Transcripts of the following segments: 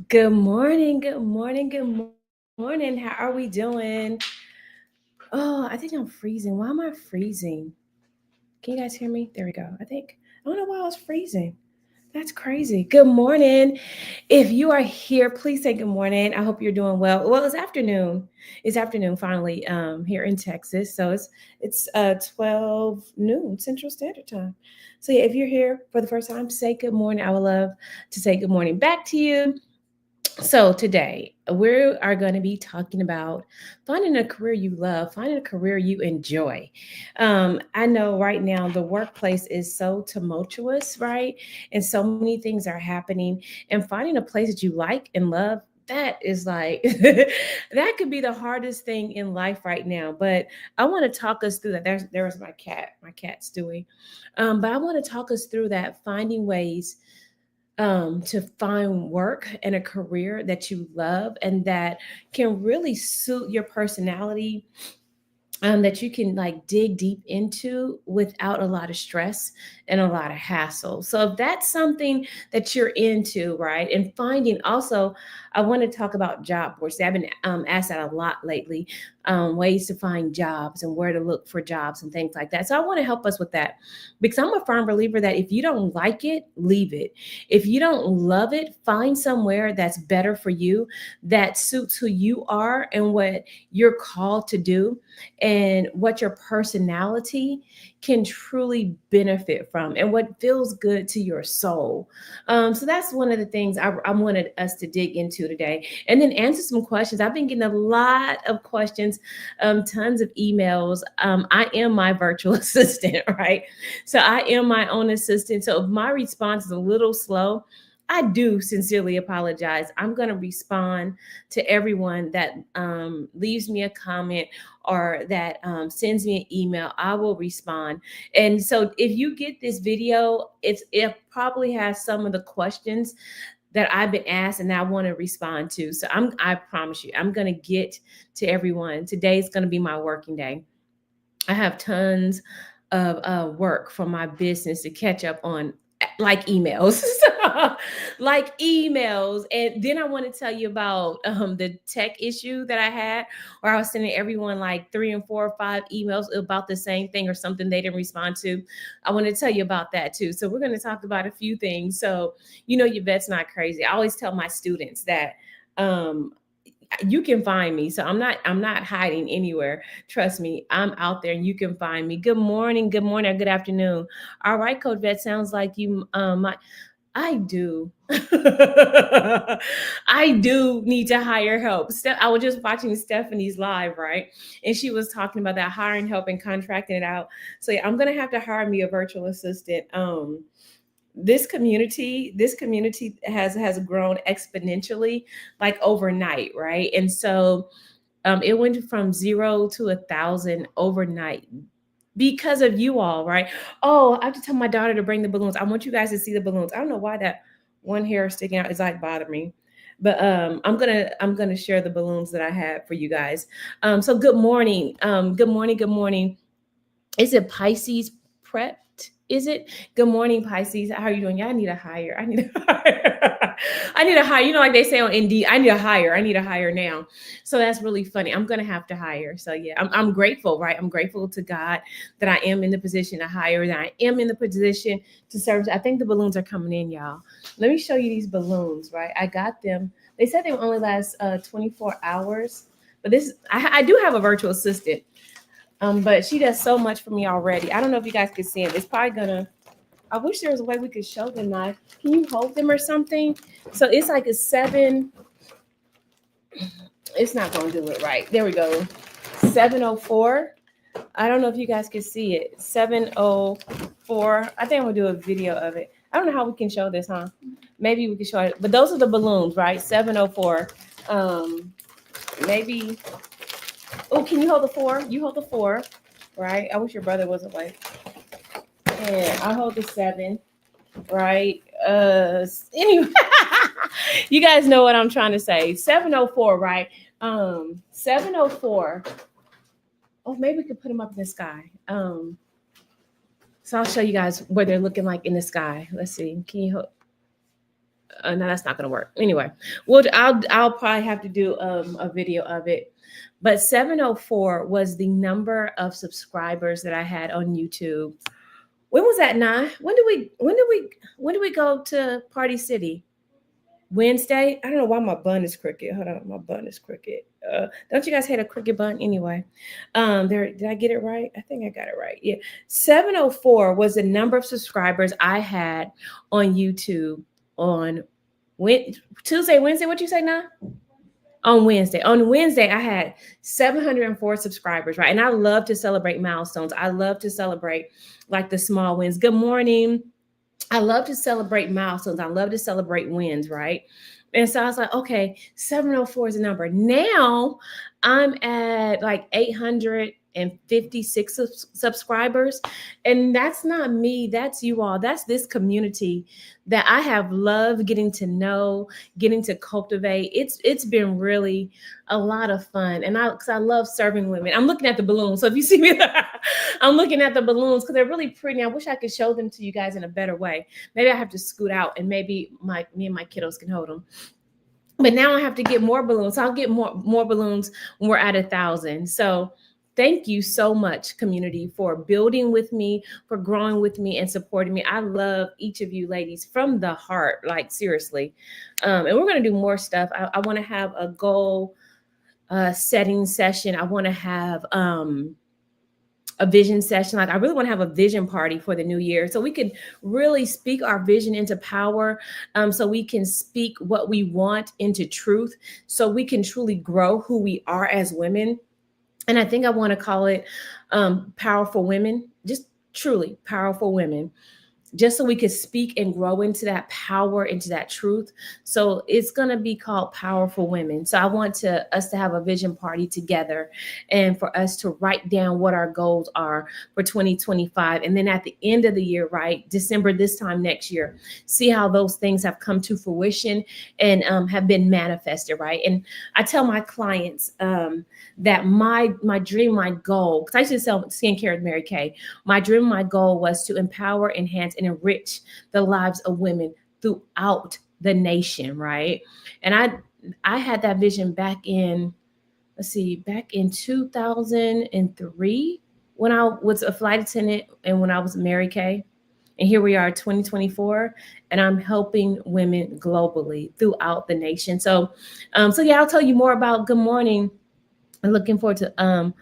Good morning, good morning, good morning. How are we doing? Oh, I think I'm freezing. Why am I freezing? Can you guys hear me? There we go. I don't know why I was freezing. That's crazy. Good morning. If you are here, please say good morning. I hope you're doing well. Well, it's afternoon. It's afternoon finally here in Texas. So it's 12 noon Central Standard Time. So yeah, if you're here for the first time, say good morning. I would love to say good morning back to you. So, today we are going to be talking about finding a career you love, finding a career you enjoy. I know right now the workplace is so tumultuous, right? And so many things are happening. And finding a place that you like and love, that is like, that could be the hardest thing in life right now. But I want to talk us through that. There's my cat Stewie. But I want to talk us through that, finding ways to find work and a career that you love and that can really suit your personality, that you can like dig deep into without a lot of stress and a lot of hassle. So if that's something that you're into, right, and finding also, I want to talk about job boards. I've been asked that a lot lately, ways to find jobs and where to look for jobs and things like that. So I want to help us with that because I'm a firm believer that if you don't like it, leave it. If you don't love it, find somewhere that's better for you, that suits who you are and what you're called to do and what your personality can truly benefit from and what feels good to your soul. So that's one of the things I wanted us to dig into today and then answer some questions. I've been getting a lot of questions, tons of emails. I am my virtual assistant, right? So I am my own assistant. So if my response is a little slow, I do sincerely apologize. I'm going to respond to everyone that leaves me a comment or that sends me an email. I will respond. And so if you get this video, it probably has some of the questions that I've been asked and I want to respond to. So I promise you, I'm going to get to everyone. Today's going to be my working day. I have tons of work for my business to catch up on, like emails, like emails. And then I want to tell you about the tech issue that I had, where I was sending everyone like 3 and 4 or 5 emails about the same thing or something they didn't respond to. I want to tell you about that too. So we're going to talk about a few things. So, your vet's not crazy. I always tell my students that um, you can find me. So I'm not hiding anywhere. Trust me, I'm out there and you can find me. Good morning, or good afternoon. All right, Coach Vet, sounds like you might. I do. I do need to hire help. I was just watching Stephanie's live, right? And she was talking about that hiring help and contracting it out. So yeah, I'm gonna have to hire me a virtual assistant. This community has grown exponentially, like overnight, right? And so it went from 0 to 1,000 overnight because of you all, right? Oh, I have to tell my daughter to bring the balloons. I want you guys to see the balloons. I don't know why that one hair sticking out is like bothering me. But I'm gonna share the balloons that I had for you guys. So good morning. Good morning, good morning. Is it Pisces prepped? Is it? Good morning, Pisces. How are you doing? Yeah, I need a hire. I need a hire. I need a hire. Like they say on Indeed, I need a hire. I need a hire now. So that's really funny. I'm gonna have to hire. So yeah, I'm grateful, right? I'm grateful to God that I am in the position to hire, that I am in the position to serve. I think the balloons are coming in, y'all. Let me show you these balloons, right? I got them. They said they would only last 24 hours. But I do have a virtual assistant, but she does so much for me already. I don't know if you guys can see them. It's probably gonna. I wish there was a way we could show them. Now, can you hold them or something? So it's like a 7. It's not gonna do it right. There we go. 704. I don't know if you guys can see it. 704. I think I'm gonna do a video of it. I don't know how we can show this, huh? Maybe we can show it. But those are the balloons, right? 704. Um, maybe. Oh, can you hold the 4? You hold the 4, right? I wish your brother wasn't like. And I hold the 7, right? Anyway, you guys know what I'm trying to say. 704, right? 704. Oh, maybe we could put them up in the sky. So I'll show you guys what they're looking like in the sky. Let's see. Can you hold? No, that's not gonna work. Anyway, well, I'll probably have to do a video of it. But 704 was the number of subscribers that I had on YouTube. When was that? Nine? When did we go to Party City? Wednesday? I don't know why my bun is crooked. Hold on, my bun is crooked. Don't you guys hate a crooked bun anyway? There, did I get it right? I think I got it right. Yeah, 704 was the number of subscribers I had on YouTube on Tuesday, Wednesday. What you say now? On Wednesday. On Wednesday, I had 704 subscribers, right? And I love to celebrate milestones. I love to celebrate like the small wins. Good morning. I love to celebrate milestones. I love to celebrate wins, right? And so I was like, okay, 704 is a number. Now I'm at like 856 subscribers. And that's not me, that's you all. That's this community that I have loved getting to know, getting to cultivate. It's been really a lot of fun. And because I love serving women. I'm looking at the balloons. So if you see me, I'm looking at the balloons because they're really pretty. I wish I could show them to you guys in a better way. Maybe I have to scoot out and maybe me and my kiddos can hold them. But now I have to get more balloons. So I'll get more balloons when we're at 1,000. So thank you so much, community, for building with me, for growing with me and supporting me. I love each of you ladies from the heart, like seriously. And we're going to do more stuff. I want to have a goal setting session. I want to have a vision session. Like I really want to have a vision party for the new year so we can really speak our vision into power, so we can speak what we want into truth, so we can truly grow who we are as women. And I think I want to call it powerful women, just truly powerful women, just so we could speak and grow into that power, into that truth. So it's going to be called Powerful Women. So I want us to have a vision party together and for us to write down what our goals are for 2025. And then at the end of the year, right, December, this time next year, see how those things have come to fruition and have been manifested, right? And I tell my clients that my dream, my goal, because I used to sell skincare with Mary Kay, my dream, my goal was to empower, enhance, and enrich the lives of women throughout the nation, right? And I had that vision back in 2003 when I was a flight attendant and when I was Mary Kay. And here we are, 2024, and I'm helping women globally throughout the nation. So yeah, I'll tell you more about Good Morning. I'm looking forward to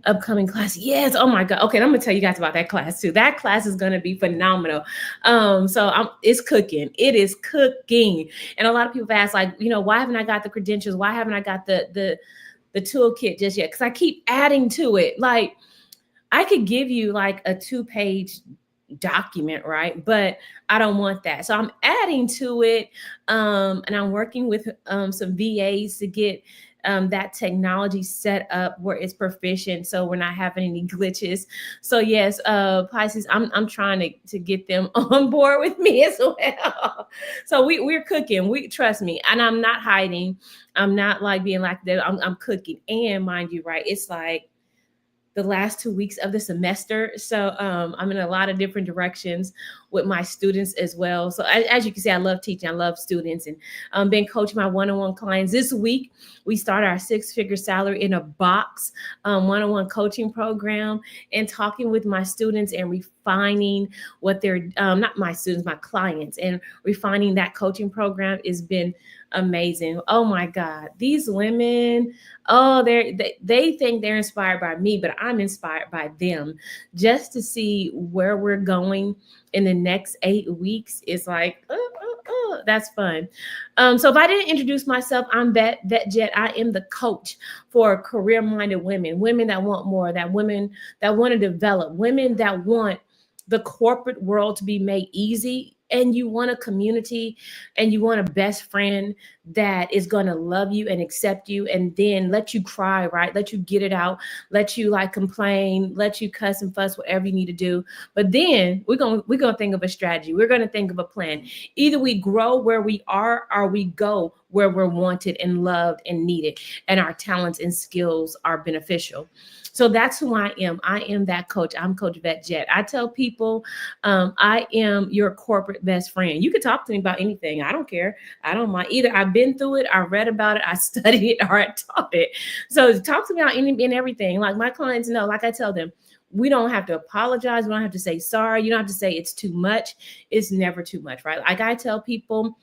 upcoming class. Yes. Oh my God. Okay. I'm gonna tell you guys about that class too. That class is gonna be phenomenal. It's cooking. It is cooking. And a lot of people ask, like, why haven't I got the credentials? Why haven't I got the toolkit just yet? Because I keep adding to it. Like, I could give you like a 2-page document, right? But I don't want that. So I'm adding to it. And I'm working with some VAs to get that technology set up where it's proficient, so we're not having any glitches. So yes, Pisces, I'm trying to get them on board with me as well. So we're cooking. We trust me, and I'm not hiding. I'm not like being like that. I'm cooking, and mind you, right? It's like the last 2 weeks of the semester. So I'm in a lot of different directions with my students as well. So as you can see, I love teaching. I love students, and been coaching my one-on-one clients. This week, we start our 6-figure salary in a box one-on-one coaching program, and talking with my students and refining what they're, not my students, my clients, and refining that coaching program has been amazing. Oh my God, these women, oh, they think they're inspired by me, but I'm inspired by them. Just to see where we're going in the next 8 weeks is like, that's fun. So if I didn't introduce myself, I'm Vet Jet. I am the coach for career-minded women that want more, that women that want to develop, women that want the corporate world to be made easy, and you want a community and you want a best friend that is going to love you and accept you, and then let you cry, right? Let you get it out, let you like complain, let you cuss and fuss, whatever you need to do. But then we're going to think of a strategy. We're going to think of a plan. Either we grow where we are, or we go where we're wanted and loved and needed, and our talents and skills are beneficial. So that's who I am. I am that coach. I'm Coach Vet Jet. I tell people, I am your corporate best friend. You can talk to me about anything. I don't care. I don't mind. Either I've been through it, I read about it, I studied it, or I taught it. So talk to me about any and everything. Like my clients know, like I tell them, we don't have to apologize. We don't have to say sorry. You don't have to say it's too much. It's never too much, right? Like I tell people,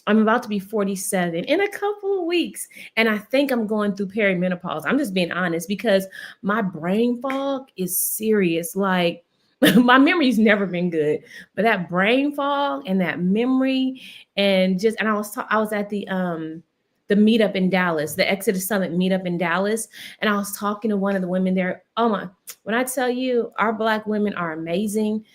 I'm about to be 47 in a couple of weeks. And I think I'm going through perimenopause. I'm just being honest because my brain fog is serious. Like my memory's never been good, but that brain fog and that memory and I was at the meetup in Dallas, the Exodus Summit meetup in Dallas, and I was talking to one of the women there. Oh my, when I tell you our Black women are amazing,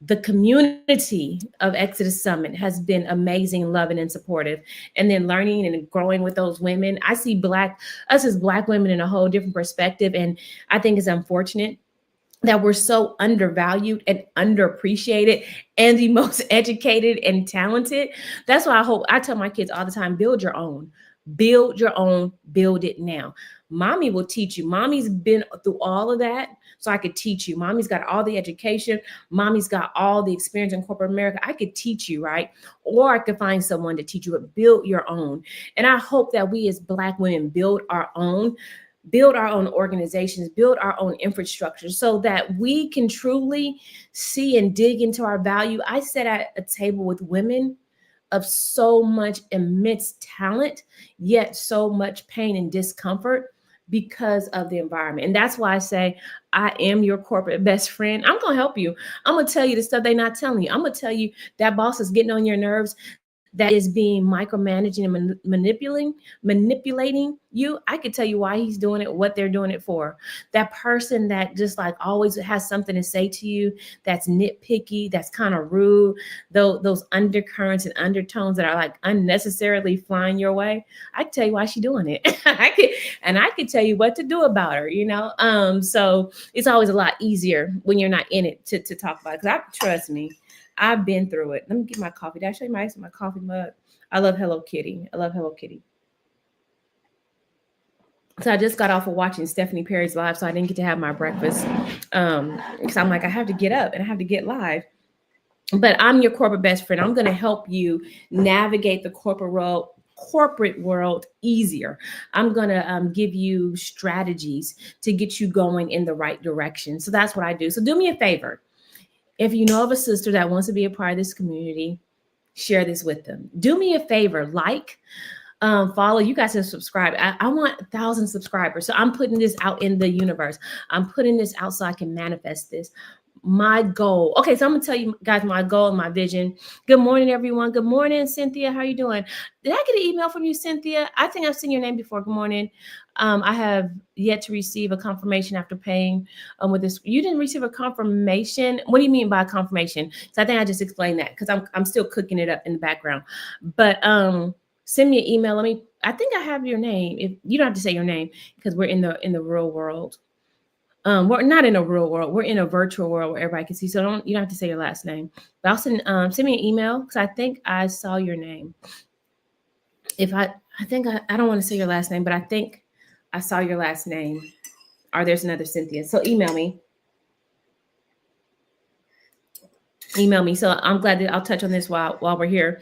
the community of Exodus Summit has been amazing, loving, and supportive. And then learning and growing with those women, I see us as Black women in a whole different perspective. And I think it's unfortunate that we're so undervalued and underappreciated and the most educated and talented. That's why I tell my kids all the time, build your own. Build your own, build it now. Mommy will teach you. Mommy's been through all of that, so I could teach you. Mommy's got all the education. Mommy's got all the experience in corporate America. I could teach you, right? Or I could find someone to teach you, but build your own. And I hope that we as Black women build our own organizations, build our own infrastructure so that we can truly see and dig into our value. I sat at a table with women of so much immense talent, yet so much pain and discomfort because of the environment. And that's why I say, I am your corporate best friend. I'm going to help you. I'm going to tell you the stuff they're not telling you. I'm going to tell you that boss is getting on your nerves, that is being micromanaging and manipulating you. I could tell you why he's doing it, what they're doing it for. That person that just like always has something to say to you, that's nitpicky, that's kind of rude, those undercurrents and undertones that are like unnecessarily flying your way. I can tell you why she's doing it. I could tell you what to do about her, you know? So it's always a lot easier when you're not in it to talk about it. Because trust me, I've been through it. Let me get my coffee. Did I show you my coffee mug? I love Hello Kitty. I love Hello Kitty. So I just got off of watching Stephanie Perry's live, so I didn't get to have my breakfast. Because I'm like, I have to get up and I have to get live. But I'm your corporate best friend. I'm going to help you navigate the corporate world easier. I'm going to give you strategies to get you going in the right direction. So that's what I do. So do me a favor. If you know of a sister that wants to be a part of this community, share this with them. Do me a favor, follow. You guys have subscribed. I want 1,000 subscribers. So I'm putting this out in the universe. I'm putting this out so I can manifest this. My goal. Okay, so I'm gonna tell you guys my goal and my vision. Good morning, everyone. Good morning, Cynthia. How are you doing? Did I get an email from you, Cynthia? I think I've seen your name before. Good morning. I have yet to receive a confirmation after paying with this. You didn't receive a confirmation. What do you mean by confirmation? So I think I just explained that because I'm still cooking it up in the background. But send me an email. I think I have your name. If you don't have to say your name because we're in the real world. We're not in a real world. We're in a virtual world where everybody can see. So you don't have to say your last name. But I'll send me an email because I think I saw your name. If I think I don't want to say your last name, but I think I saw your last name. Or there's another Cynthia. So email me. So I'm glad that I'll touch on this while we're here.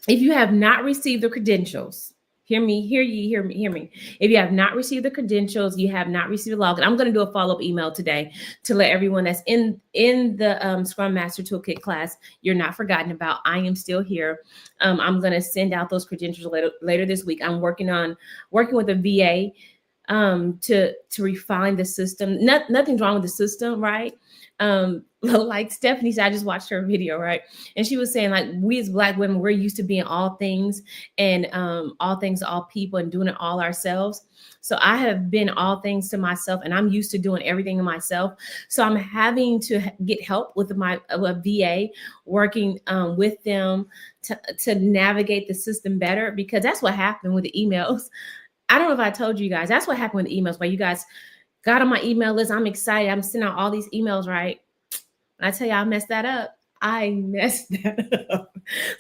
If you have not received the credentials, hear me. If you have not received the credentials, you have not received a login. I'm going to do a follow-up email today to let everyone that's in the Scrum Master Toolkit class, you're not forgotten about. I am still here. I'm going to send out those credentials later this week. I'm working with a VA to refine the system. Nothing's wrong with the system, right? Like Stephanie said, I just watched her video, right? And she was saying, like, we as Black women, we're used to being all things and all things to all people and doing it all ourselves. So I have been all things to myself and I'm used to doing everything to myself. So I'm having to get help with a VA, working with them to navigate the system better, because that's what happened with the emails. I don't know if I told you guys, that's what happened with the emails, where you guys got on my email list. I'm excited. I'm sending out all these emails, right? And I tell you, I messed that up. So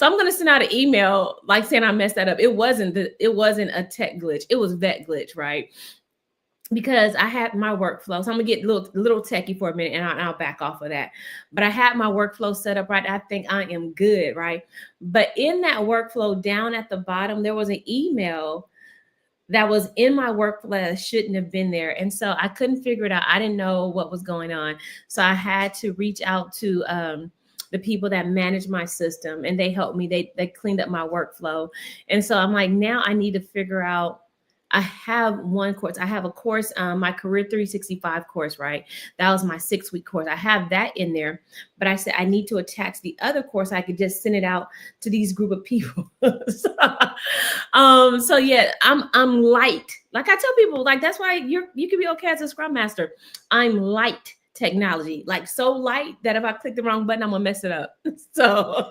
I'm going to send out an email like saying I messed that up. It wasn't a tech glitch. It was vet glitch, right? because I had my workflow. So I'm gonna get a little techie for a minute, and I'll back off of that. But I had my workflow set up right. I think I am good, right? But in that workflow, down at the bottom, there was an email that was in my workflow that shouldn't have been there, and so I couldn't figure it out. I didn't know what was going on, so I had to reach out to the people that manage my system, and they helped me. They cleaned up my workflow, and so I'm like, now I need to figure out. I have one course. I have a course, my Career 365 course, right? That was my 6-week course. I have that in there, but I said I need to attach the other course. I could just send it out to these group of people. so, so yeah, I'm light. Like I tell people, like that's why you can be okay as a Scrum Master. I'm light technology, like so light that if I click the wrong button, I'm gonna mess it up. So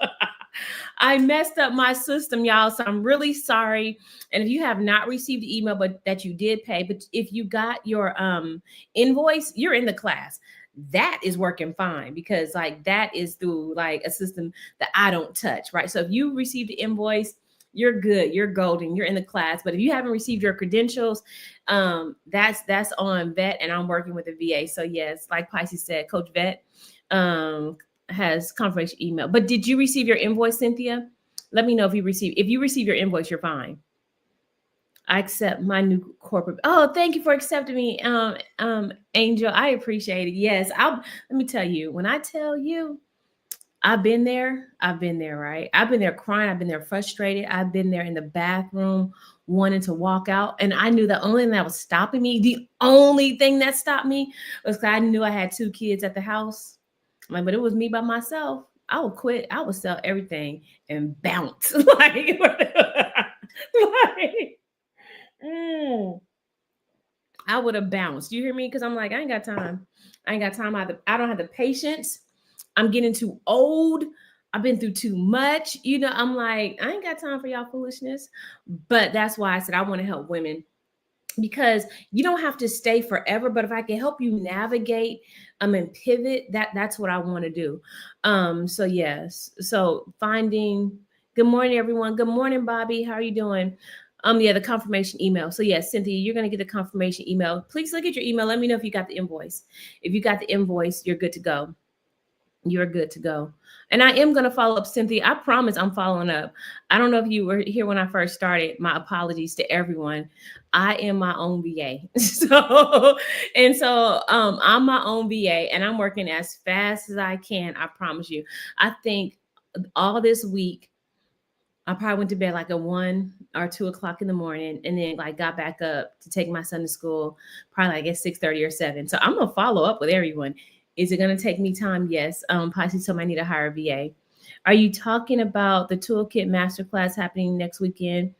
I messed up my system, y'all. So I'm really sorry. And if you have not received the email, but that you did pay, but if you got your invoice, you're in the class. That is working fine because like that is through like a system that I don't touch, right? So if you received the invoice, you're good, you're golden, you're in the class. But if you haven't received your credentials, that's on Vet, and I'm working with a VA. So yes, like Pisces said, Coach Vet um has confirmation email. But did you receive your invoice, Cynthia? Let me know if you receive. If you receive your invoice, you're fine. I accept my new corporate. Oh, thank you for accepting me, Angel. I appreciate it. Yes, I'll. Let me tell you. When I tell you, I've been there. I've been there, right? I've been there crying. I've been there frustrated. I've been there in the bathroom wanting to walk out. And I knew the only thing that was stopping me, the only thing that stopped me was because I knew I had 2 kids at the house. Like, but it was me by myself. I would quit. I would sell everything and bounce. like, like mm, I would have bounced. You hear me? Because I'm like, I ain't got time. I ain't got time. I don't have the patience. I'm getting too old. I've been through too much. I'm like, I ain't got time for y'all foolishness. But that's why I said I want to help women because you don't have to stay forever, but if I can help you navigate and pivot, that's what I want to do. So yes, so finding. Good morning, everyone. Good morning, Bobby. How are you doing? Yeah, the confirmation email. So yes, Cynthia, you're gonna get the confirmation email. Please look at your email. Let me know if you got the invoice. If you got the invoice, you're good to go. You're good to go. And I am going to follow up, Cynthia. I promise I'm following up. I don't know if you were here when I first started. My apologies to everyone. I am my own VA. I'm my own VA and I'm working as fast as I can. I promise you. I think all this week, I probably went to bed like at 1 or 2 o'clock in the morning and then like got back up to take my son to school, probably like at 6:30 or 7. So I'm gonna follow up with everyone. Is it gonna take me time? Yes. Pisces told me I need to hire a VA. Are you talking about the Toolkit Masterclass happening next weekend?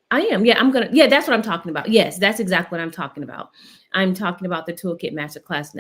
I am. Yeah, yeah, that's what I'm talking about. Yes, that's exactly what I'm talking about. I'm talking about the Toolkit Masterclass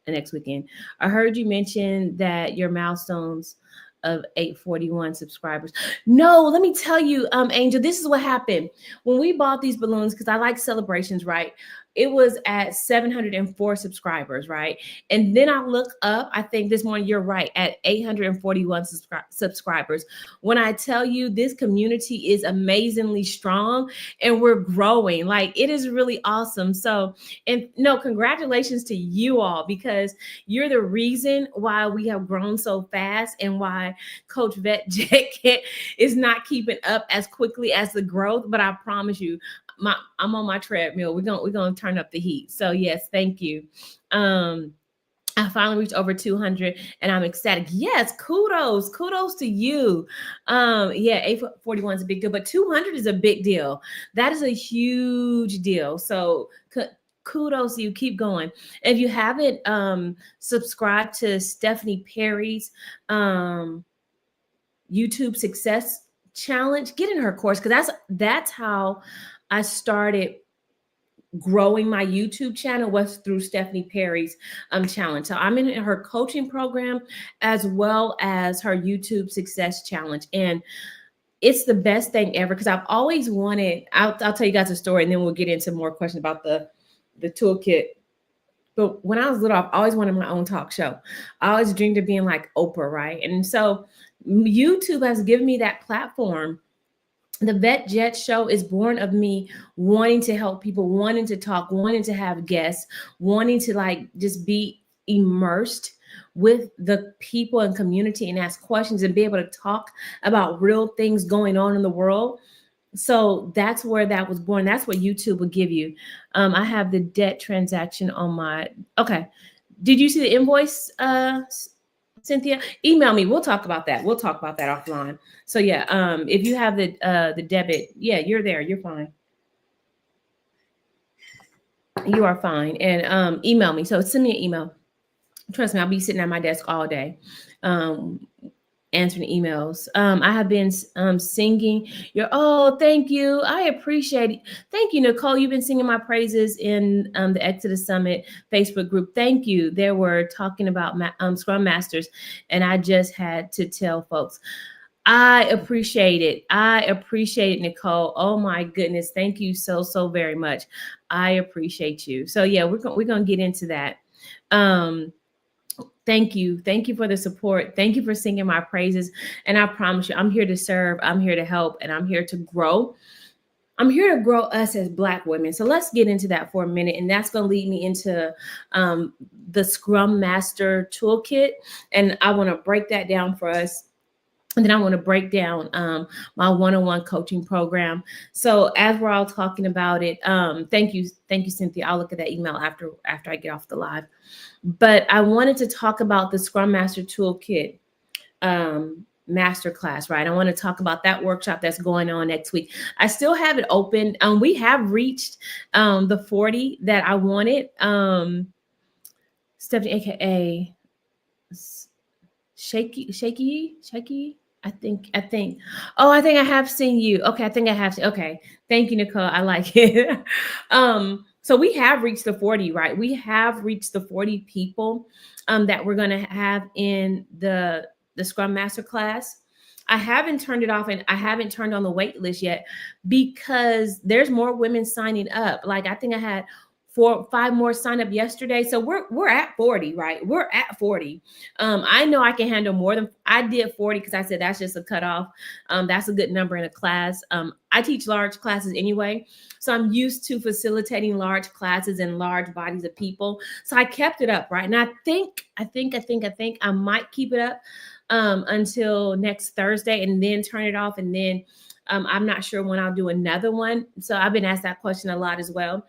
next weekend. I heard you mention that your milestones of 841 subscribers. No, let me tell you, Angel, this is what happened. When we bought these balloons, because I like celebrations, right? It was at 704 subscribers, right? And then I look up, I think this morning, you're right, at 841 subscribers. When I tell you this community is amazingly strong and we're growing, like it is really awesome. So, and no, congratulations to you all because you're the reason why we have grown so fast and why Coach Vet is not keeping up as quickly as the growth. But I promise you, I'm on my treadmill. We're gonna turn up the heat. So yes, thank you. I finally reached over 200 and I'm ecstatic. Yes, kudos to you. Yeah, 841 is a big deal, but 200 is a big deal. That is a huge deal. So kudos to you. Keep going. If you haven't subscribed to Stephanie Perry's YouTube Success Challenge, get in her course because that's how I started growing my YouTube channel was through Stephanie Perry's challenge. So I'm in her coaching program as well as her YouTube Success Challenge. And it's the best thing ever because I've always wanted, I'll tell you guys a story and then we'll get into more questions about the toolkit. But when I was little, I've always wanted my own talk show. I always dreamed of being like Oprah, right? And so YouTube has given me that platform The Vet Jet show is born of me wanting to help people, wanting to talk, wanting to have guests, wanting to like just be immersed with the people and community and ask questions and be able to talk about real things going on in the world. So that's where that was born. That's what YouTube will give you. I have the debt transaction on my. Okay. Did you see the invoice, Cynthia? Email me. We'll talk about that. We'll talk about that offline. So yeah, if you have the debit, yeah, you're there. You're fine. You are fine. And email me. So send me an email. Trust me, I'll be sitting at my desk all day. Um, Answering emails. I have been singing your, oh, thank you. I appreciate it. Thank you, Nicole. You've been singing my praises in the Exodus Summit Facebook group. Thank you. They were talking about Scrum Masters, and I just had to tell folks. I appreciate it. I appreciate it, Nicole. Oh my goodness. Thank you so very much. I appreciate you. So yeah, we're gonna get into that. Um, Thank you. Thank you for the support. Thank you for singing my praises. And I promise you, I'm here to serve, I'm here to help, and I'm here to grow. I'm here to grow us as Black women. So let's get into that for a minute. And that's going to lead me into the Scrum Master Toolkit. And I want to break that down for us. And then I want to break down my one-on-one coaching program. So as we're all talking about it, thank you, Cynthia. I'll look at that email after I get off the live. But I wanted to talk about the Scrum Master Toolkit masterclass, right? I want to talk about that workshop that's going on next week. I still have it open. We have reached the 40 that I wanted. Stephanie, aka Shaky. I think. Oh, I think I have seen you. Okay, I think I have. Okay, thank you, Nicole. I like it. So we have reached the 40, right? We have reached the 40 people that we're gonna have in the Scrum Master class. I haven't turned it off and I haven't turned on the wait list yet because there's more women signing up. Like I think I had 5 more sign up yesterday. So we're at 40, right? We're at 40. I know I can handle more than I did 40 because I said that's just a cutoff. That's a good number in a class. I teach large classes anyway. So I'm used to facilitating large classes and large bodies of people. So I kept it up, right? And I think I might keep it up until next Thursday and then turn it off. And then I'm not sure when I'll do another one. So I've been asked that question a lot as well.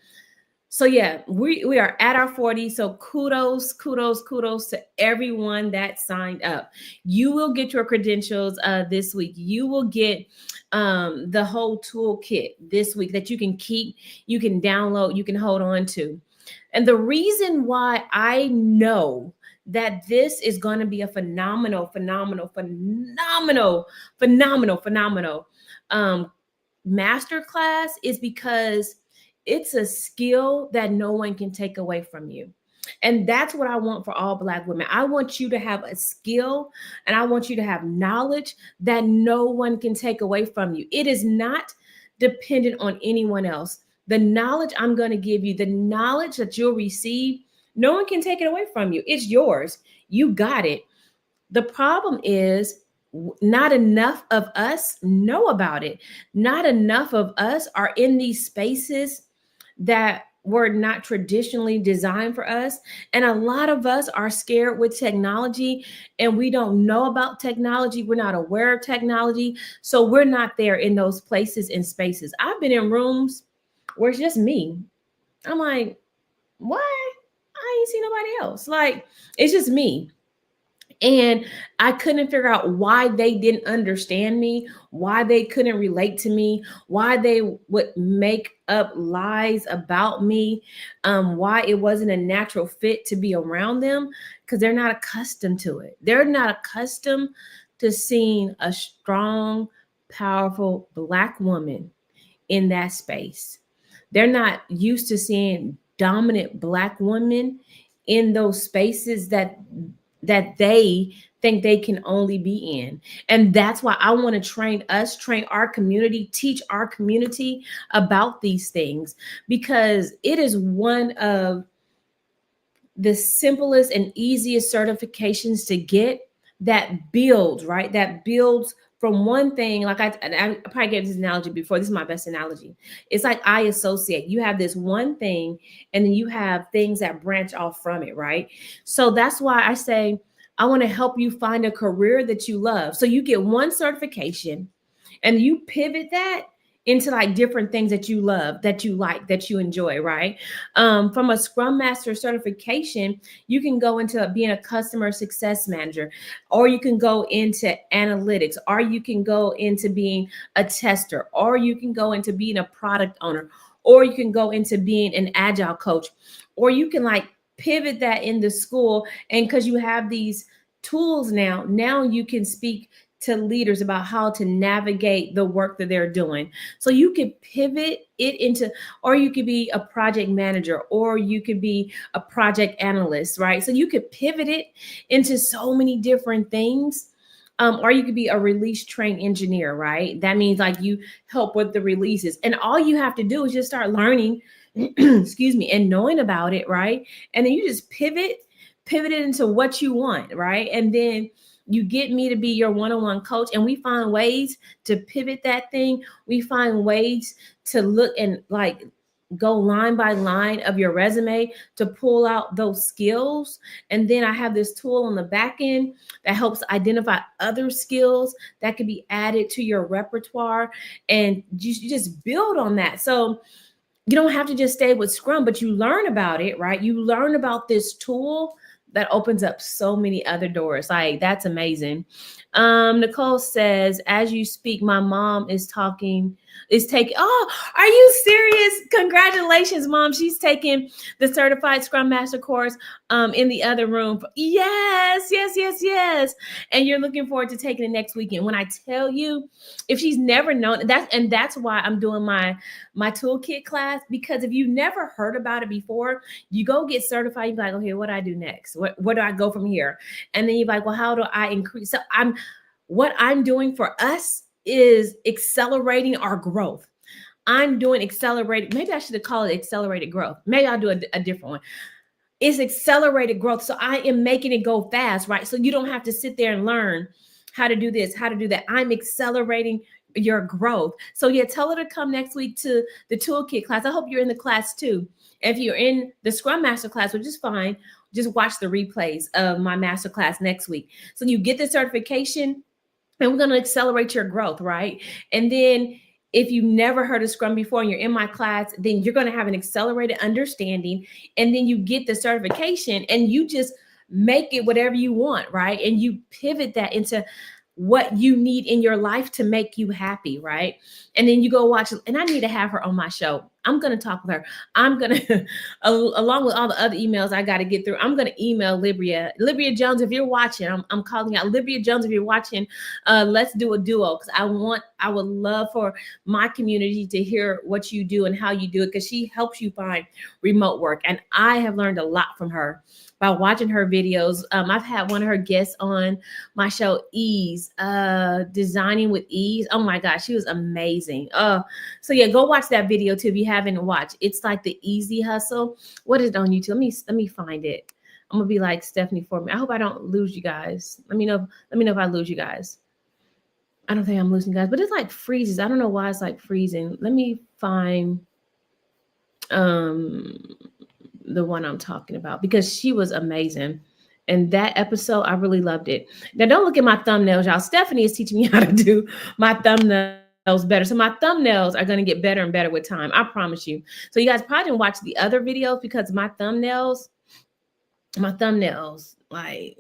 So yeah, we are at our 40. So kudos to everyone that signed up. You will get your credentials this week. You will get the whole toolkit this week that you can keep, you can download, you can hold on to. And the reason why I know that this is going to be a phenomenal masterclass is because it's a skill that no one can take away from you. And that's what I want for all Black women. I want you to have a skill and I want you to have knowledge that no one can take away from you. It is not dependent on anyone else. The knowledge I'm going to give you, the knowledge that you'll receive, no one can take it away from you. It's yours. You got it. The problem is not enough of us know about it. Not enough of us are in these spaces that were not traditionally designed for us. And a lot of us are scared with technology and we don't know about technology. We're not aware of technology. So we're not there in those places and spaces. I've been in rooms where it's just me. I'm like, why? I ain't seen nobody else. Like, it's just me. And I couldn't figure out why they didn't understand me, why they couldn't relate to me, why they would make up lies about me, why it wasn't a natural fit to be around them, because they're not accustomed to it. They're not accustomed to seeing a strong, powerful Black woman in that space. They're not used to seeing dominant Black women in those spaces that they think they can only be in. And that's why I want to train our community, teach our community about these things, because it is one of the simplest and easiest certifications to get that builds, right? That builds from one thing, like I probably gave this analogy before. This is my best analogy. It's like I associate. You have this one thing, and then you have things that branch off from it, right? So that's why I say I want to help you find a career that you love. So you get one certification, and you pivot that into like different things that you love, that you like, that you enjoy, right? From a Scrum Master certification, you can go into being a customer success manager, or you can go into analytics, or you can go into being a tester, or you can go into being a product owner, or you can go into being an agile coach, or you can like pivot that in the school. And because you have these tools now you can speak to leaders about how to navigate the work that they're doing. So you could pivot it into, or you could be a project manager, or you could be a project analyst, right? So you could pivot it into so many different things. Or you could be a release train engineer, right? That means like you help with the releases, and all you have to do is just start learning, excuse me, and knowing about it, right? And then you just pivot it into what you want, right? And then you get me to be your one-on-one coach, and we find ways to pivot that thing. We find ways to look and like go line by line of your resume to pull out those skills. And then I have this tool on the back end that helps identify other skills that could be added to your repertoire, and you just build on that. So you don't have to just stay with Scrum, but you learn about it, right? You learn about this tool that opens up so many other doors. Like, that's amazing. Nicole says, as you speak, my mom is taking, oh, are you serious? Congratulations, mom. She's taking the certified Scrum Master course in the other room. Yes, yes, yes, yes. And you're looking forward to taking it next weekend. When I tell you, if she's never known that, and that's why I'm doing my toolkit class, because if you never heard about it before, you go get certified, you're like, okay, what do I do next? What do I go from here? And then you're like, well, how do I increase? So what I'm doing for us is accelerating our growth. I'm doing accelerated, maybe I should call it accelerated growth. Maybe I'll do a different one. It's accelerated growth. So I am making it go fast, right? So you don't have to sit there and learn how to do this, how to do that. I'm accelerating your growth. So yeah, tell her to come next week to the toolkit class. I hope you're in the class too. If you're in the Scrum Master class, which is fine, just watch the replays of my master class next week. So you get the certification, and we're going to accelerate your growth, right? And then if you never heard of Scrum before and you're in my class, then you're going to have an accelerated understanding, and then you get the certification and you just make it whatever you want, right? And you pivot that into what you need in your life to make you happy, right? And then you go watch, and I need to have her on my show. I'm going to talk with her. I'm going to, along with all the other emails I got to get through, I'm going to email Libria Jones. If you're watching, I'm calling out Libria Jones. If you're watching, let's do a duo, because I would love for my community to hear what you do and how you do it, because she helps you find remote work. And I have learned a lot from her by watching her videos. I've had one of her guests on my show, Ease, Designing with Ease. Oh my gosh, she was amazing. So yeah, go watch that video too if you haven't watched. It's like the Easy Hustle. What is it on YouTube? Let me find it. I'm gonna be like Stephanie for me. I hope I don't lose you guys. Let me know if I lose you guys. I don't think I'm losing you guys, but it's like freezes. I don't know why it's like freezing. Let me find the one I'm talking about, because she was amazing. And that episode, I really loved it. Now, don't look at my thumbnails, y'all. Stephanie is teaching me how to do my thumbnails better. So my thumbnails are going to get better and better with time. I promise you. So you guys probably didn't watch the other videos, because my thumbnails, like,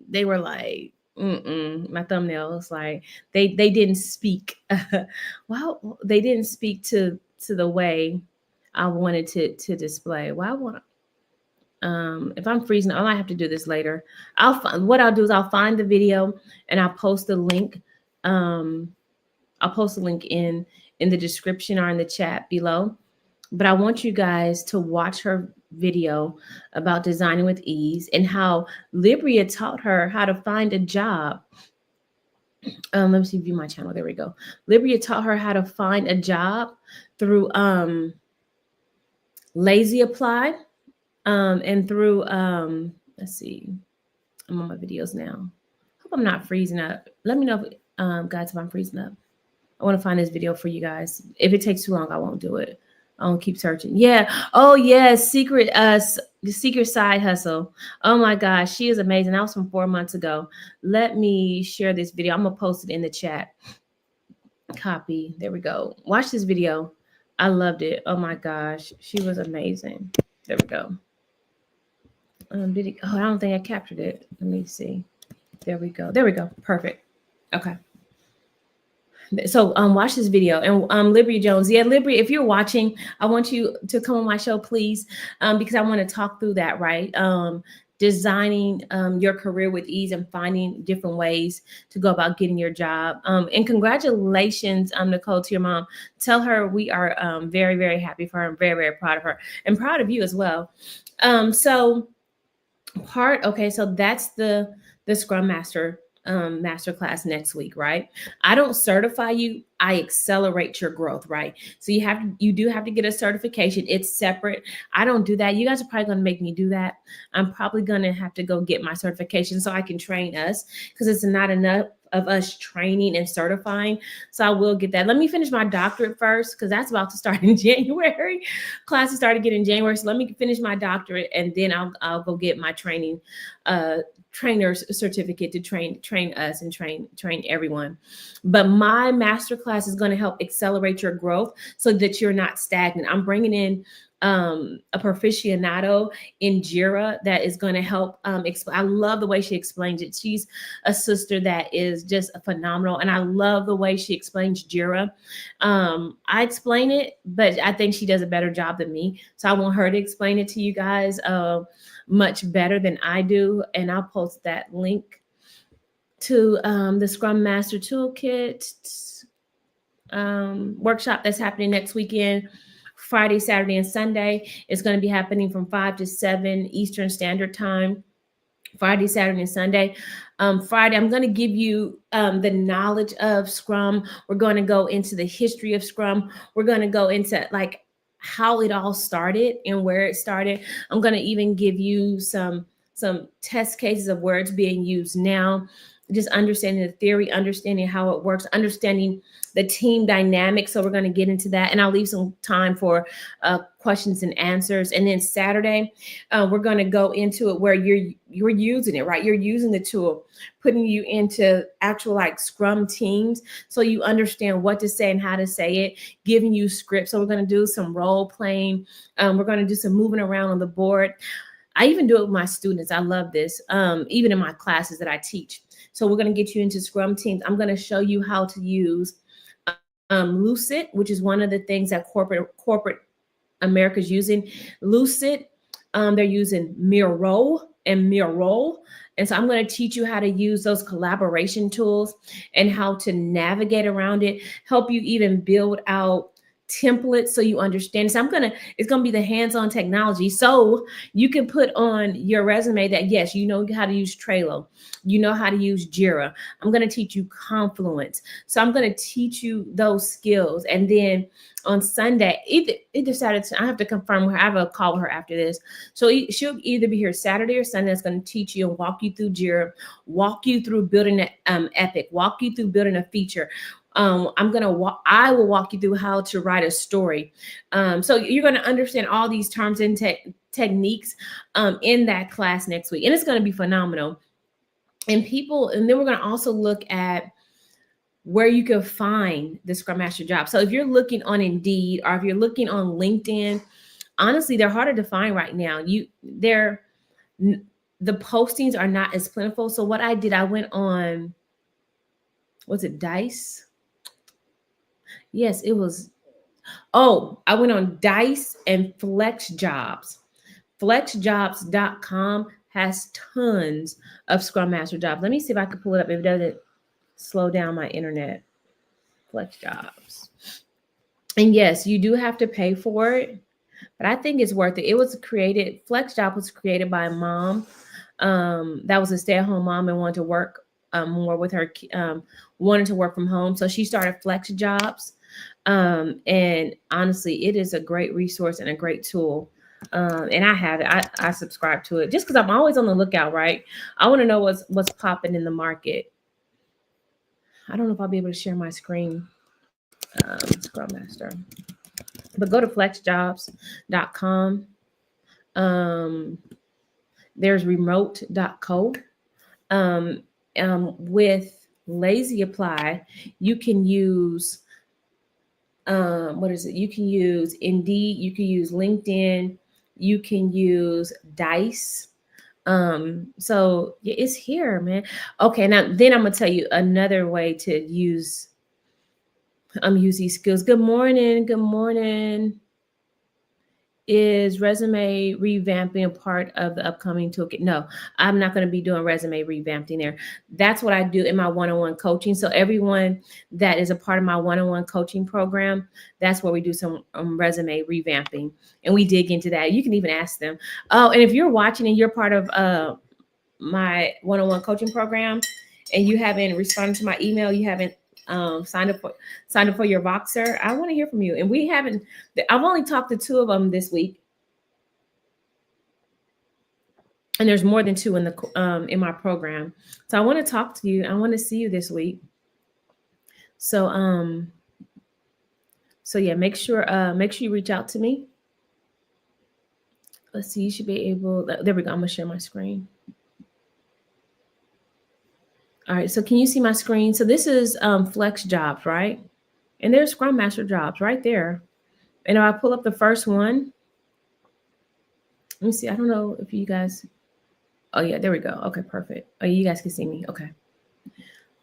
they were like, my thumbnails, like they didn't speak. Well, they didn't speak to the way I wanted to display. Well, I want, if I'm freezing, all I have to do this later. What I'll do is I'll find the video and I'll post the link. I'll post a link in the description or in the chat below. But I want you guys to watch her video about designing with ease, and how Libria taught her how to find a job. Let me see, view my channel. There we go. Libria taught her how to find a job through Lazy Apply, and through let's see. I'm on my videos now. Hope I'm not freezing up. Let me know Guys, if I'm freezing up, I want to find this video for you guys. If it takes too long, I won't do it. I'll keep searching. Yeah. Oh yes, the secret side hustle. Oh my gosh, she is amazing. That was from 4 months ago. Let me share this video. I'm gonna post it in the chat. Copy. There we go. Watch this video. I loved it. Oh my gosh, she was amazing. There we go. Did it? Oh, I don't think I captured it. Let me see. There we go. There we go. Perfect. Okay. So watch this video. And Liberty Jones, yeah, Liberty, if you're watching, I want you to come on my show, please, because I want to talk through that, right? Designing your career with ease and finding different ways to go about getting your job. And congratulations, Nicole, to your mom. Tell her we are very, very happy for her. I'm very, very proud of her and proud of you as well. Okay, so that's the Scrum Master master class next week, right? I don't certify you, I accelerate your growth, right? So you do have to get a certification. It's separate. I don't do that. You guys are probably going to make me do that. I'm probably going to have to go get my certification so I can train us, because it's not enough of us training and certifying. So I will get that. Let me finish my doctorate first, because that's about to start in January. Classes started getting in January. So let me finish my doctorate, and then I'll go get my training trainer's certificate to train us and train everyone. But my masterclass is going to help accelerate your growth so that you're not stagnant. I'm bringing in a proficienado in Jira that is going to help I love the way she explains it. She's a sister that is just phenomenal, and I love the way she explains Jira. I explain it, but I think she does a better job than me, so I want her to explain it to you guys much better than I do. And I'll post that link to the Scrum Master Toolkit workshop that's happening next weekend, Friday, Saturday, and Sunday. It's going to be happening from 5 to 7 Eastern Standard Time. Friday, Saturday, and Sunday. Friday, I'm going to give you the knowledge of Scrum. We're going to go into the history of Scrum. We're going to go into like how it all started and where it started. I'm going to even give you some test cases of where it's being used now. Just understanding the theory, understanding how it works, understanding the team dynamic. So we're going to get into that, and I'll leave some time for questions and answers. And then Saturday, we're going to go into it where you're using it, right? You're using the tool, putting you into actual like Scrum teams, so you understand what to say and how to say it, giving you scripts. So we're going to do some role playing. We're going to do some moving around on the board. I even do it with my students. I love this, even in my classes that I teach. So we're going to get you into Scrum teams. I'm going to show you how to use Lucid, which is one of the things that corporate America's using. Lucid, they're using Miro and Miro. And so I'm going to teach you how to use those collaboration tools and how to navigate around it, help you even build out templates so you understand. So it's going to be the hands-on technology, so you can put on your resume that yes, you know how to use Trello, you know how to use Jira. I'm going to teach you Confluence. So I'm going to teach you those skills. And then on Sunday, either Saturday, I have to confirm her. I have a call with her after this. So she'll either be here Saturday or Sunday. That's going to teach you and walk you through Jira, walk you through building an epic, walk you through building a feature. I will walk you through how to write a story. So you're going to understand all these terms and techniques in that class next week. And it's going to be phenomenal. And then we're going to also look at where you can find the Scrum Master job. So if you're looking on Indeed or if you're looking on LinkedIn, honestly, they're harder to find right now. The postings are not as plentiful. So what I did, I went on, was it Dice? Yes, it was. Oh, I went on Dice and Flex Jobs. Flexjobs.com has tons of Scrum Master jobs. Let me see if I can pull it up if it doesn't slow down my internet. Flex Jobs. And yes, you do have to pay for it, but I think it's worth it. Flex Job was created by a mom that was a stay-at-home mom and wanted to work more with her, wanted to work from home. So she started Flex Jobs. And honestly, it is a great resource and a great tool. And I have it. I subscribe to it just because I'm always on the lookout, right? I want to know what's popping in the market. I don't know if I'll be able to share my screen, Scrum Master. But go to flexjobs.com. Um, there's remote.co. Um, with Lazy Apply, you can use what is it? You can use Indeed, you can use LinkedIn, you can use Dice. So yeah, it's here, man. Okay, now then I'm gonna tell you another way to use these skills. Good morning, good morning. Is resume revamping a part of the upcoming toolkit? No, I'm not going to be doing resume revamping there. That's what I do in my one-on-one coaching. So everyone that is a part of my one-on-one coaching program, that's where we do some resume revamping, and we dig into that. You can even ask them. Oh, and if you're watching and you're part of my one-on-one coaching program, and you haven't responded to my email, you haven't signed up for your Voxer, I want to hear from you. And we haven't. I've only talked to two of them this week, and there's more than two in my program. So I want to talk to you. I want to see you this week. So so yeah, make sure you reach out to me. Let's see. You should be able. There we go. I'm gonna share my screen. All right. So can you see my screen? So this is Flex Jobs, right? And there's Scrum Master jobs right there. And if I pull up the first one, let me see. I don't know if you guys. Oh yeah, there we go. Okay, perfect. Oh, you guys can see me. Okay.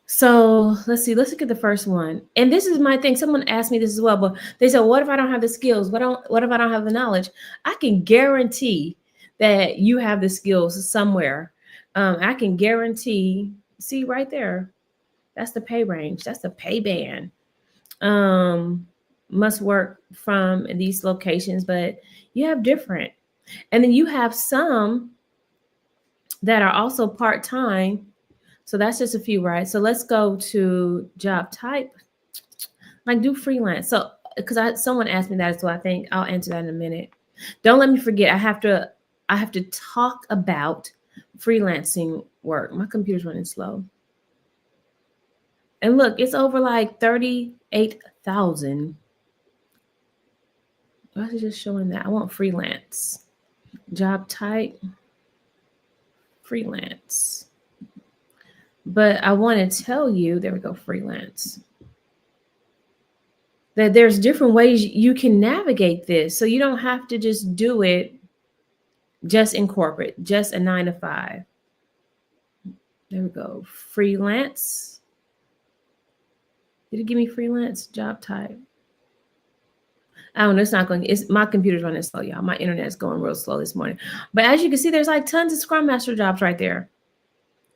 So let's see. Let's look at the first one. And this is my thing. Someone asked me this as well, but they said, "What if I don't have the skills? What if I don't have the knowledge?" I can guarantee that you have the skills somewhere. I can guarantee. See right there. That's the pay range. That's the pay band. Um, must work from these locations, but you have different. And then you have some that are also part time. So that's just a few, right? So let's go to job type, like do freelance. So because someone asked me that, so I think I'll answer that in a minute. Don't let me forget. I have to talk about freelancing work. My computer's running slow. And look, it's over like 38,000. Why is it just showing that? I want freelance. Job type, freelance. But I want to tell you, there we go, freelance, that there's different ways you can navigate this. So you don't have to just do it just in corporate, just a 9 to 5. There we go. Freelance. Did it give me freelance job type? I don't know. It's not going. It's my computer's running slow, y'all. My internet's going real slow this morning. But as you can see, there's like tons of Scrum Master jobs right there.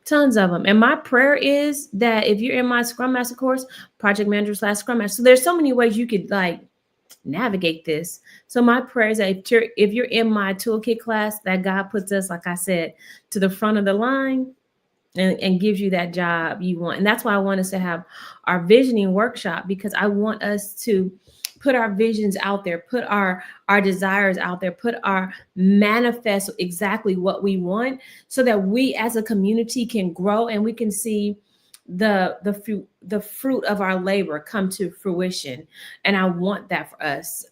Tons of them. And my prayer is that if you're in my Scrum Master course, Project Manager / Scrum Master, so there's so many ways you could like navigate this. So my prayer is that if you're in my toolkit class, that God puts us, like I said, to the front of the line and gives you that job you want. And that's why I want us to have our visioning workshop, because I want us to put our visions out there, put our desires out there, put our manifest exactly what we want, so that we as a community can grow and we can see the fruit of our labor come to fruition. And I want that for us.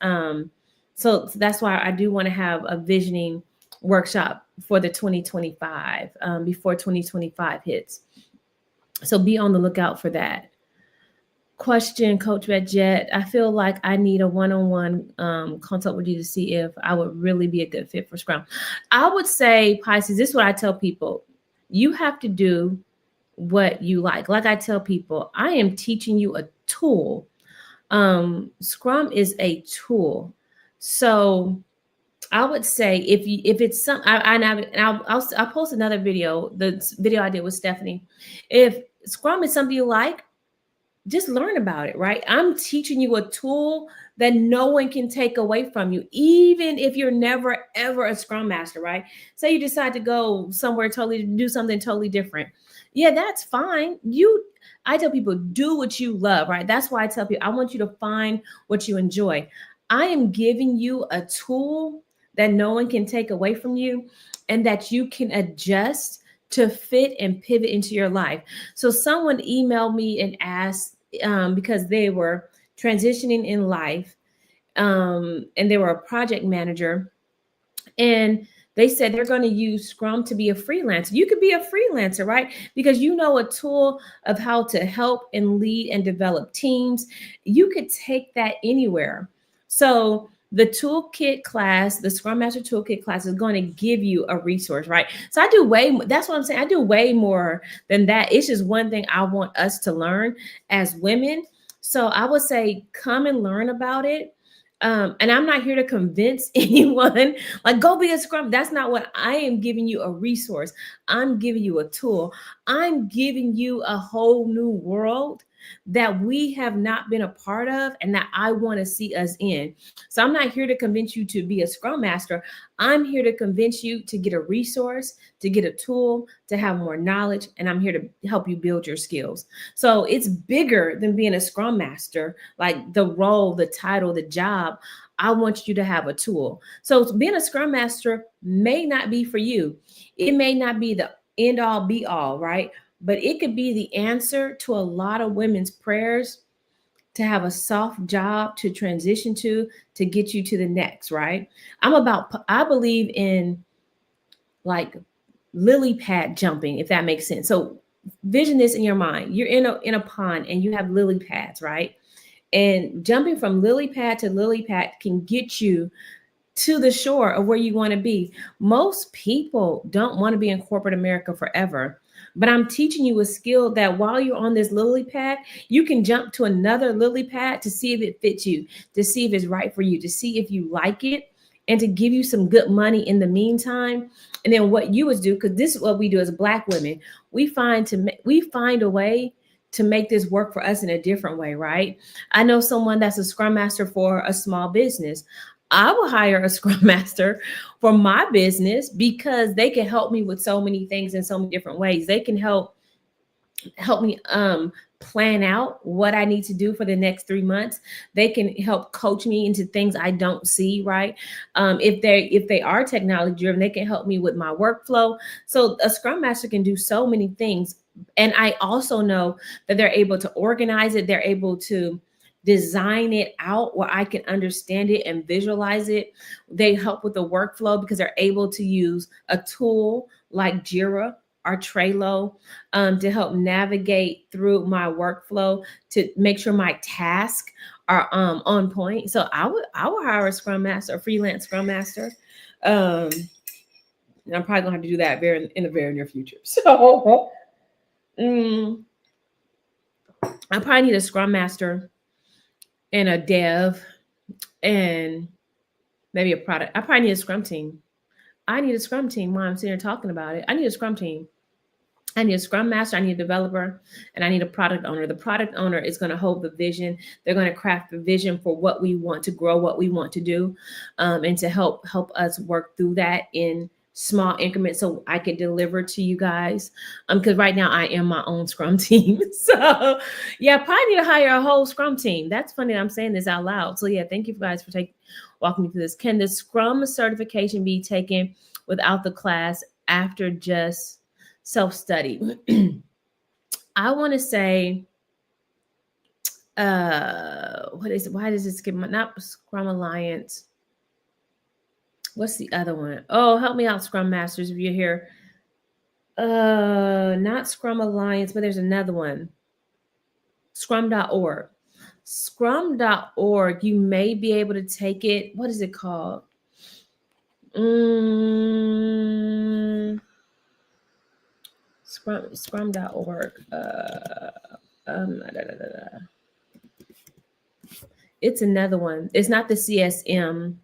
So that's why I do want to have a visioning workshop for the 2025 before 2025 hits. So be on the lookout for that. Question, Coach Red Jet. I feel like I need a one-on-one consult with you to see if I would really be a good fit for Scrum. I would say, Pisces, this is what I tell people. You have to do what you like. Like I tell people, I am teaching you a tool. Scrum is a tool. So I would say if it's some, I'll post another video. The video I did with Stephanie. If Scrum is something you like, just learn about it, right? I'm teaching you a tool that no one can take away from you, even if you're never ever a Scrum Master, right? Say you decide to go somewhere totally, do something totally different. Yeah, that's fine. I tell people, do what you love, right? That's why I tell people, I want you to find what you enjoy. I am giving you a tool that no one can take away from you, and that you can adjust to fit and pivot into your life. So someone emailed me and asked, because they were transitioning in life, and they were a project manager, and they said they're going to use Scrum to be a freelancer. You could be a freelancer, right? Because you know a tool of how to help and lead and develop teams. You could take that anywhere. So the toolkit class, the Scrum Master Toolkit class, is going to give you a resource, right? So I do way, that's what I'm saying. I do way more than that. It's just one thing I want us to learn as women. So I would say come and learn about it. And I'm not here to convince anyone like, go be a Scrum. That's not what I am giving you. A resource. I'm giving you a tool. I'm giving you a whole new world that we have not been a part of and that I want to see us in. So I'm not here to convince you to be a Scrum Master. I'm here to convince you to get a resource, to get a tool, to have more knowledge, and I'm here to help you build your skills. So it's bigger than being a Scrum Master, like the role, the title, the job. I want you to have a tool. So being a Scrum Master may not be for you. It may not be the end all be all, right? But it could be the answer to a lot of women's prayers to have a soft job to transition to get you to the next, right? I believe in like lily pad jumping, if that makes sense. So vision this in your mind. You're in a pond and you have lily pads, right? And jumping from lily pad to lily pad can get you to the shore of where you want to be. Most people don't want to be in corporate America forever. But I'm teaching you a skill that while you're on this lily pad, you can jump to another lily pad to see if it fits you, to see if it's right for you, to see if you like it, and to give you some good money in the meantime. And then what you would do, because this is what we do as Black women, we find a way to make this work for us in a different way, right? I know someone that's a Scrum Master for a small business. I will hire a Scrum Master for my business because they can help me with so many things in so many different ways. They can help me plan out what I need to do for the next 3 months. They can help coach me into things I don't see, right? If they are technology driven, they can help me with my workflow. So a Scrum Master can do so many things. And I also know that they're able to organize it, they're able to design it out where I can understand it and visualize it. They help with the workflow because they're able to use a tool like Jira or Trello to help navigate through my workflow to make sure my tasks are on point. So I would hire a Scrum Master, a freelance Scrum Master. Um, and I'm probably gonna have to do that in the very near future. So I probably need a Scrum Master and a dev and maybe a product. I probably need a Scrum team. I need a Scrum team while I'm sitting here talking about it. I need a Scrum team. I need a Scrum Master, I need a developer, and I need a product owner. The product owner is going to hold the vision. They're going to craft the vision for what we want to grow, what we want to do, and to help us work through that in small increments so I can deliver to you guys. Because right now I am my own Scrum team. So yeah, probably need to hire a whole Scrum team. That's funny that I'm saying this out loud. So yeah, thank you guys for walking me through this. Can the Scrum certification be taken without the class after just self-study? I want to say, what is it? Why does this give my not Scrum Alliance? What's the other one? Oh, help me out, Scrum Masters, if you're here. Not Scrum Alliance, but there's another one. Scrum.org. Scrum.org, you may be able to take it. What is it called? Scrum.org. It's another one. It's not the CSM,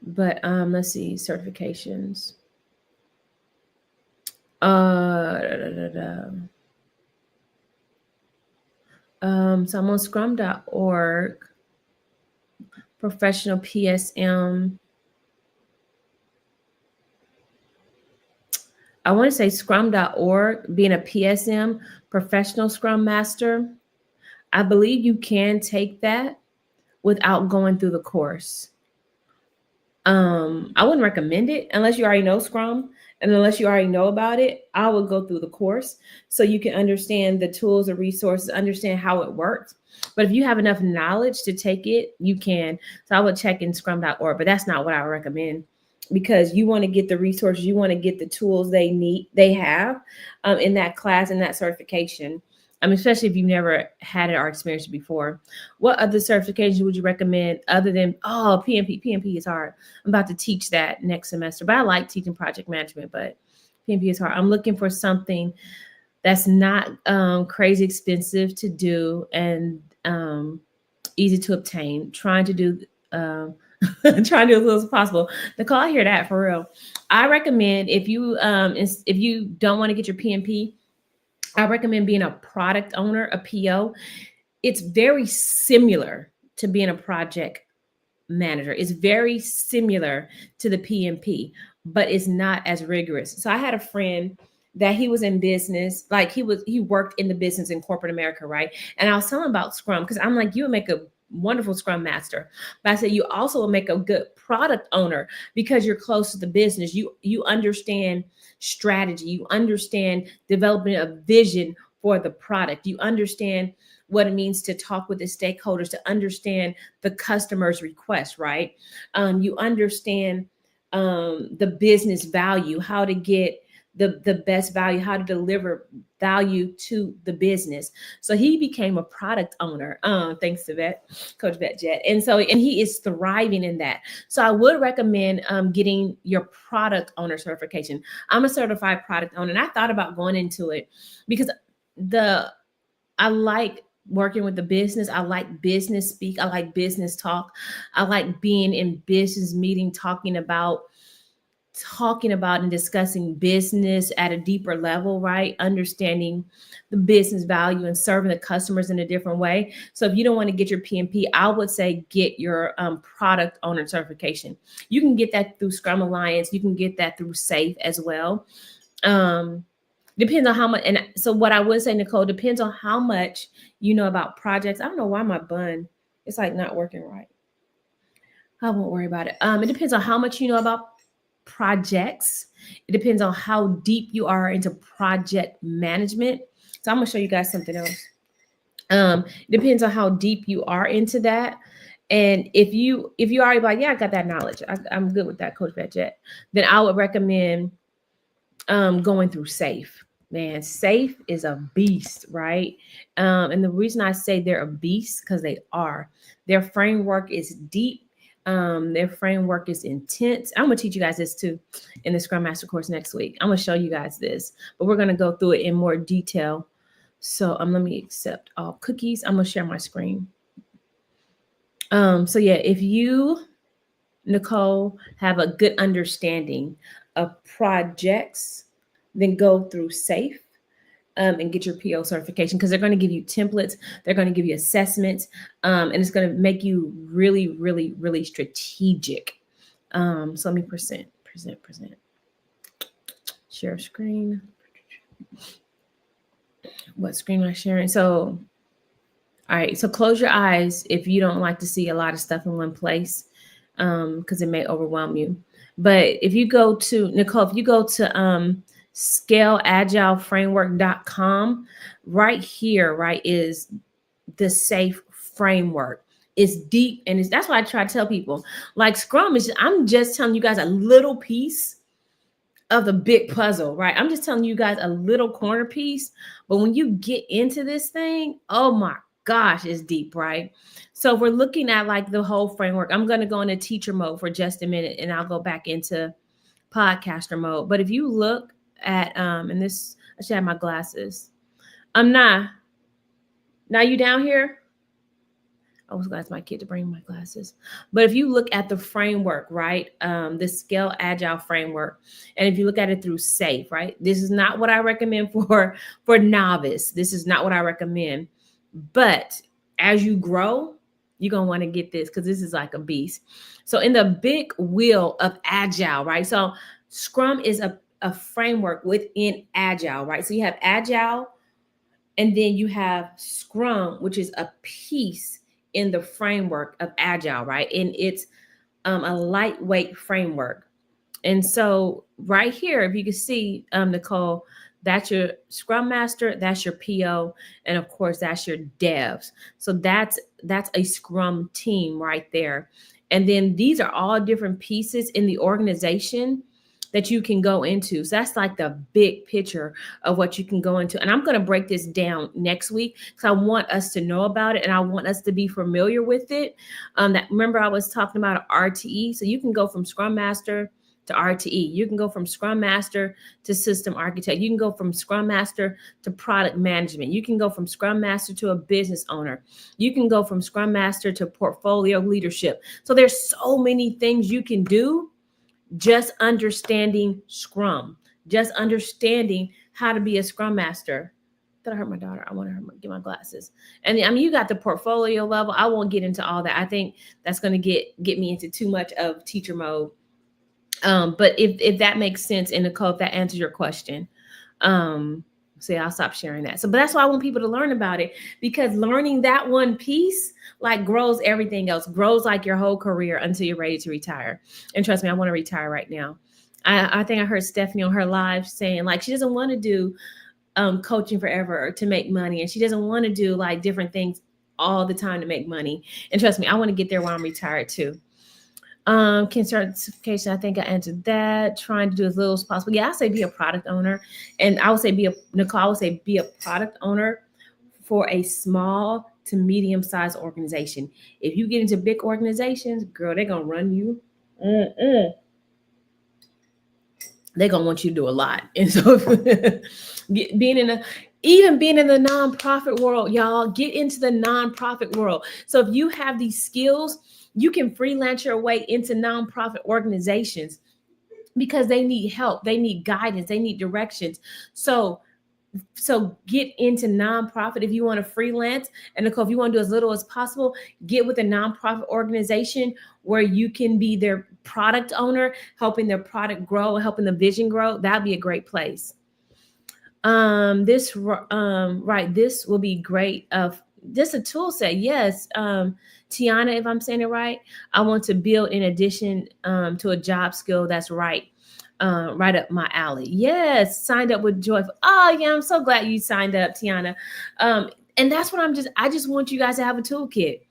but let's see, certifications. So I'm on scrum.org, professional PSM. I want to say scrum.org, being a PSM, professional Scrum Master. I believe you can take that without going through the course. I wouldn't recommend it unless you already know Scrum and unless you already know about it. I would go through the course so you can understand the tools, the resources, understand how it works. But if you have enough knowledge to take it, you can. So I would check in scrum.org, but that's not what I would recommend because you want to get the resources, you want to get the tools they have in that class and that certification. Especially if you've never had it or experienced it before. What other certifications would you recommend other than PMP? PMP is hard. I'm about to teach that next semester, but I like teaching project management, but PMP is hard. I'm looking for something that's not crazy expensive to do and easy to obtain. Trying to do um, trying to do as little as possible. Nicole, I hear that for real. I recommend if you don't want to get your PMP, I recommend being a product owner, a PO. It's very similar to being a project manager. It's very similar to the PMP, but it's not as rigorous. So I had a friend that he was in business, like he worked in the business in corporate America, right? And I was telling him about Scrum because I'm like, you would make a wonderful Scrum master. But I said you also will make a good product owner because you're close to the business. You understand strategy, you understand developing a vision for the product. You understand what it means to talk with the stakeholders, to understand the customer's request, right? You understand the business value, how to get the best value, how to deliver value to the business. So he became a product owner, thanks to Coach Vet Jet. And he is thriving in that. So I would recommend getting your product owner certification. I'm a certified product owner, and I thought about going into it because the I like working with the business. I like business speak. I like business talk. I like being in business meeting, talking about and discussing business at a deeper level, right? Understanding the business value and serving the customers in a different way. So if you don't want to get your PMP, I would say get your product owner certification. You can get that through Scrum Alliance. You can get that through SAFE as well. Um, Depends on how much. And so what I would say, Nicole, depends on how much you know about projects. I don't know why my bun it's like not working right. I won't worry about it. It depends on how much you know about projects. It depends on how deep you are into project management. So I'm gonna show you guys something else. It depends on how deep you are into that. And if you already like, yeah, I got that knowledge. I'm good with that, Coach Badgett. Then I would recommend going through SAFE. Man, SAFE is a beast, right? And the reason I say they're a beast because they are. Their framework is deep. Their framework is intense. I'm gonna teach you guys this too in the Scrum Master course next week. I'm gonna show you guys this, but we're gonna go through it in more detail. So let me accept all cookies. I'm gonna share my screen. So yeah, if you, Nicole, have a good understanding of projects, then go through SAFE and get your PO certification because they're going to give you templates, they're going to give you assessments, and it's going to make you really, really, really strategic. So let me present. Share screen. What screen am I sharing? So, all right. So close your eyes if you don't like to see a lot of stuff in one place, because it may overwhelm you. But if you go to Nicole, if you go to scaleagileframework.com, right here, right, is the SAFE framework. It's deep and that's why I try to tell people like Scrum is I'm just telling you guys a little piece of the big puzzle, right? I'm just telling you guys a little corner piece, but when you get into this thing, oh my gosh, it's deep, right? So if we're looking at like the whole framework, I'm going to go into teacher mode for just a minute and I'll go back into podcaster mode. But if you look at and this I should have my glasses. I'm not. Now you down here? I was going to ask my kid to bring my glasses. But if you look at the framework, right, the Scale Agile framework, and if you look at it through SAFE, right, this is not what I recommend for novice. This is not what I recommend. But as you grow, you're going to want to get this because this is like a beast. So in the big wheel of Agile, right, so Scrum is a framework within Agile, right? So you have Agile, and then you have Scrum, which is a piece in the framework of Agile, right? And it's a lightweight framework. And so right here, if you can see, Nicole, that's your Scrum Master, that's your PO, and of course that's your devs. So that's a Scrum team right there. And then these are all different pieces in the organization that you can go into. So that's like the big picture of what you can go into. And I'm going to break this down next week because I want us to know about it and I want us to be familiar with it. That remember I was talking about RTE. So you can go from Scrum Master to RTE. You can go from Scrum Master to System Architect. You can go from Scrum Master to Product Management. You can go from Scrum Master to a business owner. You can go from Scrum Master to Portfolio Leadership. So there's so many things you can do just understanding Scrum, just understanding how to be a Scrum Master. Did I hurt my daughter? I want her to get my glasses. And I mean, you got the portfolio level. I won't get into all that. I think that's going to get me into too much of teacher mode. But if that makes sense, and Nicole, if that answers your question, see, I'll stop sharing that. So, but that's why I want people to learn about it, because learning that one piece like grows everything else, grows like your whole career until you're ready to retire. And trust me, I want to retire right now. I think I heard Stephanie on her live saying like she doesn't want to do coaching forever to make money, and she doesn't want to do like different things all the time to make money. And trust me, I want to get there while I'm retired too. Can certification, I think I answered that. Trying to do as little as possible. Yeah, I say be a product owner. And I would say Nicole, I would say be a product owner for a small to medium-sized organization. If you get into big organizations, girl, they're gonna run you. Mm-mm. They're gonna want you to do a lot. And so being in a even being in the nonprofit world, y'all, get into the nonprofit world. So if you have these skills, you can freelance your way into nonprofit organizations because they need help, they need guidance, they need directions. So get into nonprofit if you want to freelance. And Nicole, if you want to do as little as possible, get with a nonprofit organization where you can be their product owner, helping their product grow, helping the vision grow. That'd be a great place. This will be great. This a tool set. Yes. Tiana, if I'm saying it right, I want to build in addition to a job skill that's right up my alley. Yes, signed up with Joyful. Oh yeah, I'm so glad you signed up, Tiana. And that's what I just want you guys to have a toolkit.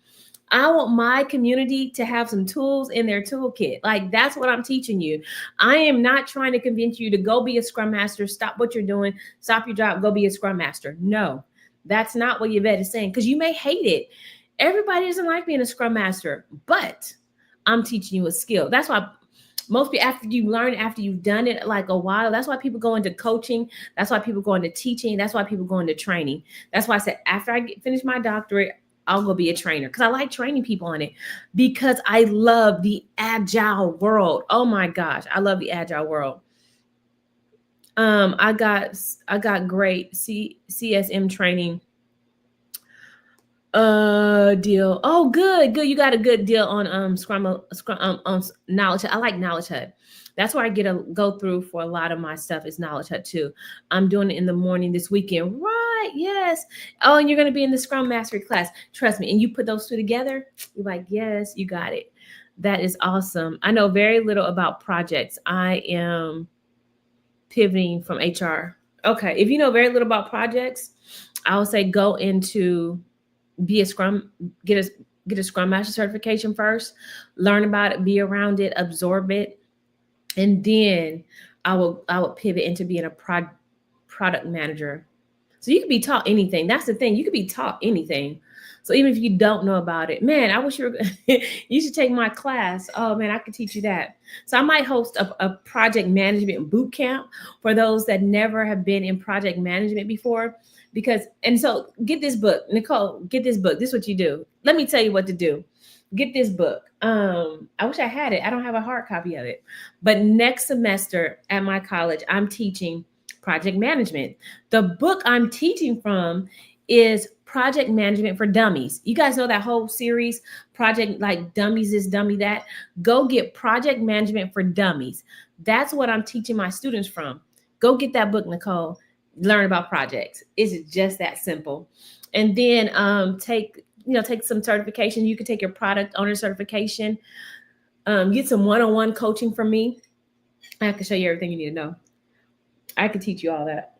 I want my community to have some tools in their toolkit. Like that's what I'm teaching you. I am not trying to convince you to go be a Scrum Master, stop what you're doing, stop your job, go be a Scrum Master. No, that's not what Yvette is saying, because you may hate it. Everybody doesn't like being a Scrum Master, but I'm teaching you a skill. That's why most people, after you learn, after you've done it like a while, that's why people go into coaching. That's why people go into teaching. That's why people go into training. That's why I said after I finish my doctorate, I'll go be a trainer, because I like training people on it, because I love the agile world. Oh my gosh, I love the agile world. I got great CSM training deal. Oh, good. You got a good deal on Scrum Knowledge Hub. I like Knowledge Hub. That's where I get a go through for a lot of my stuff is Knowledge Hub too. I'm doing it in the morning this weekend. Right, yes. Oh, and you're gonna be in the Scrum Mastery class. Trust me. And you put those two together, you're like, yes, you got it. That is awesome. I know very little about projects. I am pivoting from HR. Okay, if you know very little about projects, I would say go into be a scrum get a scrum master certification first, learn about it, be around it, absorb it, and then I would pivot into being a product manager. So you could be taught anything. That's the thing, you could be taught anything. So even if you don't know about it, man, I wish you were you should take my class. Oh man, I could teach you that. So I might host a project management boot camp for those that never have been in project management before. Because, and so get this book, Nicole, get this book. This is what you do. Let me tell you what to do. Get this book. I wish I had it. I don't have a hard copy of it. But next semester at my college, I'm teaching project management. The book I'm teaching from is Project Management for Dummies. You guys know that whole series, Project like Dummies this, Dummy that. Go get Project Management for Dummies. That's what I'm teaching my students from. Go get that book, Nicole. Learn about projects. It's just that simple. And then take some certification. You can take your product owner certification. Get some one-on-one coaching from me. I can show you everything you need to know. I could teach you all that.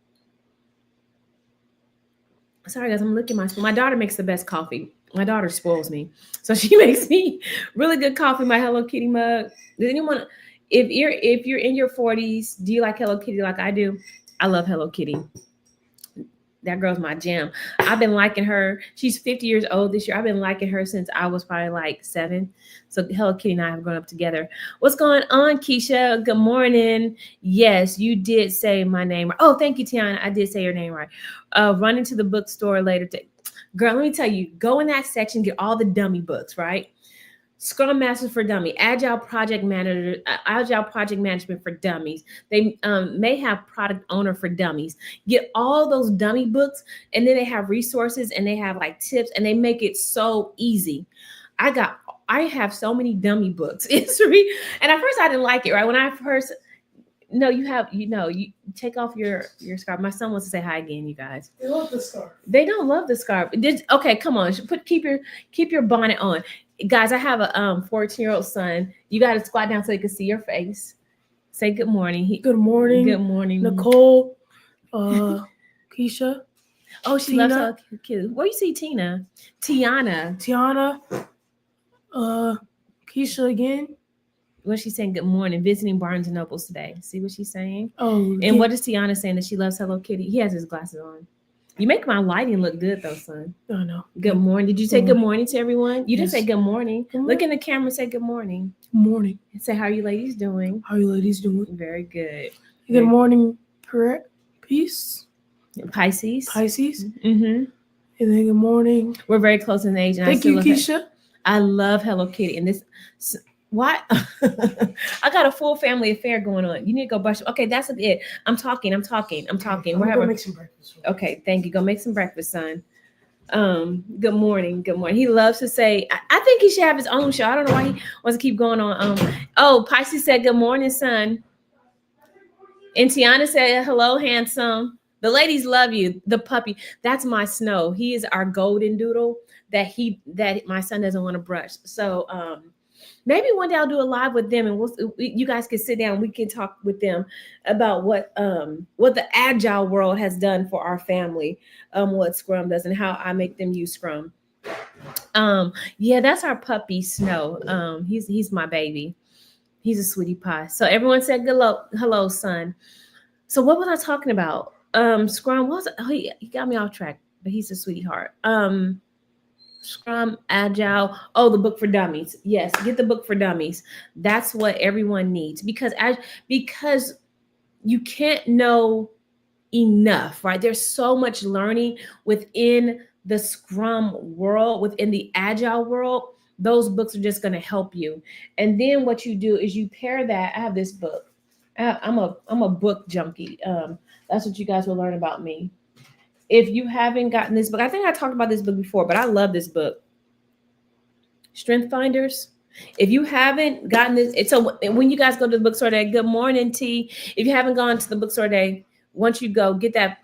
Sorry guys, I'm looking at my spoon. My daughter makes the best coffee. My daughter spoils me, so she makes me really good coffee. My Hello Kitty mug. Does anyone, if you're in your 40s, do you like Hello Kitty like I do? I love Hello Kitty. That girl's my jam. I've been liking her. She's 50 years old this year. I've been liking her since I was probably like 7. So Hello Kitty and I have grown up together. What's going on, Keisha? Good morning. Yes, you did say my name right. Oh, thank you, Tiana. I did say your name right. Run into the bookstore later. Girl, let me tell you, go in that section, get all the dummy books, right? Scrum Masters for Dummy, Agile Project Manager, Agile Project Management for Dummies. They may have Product Owner for Dummies. Get all those dummy books, and then they have resources and they have like tips, and they make it so easy. I have so many dummy books. And at first I didn't like it, right? When I first, no, you take off your scarf. My son wants to say hi again, you guys. They love the scarf. They don't love the scarf. Okay, come on. Keep your bonnet on. Guys, I have a 14-year-old son. You got to squat down so he can see your face. Say good morning. Good morning. Good morning, Nicole. Keisha. Oh, she Tina. loves Hello Kitty. Where you see Tina? Tiana. Keisha again. What she's saying? Good morning. Visiting Barnes and Nobles today. See what she's saying? Oh. And what is Tiana saying? That she loves Hello Kitty. He has his glasses on. You make my lighting look good though, son. I know. Good morning. Did you say good morning to everyone? You didn't say good morning. Good morning. Look in the camera and say good morning. Good morning. And say, how are you ladies doing? How are you ladies doing? Very good. Good morning, Peace. Pisces. Mm-hmm. And then good morning. We're very close in age. And Thank you, Keisha. I love Hello Kitty. And this, why? I got a full family affair going on. You need to go brush. Okay, that's it. I'm talking. I'm We're having. Go make some breakfast. Okay, thank you. Go make some breakfast, son. Good morning. He loves to say, I think he should have his own show. I don't know why he wants to keep going on. Pisces said good morning, son. And Tiana said hello, handsome. The ladies love you. The puppy, that's my Snow. He is our golden doodle that my son doesn't want to brush. So maybe one day I'll do a live with them, and you guys can sit down. We can talk with them about what the agile world has done for our family, what Scrum does, and how I make them use Scrum. Yeah, that's our puppy Snow. He's my baby. He's a sweetie pie. So everyone said hello, son. So what was I talking about? Scrum. He got me off track, but he's a sweetheart. Scrum, Agile. Oh, the book for dummies. Yes, get the book for dummies. That's what everyone needs because you can't know enough, right? There's so much learning within the Scrum world, within the Agile world. Those books are just going to help you. And then what you do is you pair that. I have this book. I'm a book junkie. That's what you guys will learn about me. If you haven't gotten this book, I think I talked about this book before, but I love this book. Strength Finders. If you haven't gotten this, so when you guys go to the bookstore today, good morning, T. If you haven't gone to the bookstore today, once you go, get that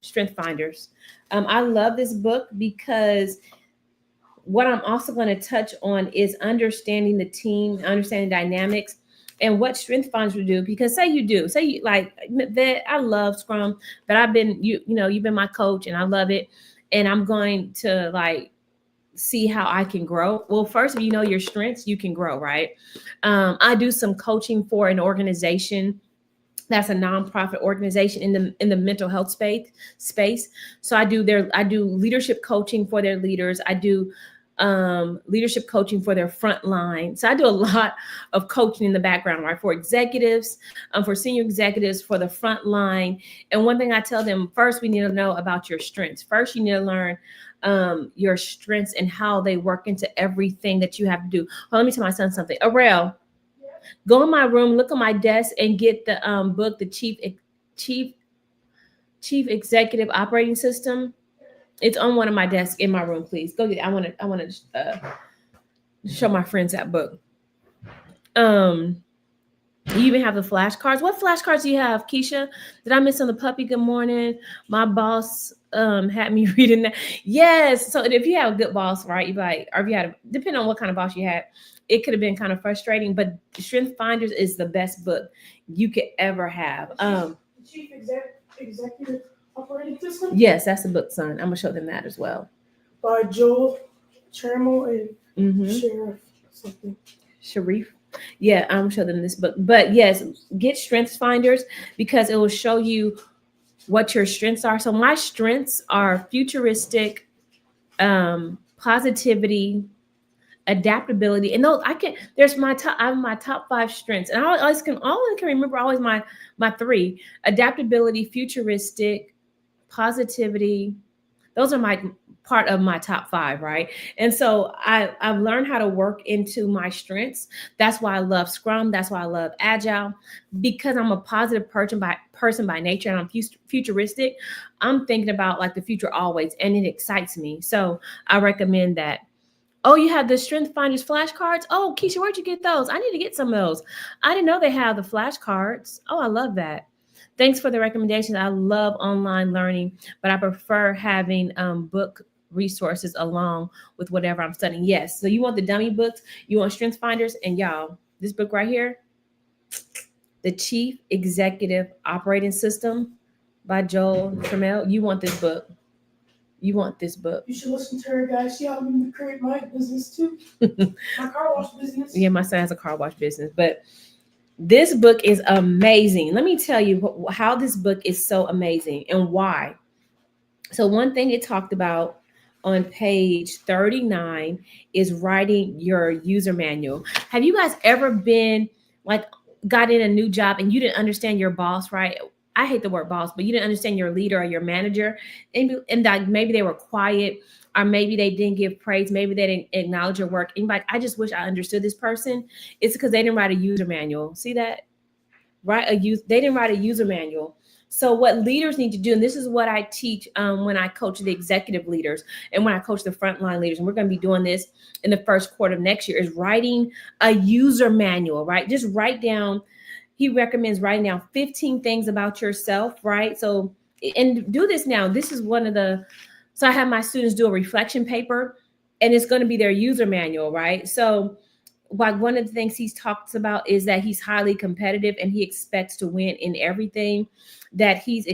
Strength Finders. I love this book because what I'm also going to touch on is understanding the team, understanding dynamics, and what Strength Finders will do. Because say you like that, I love Scrum, but I've been you've been my coach and I love it, and I'm going to like see how I can grow. Well, first, if you know your strengths, you can grow, right? I do some coaching for an organization that's a nonprofit organization in the mental health space. So I do leadership coaching for their leaders. I do leadership coaching for their front line. So I do a lot of coaching in the background, right? For executives, for senior executives, for the front line. And one thing I tell them, first, we need to know about your strengths. First, you need to learn your strengths and how they work into everything that you have to do. Well, let me tell my son something. Arel, go in my room, look on my desk, and get the book, the Chief Executive Operating System. It's on one of my desks in my room. Please go get it. I want to show my friends that book. You even have the flashcards. What flashcards do you have, Keisha? Did I miss on the puppy? Good morning. My boss had me reading that. Yes. So if you have a good boss, right? You like, or if you had, depending on what kind of boss you had, it could have been kind of frustrating. But Strength Finders is the best book you could ever have. Executive Operating System Yes, that's the book, son. I'm gonna show them that as well. by Joel Trammell and Mm-hmm. Sheriff something. Sharif. Yeah, I'm gonna show them this book. But yes, get Strengths Finders because it will show you what your strengths are. So my strengths are futuristic, positivity, adaptability, and those I can. There's my top. I have my top five strengths, and I always can. All I can remember always my three: adaptability, futuristic, positivity. Those are my part of my top five, right? And so I've learned how to work into my strengths. That's why I love Scrum. That's why I love Agile, because I'm a positive person by nature, and I'm futuristic. I'm thinking about like the future always, and it excites me. So I recommend that. Oh, you have the Strength Finders flashcards? Oh, Keisha, where'd you get those? I need to get some of those. I didn't know they have the flashcards. Oh, I love that. Thanks for the recommendations. I love online learning, but I prefer having book resources along with whatever I'm studying. Yes. So you want the dummy books, you want Strength Finders, and y'all, this book right here, The Chief Executive Operating System by Joel Trammell. You want this book. You want this book. You should listen to her, guys. She helped me create my business too. My car wash business. Yeah, my son has a car wash business, but this book is amazing. Let me tell you how this book is so amazing and why. So, one thing it talked about on page 39 is writing your user manual. Have you guys ever been like got in a new job and you didn't understand your boss, right? I hate the word boss, but you didn't understand your leader or your manager, and that maybe they were quiet, or maybe they didn't give praise, maybe they didn't acknowledge your work. And like, I just wish I understood this person. It's because they didn't write a user manual. See that? They didn't write a user manual. So what leaders need to do, and this is what I teach when I coach the executive leaders and when I coach the frontline leaders, and we're going to be doing this in the first quarter of next year, is writing a user manual, right? Just write down. He recommends writing down 15 things about yourself, right? So, and do this now. This is one of the, so I have my students do a reflection paper, and it's going to be their user manual, right? So like one of the things he talks about is that he's highly competitive and he expects to win in everything, that he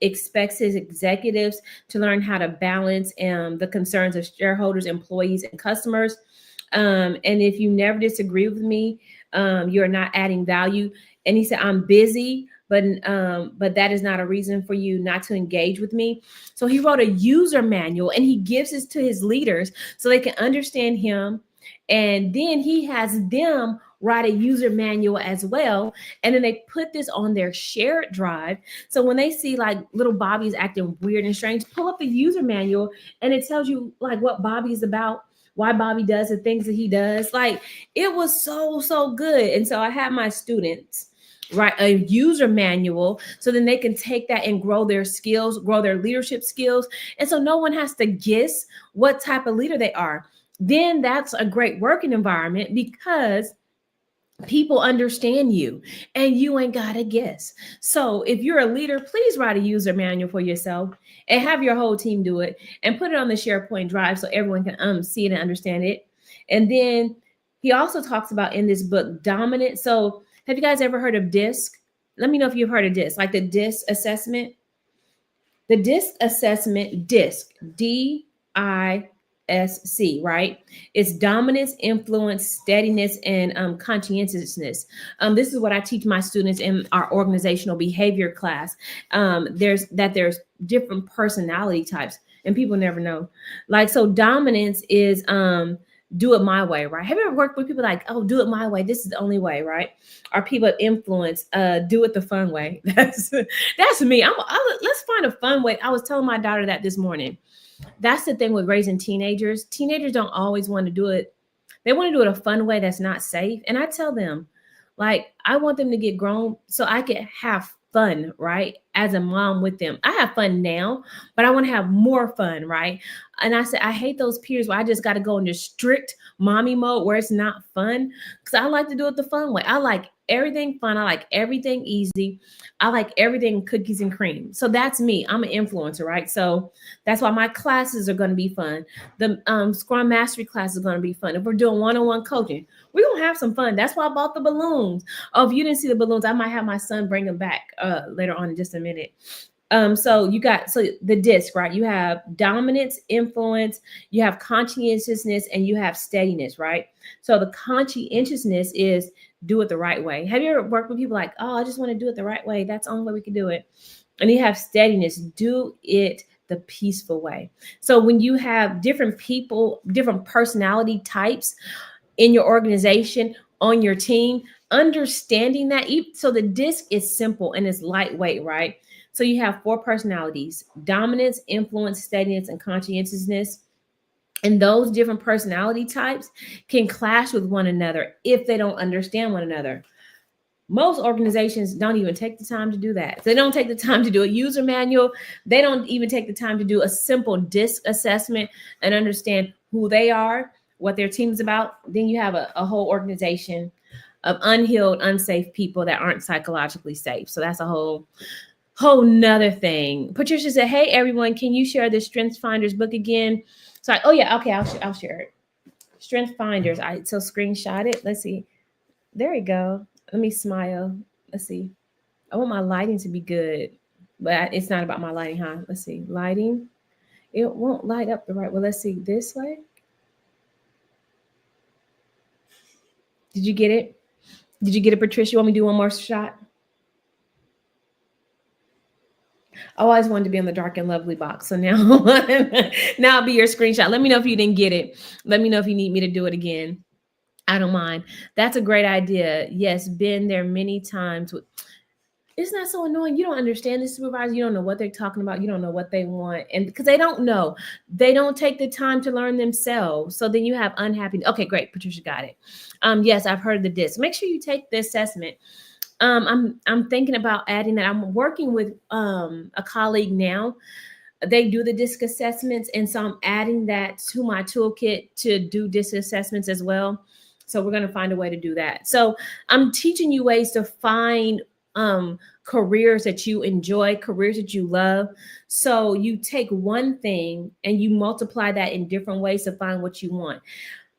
expects his executives to learn how to balance the concerns of shareholders, employees, and customers. And if you never disagree with me, you're not adding value. And he said, I'm busy, but that is not a reason for you not to engage with me. So he wrote a user manual and he gives this to his leaders so they can understand him, and then he has them write a user manual as well. And then they put this on their shared drive. So when they see like little Bobby's acting weird and strange, pull up the user manual and it tells you like what Bobby is about, why Bobby does the things that he does. Like it was so good. And so I had my students write a user manual so then they can take that and grow their skills, grow their leadership skills. And so no one has to guess what type of leader they are. Then that's a great working environment because people understand you and you ain't got to guess. So if you're a leader, please write a user manual for yourself and have your whole team do it and put it on the SharePoint drive so everyone can see it and understand it. And then he also talks about in this book dominant. So have you guys ever heard of DISC? Let me know if you've heard of DISC, like the DISC assessment. The DISC assessment, DISC, DISC, right? It's dominance, influence, steadiness, and conscientiousness. This is what I teach my students in our organizational behavior class. There's different personality types, and people never know. Like, so dominance is do it my way, right? Have you ever worked with people like, oh, do it my way, this is the only way, right? Or people of influence, do it the fun way. That's me. Let's find a fun way. I was telling my daughter that this morning. That's the thing with raising teenagers. Teenagers don't always want to do it. They want to do it a fun way that's not safe. And I tell them, like, I want them to get grown so I can have fun, right? As a mom with them. I have fun now, but I want to have more fun, right? And I said, I hate those periods where I just got to go into strict mommy mode where it's not fun, because I like to do it the fun way. I like everything fun. I like everything easy. I like everything cookies and cream. So that's me. I'm an influencer, right? So that's why my classes are going to be fun. The Scrum Mastery class is going to be fun. If we're doing one-on-one coaching, we're going to have some fun. That's why I bought the balloons. Oh, if you didn't see the balloons, I might have my son bring them back later on in just a minute. So you got, so the disc, right? You have dominance, influence, you have conscientiousness, and you have steadiness, right? So the conscientiousness is do it the right way. Have you ever worked with people like, oh, I just want to do it the right way? That's the only way we can do it. And you have steadiness, do it the peaceful way. So when you have different people, different personality types in your organization, on your team, understanding that. So the disc is simple and it's lightweight, right? So you have 4 personalities: dominance, influence, steadiness, and conscientiousness. And those different personality types can clash with one another if they don't understand one another. Most organizations don't even take the time to do that. They don't take the time to do a user manual. They don't even take the time to do a simple disc assessment and understand who they are, what their team's about. Then you have a whole organization of unhealed, unsafe people that aren't psychologically safe. So that's a whole nother thing. Patricia said, "Hey everyone, can you share the Strengths Finders book again?" So oh yeah, okay, I'll share it. Strength Finders. I so screenshot it. Let's see. There we go. Let me smile. Let's see. I want my lighting to be good, but it's not about my lighting, huh? Let's see. Lighting. It won't light up the right way. Let's see. This way. Did you get it? Did you get it, Patricia? You want me to do one more shot? I always wanted to be on the dark and lovely box. So now, now I'll be your screenshot. Let me know if you didn't get it. Let me know if you need me to do it again. I don't mind. That's a great idea. Yes, been there many times. It's not so annoying. You don't understand the supervisor. You don't know what they're talking about. You don't know what they want. And because they don't know, they don't take the time to learn themselves. So then you have unhappy. Okay, great. Patricia got it. Yes, I've heard the disc. Make sure you take the assessment. I'm thinking about adding that. I'm working with a colleague now. They do the disc assessments, and so I'm adding that to my toolkit to do disc assessments as well. So we're going to find a way to do that. So I'm teaching you ways to find careers that you enjoy, careers that you love. So you take one thing and you multiply that in different ways to find what you want.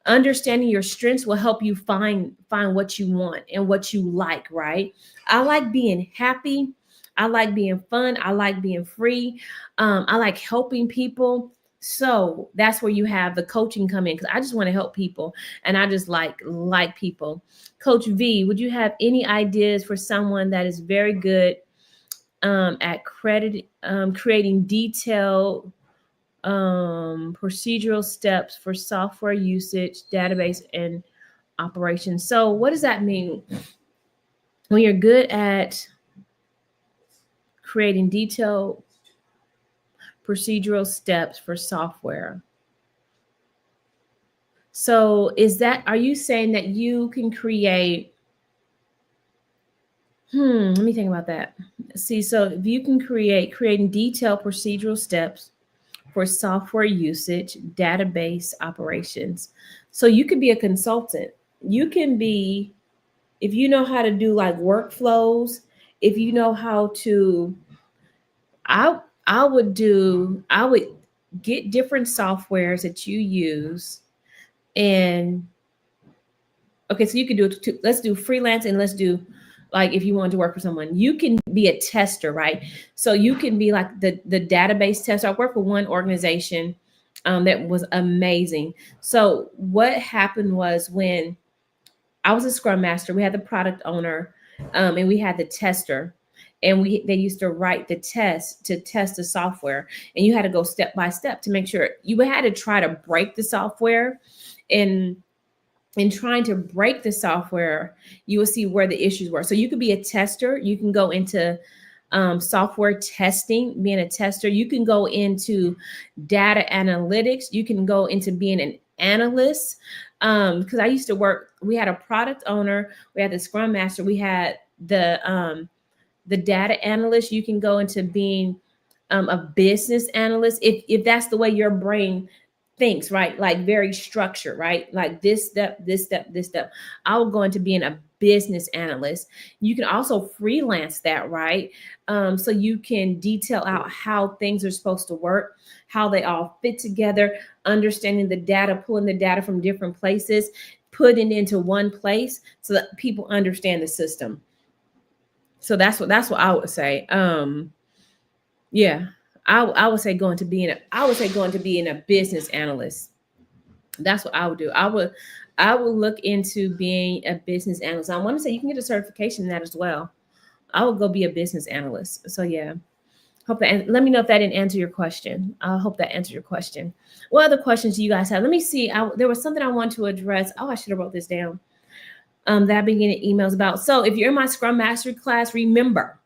Understanding your strengths will help you find what you want and what you like, right? I like being happy. I like being fun. I like being free. I like helping people. So that's where you have the coaching come in, because I just want to help people and I just like people. Coach V, would you have any ideas for someone that is very good at creating detailed procedural steps for software usage, database, and operations? So what does that mean? When you're good at creating detailed procedural steps for software. So are you saying that you can create, let me think about that. See, so if you can creating detailed procedural steps for software usage, database operations. So you could be a consultant. You can be, if you know how to do like workflows, if you know how to, I would get different softwares that you use. And okay, so you could do it too. Let's do freelance, and let's do like if you want to work for someone, you can be a tester, right? So you can be like the database tester. I worked for one organization that was amazing. So what happened was, when I was a Scrum Master, we had the product owner, and we had the tester, and they used to write the test to test the software, and you had to go step by step to make sure. You had to try to break the software, and in trying to break the software, you will see where the issues were. So you could be a tester. You can go into software testing, being a tester. You can go into data analytics. You can go into being an analyst. Because I used to work, we had a product owner, we had the Scrum Master, we had the data analyst. You can go into being a business analyst if that's the way your brain thinks, right? Like very structured, right? Like this step, this step, this step. I will go into being a business analyst. You can also freelance that, right? So you can detail out how things are supposed to work, how they all fit together, understanding the data, pulling the data from different places, putting it into one place so that people understand the system. So that's what I would say. Yeah, I would say going to being I would say going to being a business analyst. That's what I would do. I would look into being a business analyst. I want to say you can get a certification in that as well. I would go be a business analyst. So yeah, hope that. Let me know if that didn't answer your question. I hope that answered your question. What other questions do you guys have? Let me see. There was something I want to address. Oh, I should have wrote this down. That I've been getting emails about. So if you're in my Scrum Mastery class, remember.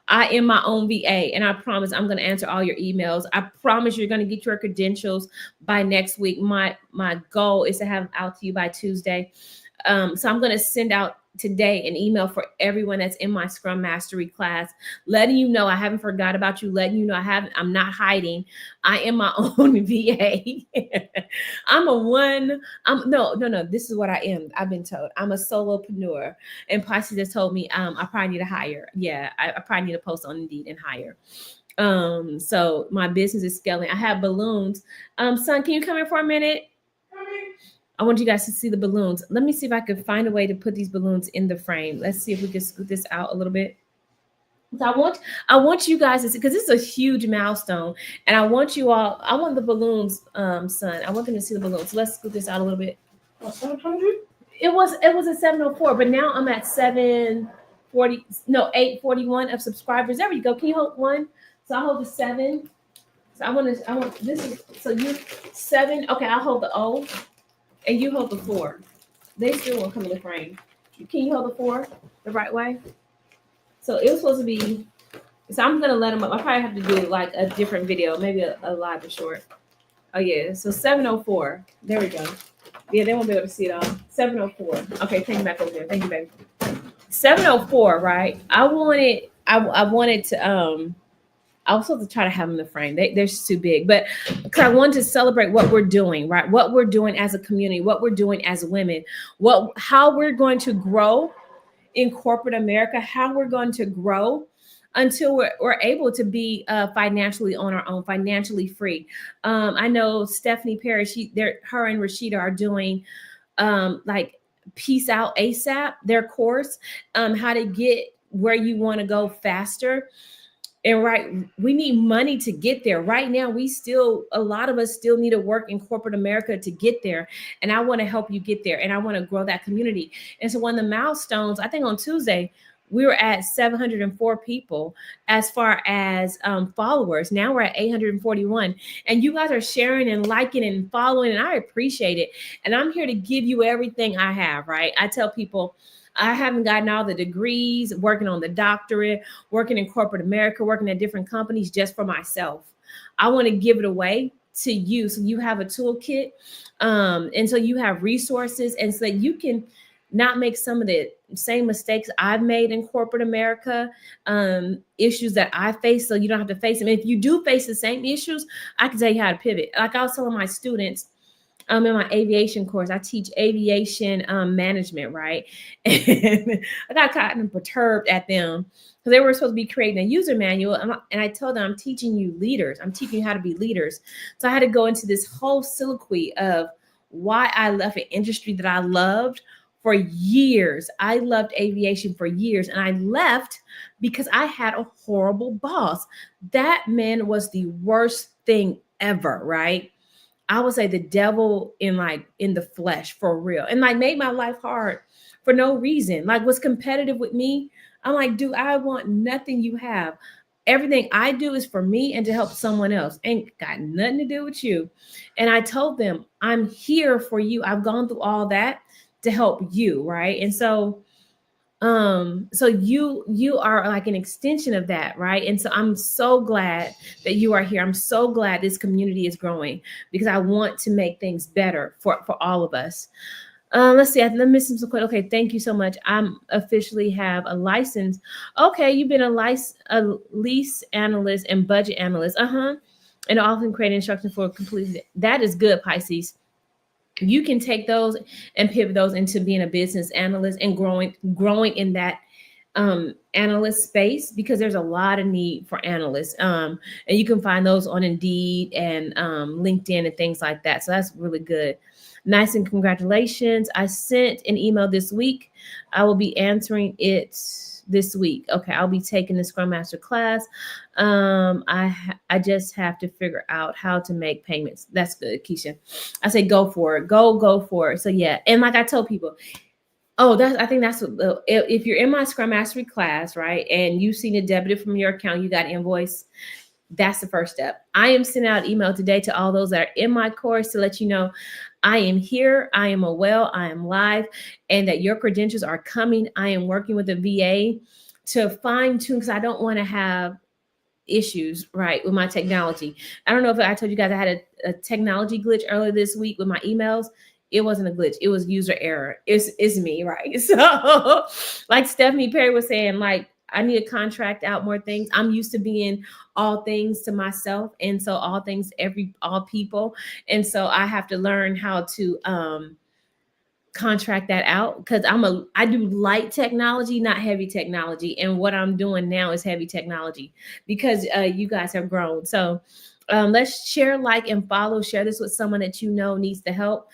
I am my own VA, and I promise I'm going to answer all your emails. I promise you're going to get your credentials by next week. My goal is to have them out to you by Tuesday. So I'm going to send out today an email for everyone that's in my Scrum Mastery class, letting you know I haven't forgot about you, letting you know I'm not hiding. I am my own VA. I'm a one. No. This is what I am. I've been told I'm a solopreneur, and Pisces has told me I probably need to hire. Yeah, I probably need to post on Indeed and hire. So my business is scaling. I have balloons. Son, can you come here for a minute? I want you guys to see the balloons. Let me see if I can find a way to put these balloons in the frame. Let's see if we can scoot this out a little bit. So I want you guys to see, because this is a huge milestone, and I want you all. I want the balloons, son. I want them to see the balloons. So let's scoot this out a little bit. 700? It was a 704, but now I'm at 740. No, 841 of subscribers. There we go. Can you hold one? So I hold the 7. So I want this is so you 7. Okay, I'll hold the O, and you hold the 4. They still won't come in the frame. Can you hold the 4 the right way? So it was supposed to be. So I'm gonna let them up. I probably have to do like a different video, maybe a live or short. Oh yeah. So 704. There we go. Yeah, they won't be able to see it all. 704. Okay, take it back over there. Thank you, baby. 704, right? I wanted to I was supposed to try to have them in the frame. They're just too big. But because I wanted to celebrate what we're doing, right? What we're doing as a community, what we're doing as women, how we're going to grow in corporate America, how we're going to grow until we're able to be financially on our own, financially free. I know Stephanie Perry, her and Rashida are doing like Peace Out ASAP, their course, how to get where you want to go faster. And right, we need money to get there. Right now, a lot of us still need to work in corporate America to get there. And I want to help you get there. And I want to grow that community. And so one of the milestones, I think on Tuesday, we were at 704 people as far as followers. Now we're at 841. And you guys are sharing and liking and following, and I appreciate it. And I'm here to give you everything I have, right? I tell people, I haven't gotten all the degrees, working on the doctorate, working in corporate America, working at different companies just for myself. I want to give it away to you so you have a toolkit, and so you have resources, and so that you can not make some of the same mistakes I've made in corporate America, issues that I face, so you don't have to face them. And if you do face the same issues, I can tell you how to pivot. Like I was telling my students, in my aviation course, I teach aviation management, right? And I got kind of perturbed at them because they were supposed to be creating a user manual. And I told them, I'm teaching you leaders. I'm teaching you how to be leaders. So I had to go into this whole soliloquy of why I left an industry that I loved for years. I loved aviation for years. And I left because I had a horrible boss. That man was the worst thing ever, right? I would say the devil in the flesh for real, and like made my life hard for no reason. Like was competitive with me. I'm like, dude, I want nothing you have. Everything I do is for me and to help someone else. Ain't got nothing to do with you. And I told them, I'm here for you. I've gone through all that to help you, right? And so you are like an extension of that, right? And so I'm so glad that you are here. I'm so glad this community is growing because I want to make things better for all of us. Let's see. I'm missing some questions. Okay, thank you so much. I'm officially have a license. Okay, you've been a lease analyst and budget analyst. And often create instructions for complete. That is good, Pisces. You can take those and pivot those into being a business analyst and growing in that analyst space, because there's a lot of need for analysts. And you can find those on Indeed and LinkedIn and things like that. So that's really good. Nice, and congratulations. I sent an email this week. I will be answering it this week. Okay, I'll be taking the Scrum Master class. I just have to figure out how to make payments. That's good, Keisha. I say go for it. Go for it. So yeah, and like I told people, oh, I think that's what if you're in my Scrum Mastery class, right, and you've seen it debited from your account, you got invoice. That's the first step. I am sending out email today to all those that are in my course to let you know I am here, I am well, I am live, and that your credentials are coming. I am working with a VA to fine tune, because I don't want to have issues, right, with my technology. I don't know if I told you guys I had a technology glitch earlier this week with my emails. It wasn't a glitch, it was user error. It's me, right? So like Stephanie Perry was saying, like, I need to contract out more things. I'm used to being all things to myself, and so all things all people, and so I have to learn how to contract that out, because I do light technology, not heavy technology, and what I'm doing now is heavy technology, because you guys have grown. So let's share, like, and follow. Share this with someone that you know needs the help.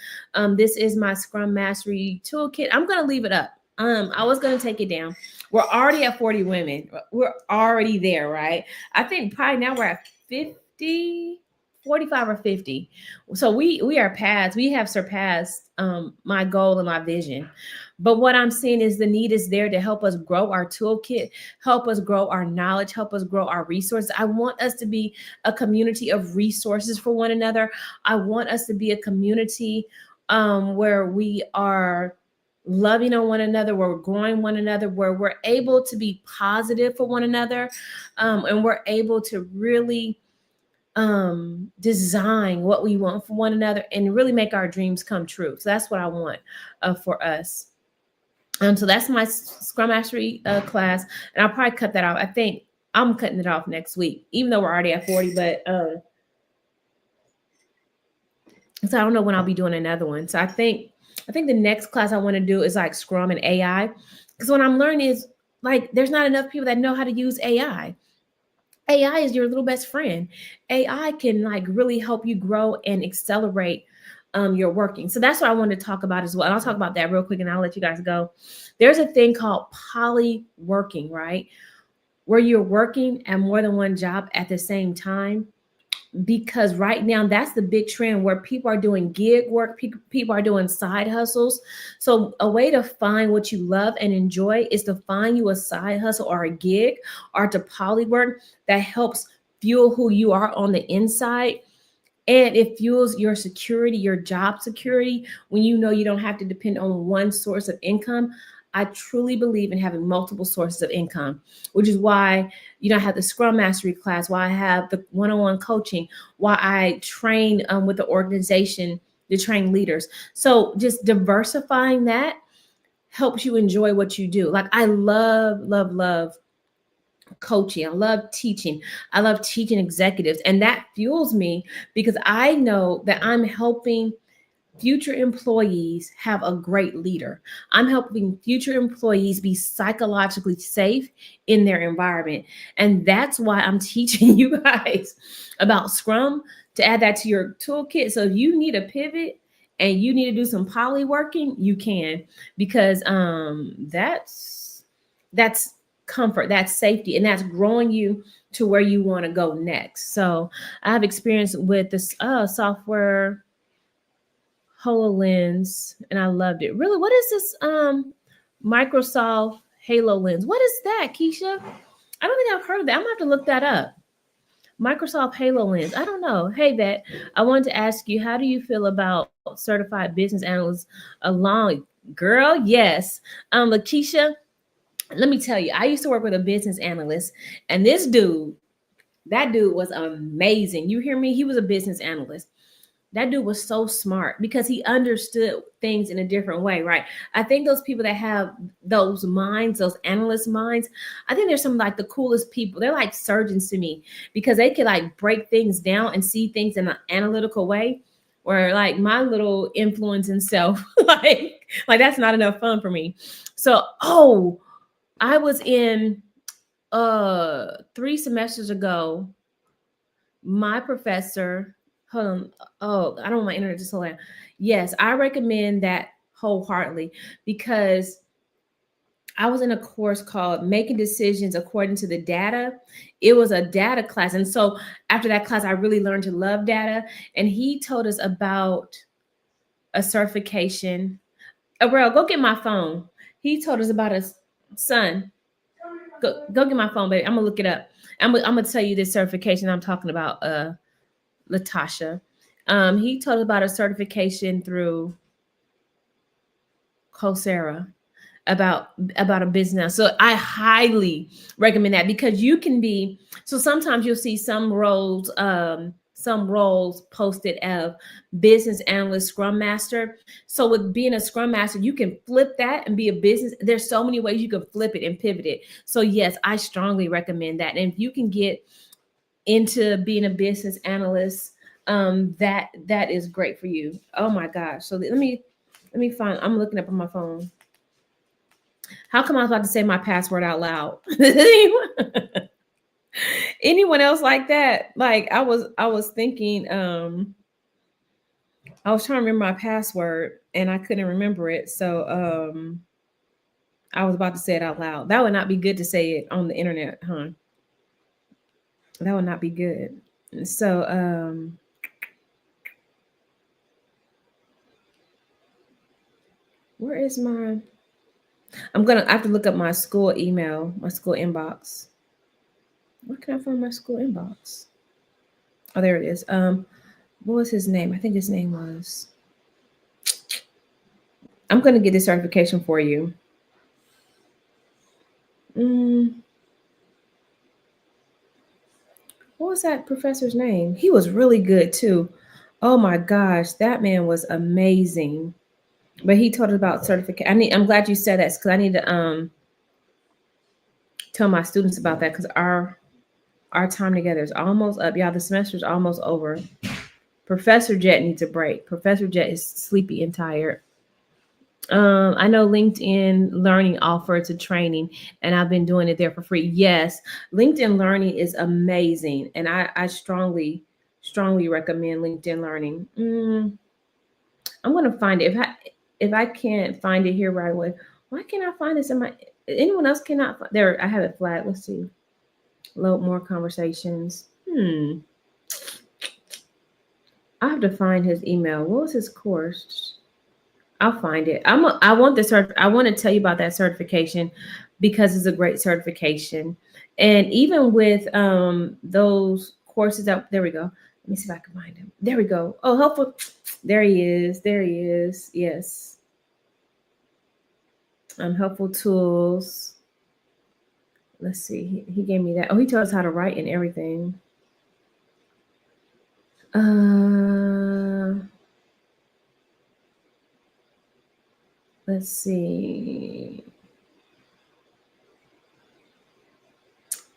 This is my Scrum Mastery Toolkit. I'm going to leave it up. I was going to take it down. We're already at 40 women. We're already there, right? I think probably now we're at 50, 45 or 50. So we are past, we have surpassed my goal and my vision. But what I'm seeing is the need is there to help us grow our toolkit, help us grow our knowledge, help us grow our resources. I want us to be a community of resources for one another. I want us to be a community where we are loving on one another, where we're growing one another, where we're able to be positive for one another, and we're able to really design what we want for one another and really make our dreams come true. So that's what I want for us. So that's my Scrum Mastery class, and I'll probably cut that off. I think I'm cutting it off next week, even though we're already at 40. But so I don't know when I'll be doing another one. So I think the next class I want to do is like Scrum and AI, because what I'm learning is, like, there's not enough people that know how to use AI. AI is your little best friend. AI can, like, really help you grow and accelerate your working. So that's what I wanted to talk about as well. And I'll talk about that real quick and I'll let you guys go. There's a thing called poly working, right? Where you're working at more than one job at the same time, because right now that's the big trend where people are doing gig work, people are doing side hustles. So a way to find what you love and enjoy is to find you a side hustle or a gig or to poly work that helps fuel who you are on the inside, and it fuels your security, your job security, when you know you don't have to depend on one source of income. I truly believe in having multiple sources of income, which is why, I have the Scrum Mastery class, why I have the one-on-one coaching, why I train with the organization to train leaders. So just diversifying that helps you enjoy what you do. Like, I love coaching. I love teaching. I love teaching executives. And that fuels me because I know that I'm helping future employees have a great leader. I'm helping future employees be psychologically safe in their environment. And that's why I'm teaching you guys about Scrum, to add that to your toolkit. So if you need a pivot and you need to do some poly working, you can, because that's comfort, that's safety, and that's growing you to where you want to go next. So I have experience with this software HoloLens, and I loved it. Really, what is this Microsoft HoloLens? What is that, Keisha? I don't think I've heard of that. I'm gonna have to look that up. Microsoft HoloLens. I don't know. Hey, Vet, I wanted to ask you, how do you feel about certified business analysts along? Girl, yes. Lakeisha, let me tell you, I used to work with a business analyst, and that dude was amazing. You hear me? He was a business analyst. That dude was so smart because he understood things in a different way, right? I think those people that have those minds, those analyst minds, I think they're some, like, the coolest people. They're like surgeons to me because they can, like, break things down and see things in an analytical way. or like my little influencing self. Like that's not enough fun for me. So, oh, I was in 3 semesters ago, my professor, hold on, oh, I don't want my internet to slow down. Yes, I recommend that wholeheartedly because I was in a course called Making Decisions According to the Data. It was a data class. And so after that class, I really learned to love data. And he told us about a certification. Aurel, go get my phone. He told us about a son. Go get my phone, baby. I'm gonna look it up. I'm gonna tell you this certification I'm talking about, Latasha. He told us about a certification through Coursera about a business. So I highly recommend that because you can be, so sometimes you'll see some roles posted of business analyst, scrum master. So with being a scrum master, you can flip that and be a business. There's so many ways you can flip it and pivot it. So yes, I strongly recommend that. And if you can get into being a business analyst, that is great for you. Oh my gosh. So let me find, I'm looking up on my phone. How come I was about to say my password out loud? Anyone else like that? Like I was thinking, I was trying to remember my password and I couldn't remember it. So I was about to say it out loud. That would not be good to say it on the internet, huh? That would not be good. So where is my, I have to look up my school email, my school inbox. Where can I find my school inbox? Oh, there it is. What was his name? I think his name was. I'm gonna get this certification for you. Mm, what was that professor's name? He was really good too. Oh my gosh, that man was amazing. But he taught us about certificate. I'm glad you said that because I need to tell my students about that because our time together is almost up. Y'all, the semester is almost over. Professor Jet needs a break. Professor Jet is sleepy and tired. I know LinkedIn Learning offers a training, and I've been doing it there for free. Yes, LinkedIn Learning is amazing, and I strongly recommend LinkedIn Learning. I'm gonna find it. If I can't find it here right away, why can't I find this in my? Anyone else cannot? There, I have it flat. Let's see. Load more conversations. I have to find his email. What was his course? I'll find it. I want the I want to tell you about that certification because it's a great certification. And even with those courses that, there we go. Let me see if I can find him. There we go. Oh, helpful. There he is. There he is. Yes. Helpful tools. Let's see. He gave me that. Oh, he taught us how to write and everything. Let's see.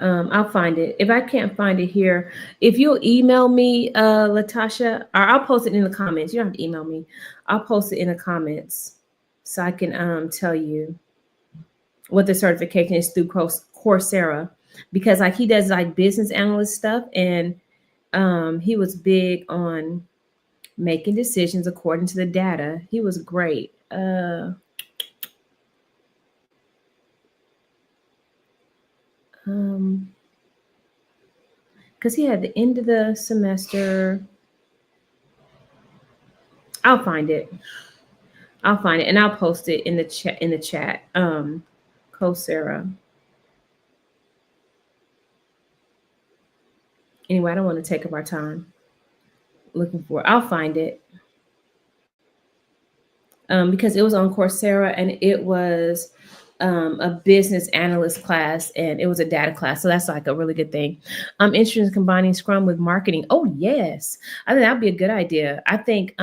I'll find it. If I can't find it here, if you'll email me, Latasha, or I'll post it in the comments. You don't have to email me. I'll post it in the comments so I can tell you what the certification is through Coursera, because like he does like business analyst stuff, and he was big on making decisions according to the data. He was great. Because he had the end of the semester. I'll find it. I'll find it and I'll post it in the chat. Coursera. Anyway, I don't want to take up our time looking for it. I'll find it. Because it was on Coursera and it was a business analyst class and it was a data class. So that's like a really good thing. I'm interested in combining Scrum with marketing. Oh yes. I think that'd be a good idea. I think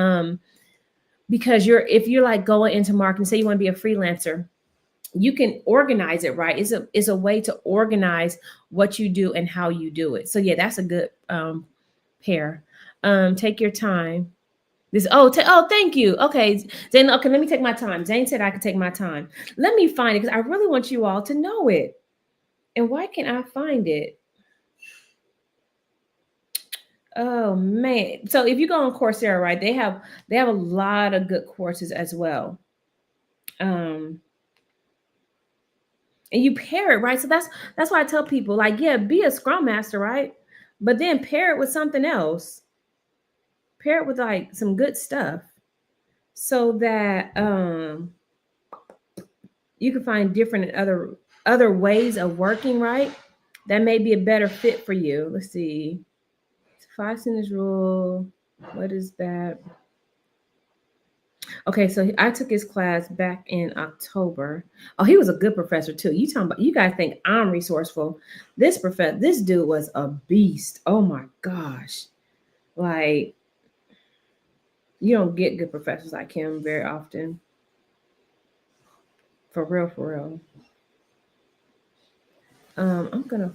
because if you're like going into marketing, say you want to be a freelancer, you can organize it, right? It's a way to organize what you do and how you do it. So yeah, that's a good pair. Take your time. This thank you. Okay, Zane. Okay, let me take my time. Zane said I could take my time. Let me find it because I really want you all to know it. And why can't I find it? Oh man. So if you go on Coursera, right, they have a lot of good courses as well. Um and you pair it, right? So that's why I tell people, like, yeah, be a scrum master, right? But then pair it with something else. Pair it with like some good stuff so that you can find different other ways of working, right? That may be a better fit for you. Let's see. 5 sentence rule. What is that? Okay, so I took his class back in October. Oh, he was a good professor too. You talking about, you guys think I'm resourceful. This dude was a beast. Oh my gosh. Like, you don't get good professors like him very often. For real, for real. I'm gonna.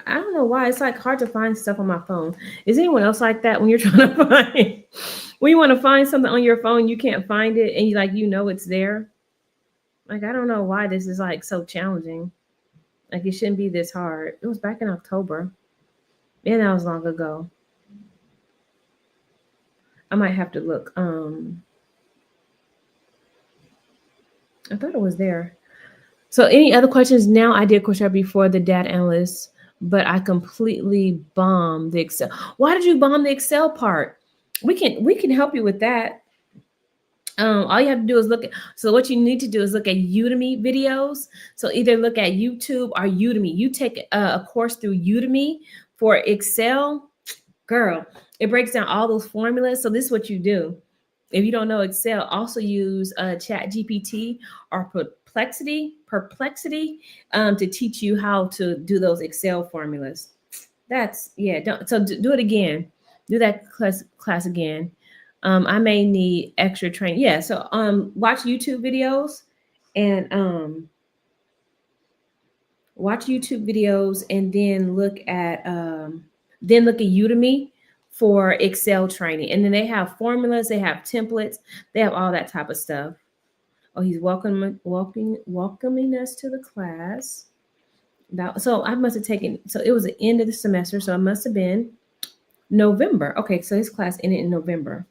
I don't know why it's like hard to find stuff on my phone. Is anyone else like that when you're trying to find when you want to find something on your phone, you can't find it, and you know it's there? Like, I don't know why this is like so challenging. Like, it shouldn't be this hard. It was back in October. Man, that was long ago. I might have to look. I thought it was there. So, any other questions? Now, I did Coursera before the data analyst, but I completely bombed the Excel. Why did you bomb the Excel part? We can help you with that. All you have to do is look at. So, what you need to do is look at Udemy videos. So, either look at YouTube or Udemy. You take a course through Udemy for Excel, girl. It breaks down all those formulas. So, this is what you do. If you don't know Excel, also use Chat GPT or Perplexity to teach you how to do those Excel formulas. That's, yeah. Don't so do it again. Do that class again. I may need extra training. Yeah. So watch YouTube videos and watch YouTube videos and then look at Udemy for Excel training. And then they have formulas, they have templates, they have all that type of stuff. Oh, he's welcoming us to the class. So I must have taken, so it was the end of the semester, so it must have been November. Okay, so his class ended in November.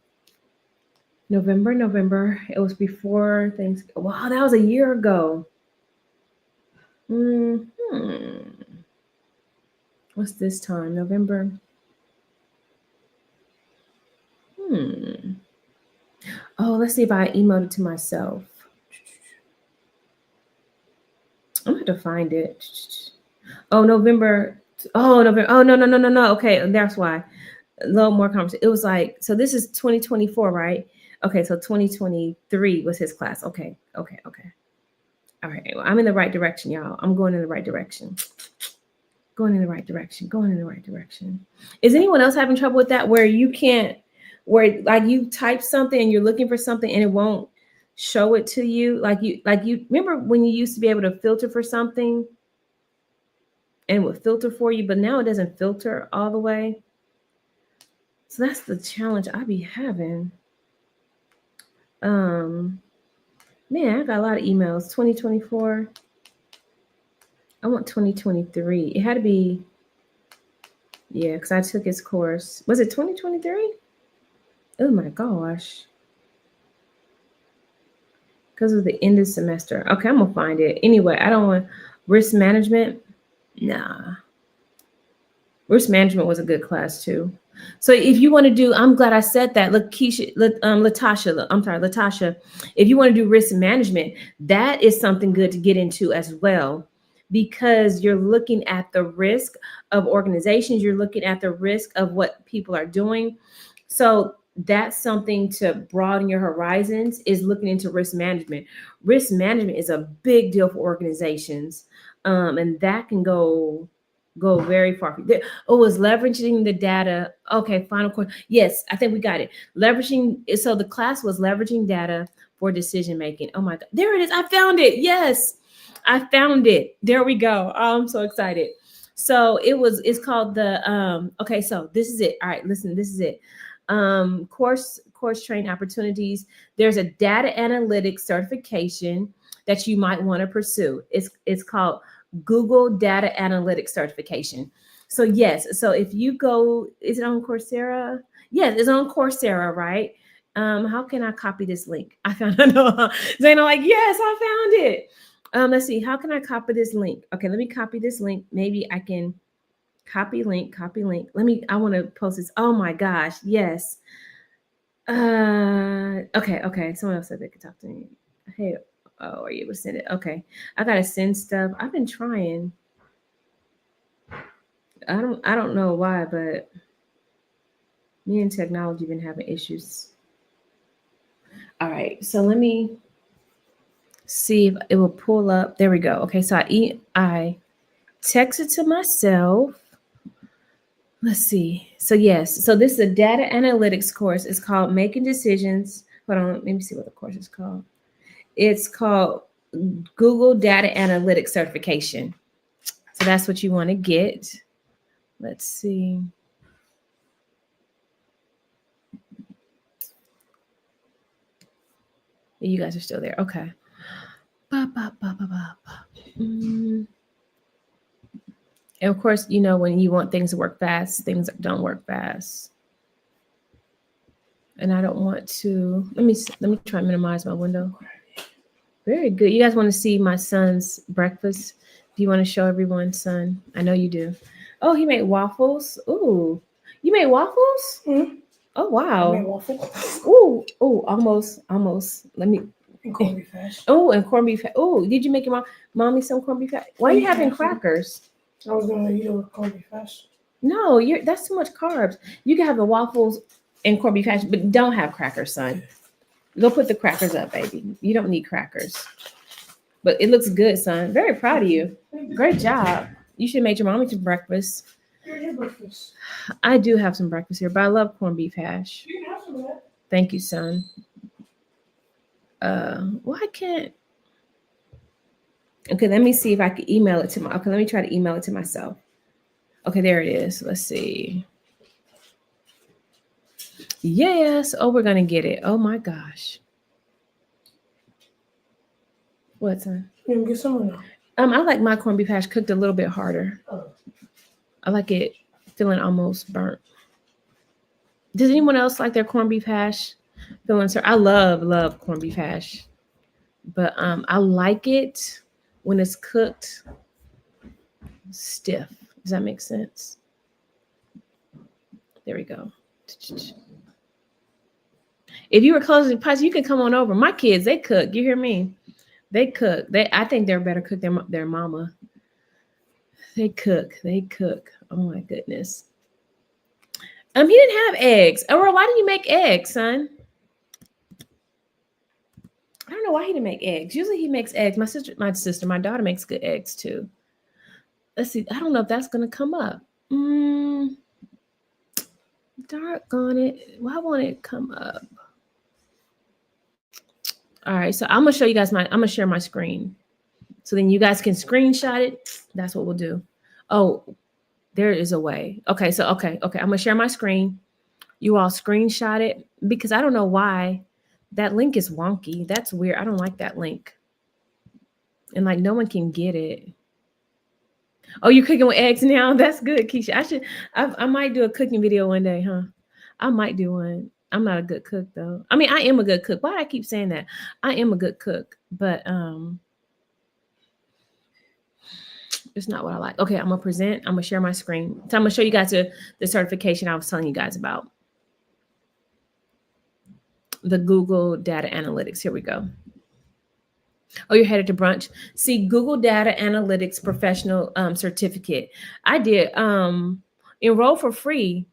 November. It was before things. Wow, that was a year ago. Hmm. What's this time? November. Hmm. Oh, let's see if I emailed it to myself. I'm gonna have to find it. Oh, November. Oh, November. Oh, no, no, no, no, no. Okay, that's why. A little more conversation. It was like, so this is 2024, right? Okay, so 2023 was his class. Okay, okay, okay. All right. Well, I'm in the right direction, y'all. I'm going in the right direction. Going in the right direction. Going in the right direction. Is anyone else having trouble with that, where you can't, where like you type something and you're looking for something and it won't show it to you? Like you remember when you used to be able to filter for something and it would filter for you, but now it doesn't filter all the way. So that's the challenge I be having. Um, Man, I got a lot of emails. 2024. I want 2023. It had to be, yeah, because I took his course. Was it 2023? Oh my gosh. Because of the end of semester. Okay, I'm gonna find it. Anyway, I don't want risk management. Nah. Risk management was a good class too. So if you want to do, I'm glad I said that. Latasha, I'm sorry, Latasha. If you want to do risk management, that is something good to get into as well, because you're looking at the risk of organizations, you're looking at the risk of what people are doing. So that's something to broaden your horizons, is looking into risk management. Risk management is a big deal for organizations, and that can go very far. Oh, was leveraging the data. Okay, final question. Yes, I think we got it. Leveraging. So the class was leveraging data for decision making. Oh my God, there it is. I found it. Yes, I found it. There we go. Oh, I'm so excited. So it's called the okay, so this is it. All right, listen, this is it. course training opportunities. There's a data analytics certification that you might want to pursue. It's called Google Data Analytics Certification. So yes, so if you go, is it on Coursera? Yes, it's on Coursera, right? How can I copy this link? I found I know Zane, like, yes, I found it. Let's see, how can I copy this link? Okay, let me copy this link. Maybe I can copy link, copy link. I want to post this. Oh my gosh, yes. Okay. Someone else said they could talk to me. Hey, oh, are you able to send it? Okay. I gotta send stuff. I've been trying. I don't know why, but me and technology been having issues. All right, so let me see if it will pull up. There we go. Okay, so I text it to myself. Let's see. So yes, so this is a data analytics course. It's called Making Decisions. Hold on, let me see what the course is called. It's called Google Data Analytics Certification. So that's what you want to get. Let's see. You guys are still there. Okay. And of course, you know, when you want things to work fast, things don't work fast. And I don't want to. Let me try and minimize my window. Very good. You guys want to see my son's breakfast? Do you want to show everyone, son? I know you do. Oh, he made waffles. Ooh, you made waffles? Mm-hmm. Oh wow. I made waffle. Ooh, almost. Let me. And corned beef hash. Oh, and corned beef. Oh, did you make your mommy some corned beef? Why are you having crackers? I was gonna eat it with corned beef hash. No, that's too much carbs. You can have the waffles and corned beef hash, but don't have crackers, son. Go put the crackers up, baby. You don't need crackers. But it looks good, son. Very proud of you. Great job. You should have made your mommy some breakfast. Your breakfast. I do have some breakfast here, but I love corned beef hash. You can have some of that. Thank you, son. Well, I can't. Okay, let me see if I can email it to my. Okay, let me try to email it to myself. Okay, there it is. Let's see. Yes. Oh, we're gonna get it. Oh my gosh. What's that? You can get some of that. I like my corned beef hash cooked a little bit harder. Oh. I like it feeling almost burnt. Does anyone else like their corned beef hash feeling? I love corned beef hash, but I like it when it's cooked stiff. Does that make sense? There we go. If you were close to the pies, you can come on over. My kids, they cook. You hear me? They cook. I think they're better cook than their mama. They cook. Oh my goodness. He didn't have eggs. Or why did you make eggs, son? I don't know why he didn't make eggs. Usually he makes eggs. My daughter makes good eggs too. Let's see. I don't know if that's gonna come up. Doggone it. Why won't it come up? All right, so I'm gonna show you guys I'm gonna share my screen. So then you guys can screenshot it. That's what we'll do. Oh, there is a way. Okay, so okay. I'm gonna share my screen. You all screenshot it because I don't know why that link is wonky. That's weird. I don't like that link. And like no one can get it. Oh, you're cooking with eggs now? That's good, Keisha. I might do a cooking video one day, huh? I might do one. I'm not a good cook though. I mean, I am a good cook. Why do I keep saying that? I am a good cook, but it's not what I like. Okay, I'm gonna present. I'm gonna share my screen. So I'm gonna show you guys the certification I was telling you guys about. The Google Data Analytics. Here we go. Oh, you're headed to brunch. See, Google Data Analytics Professional Certificate. I did enroll for free.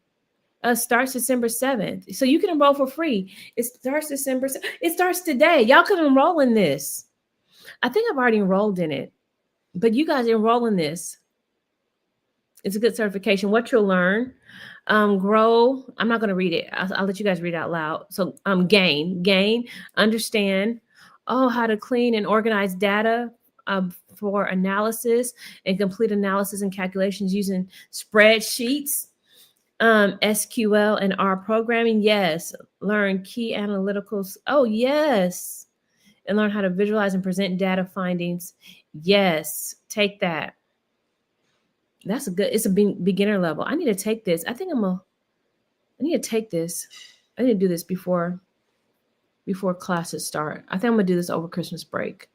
Starts December 7th. So you can enroll for free. It starts December. It starts today. Y'all can enroll in this. I think I've already enrolled in it, but you guys enroll in this. It's a good certification. What you'll learn, grow. I'm not going to read it. I'll let you guys read it out loud. So gain, understand. Oh, how to clean and organize data for analysis and complete analysis and calculations using spreadsheets. SQL and R programming, yes. Learn key analyticals. Oh, yes. And learn how to visualize and present data findings. Yes, take that. That's a good. It's a beginner level. I need to take this. I need to take this. I need to do this before classes start. I think I'm gonna do this over Christmas break.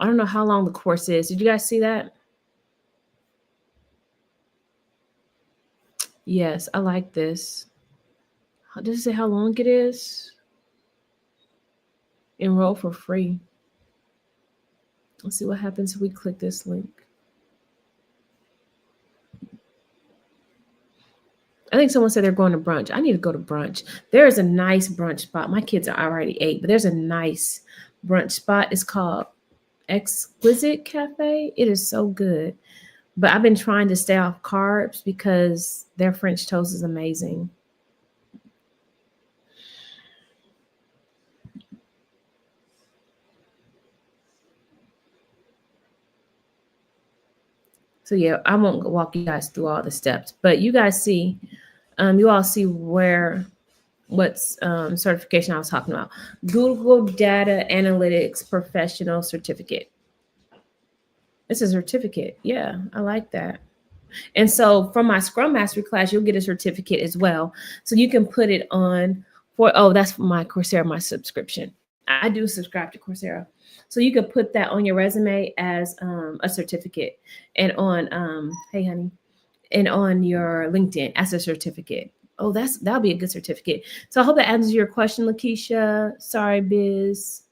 I don't know how long the course is. Did you guys see that? Yes, I like this. Does it say how long it is? Enroll for free. Let's see what happens if we click this link. I think someone said they're going to brunch. I need to go to brunch. There is a nice brunch spot. My kids are already 8, but there's a nice brunch spot. It's called Exquisite Cafe. It is so good. But I've been trying to stay off carbs because their French toast is amazing. So yeah, I won't walk you guys through all the steps, but you guys see, you all see what's certification I was talking about. Google Data Analytics Professional Certificate. It's a certificate. Yeah, I like that. And so from my Scrum Mastery class, you'll get a certificate as well. So you can put it on for, oh, that's my Coursera, my subscription. I do subscribe to Coursera. So you could put that on your resume as a certificate, and on, hey honey, and on your LinkedIn as a certificate. Oh, that'll be a good certificate. So I hope that answers your question, Lakeisha. Sorry, Biz.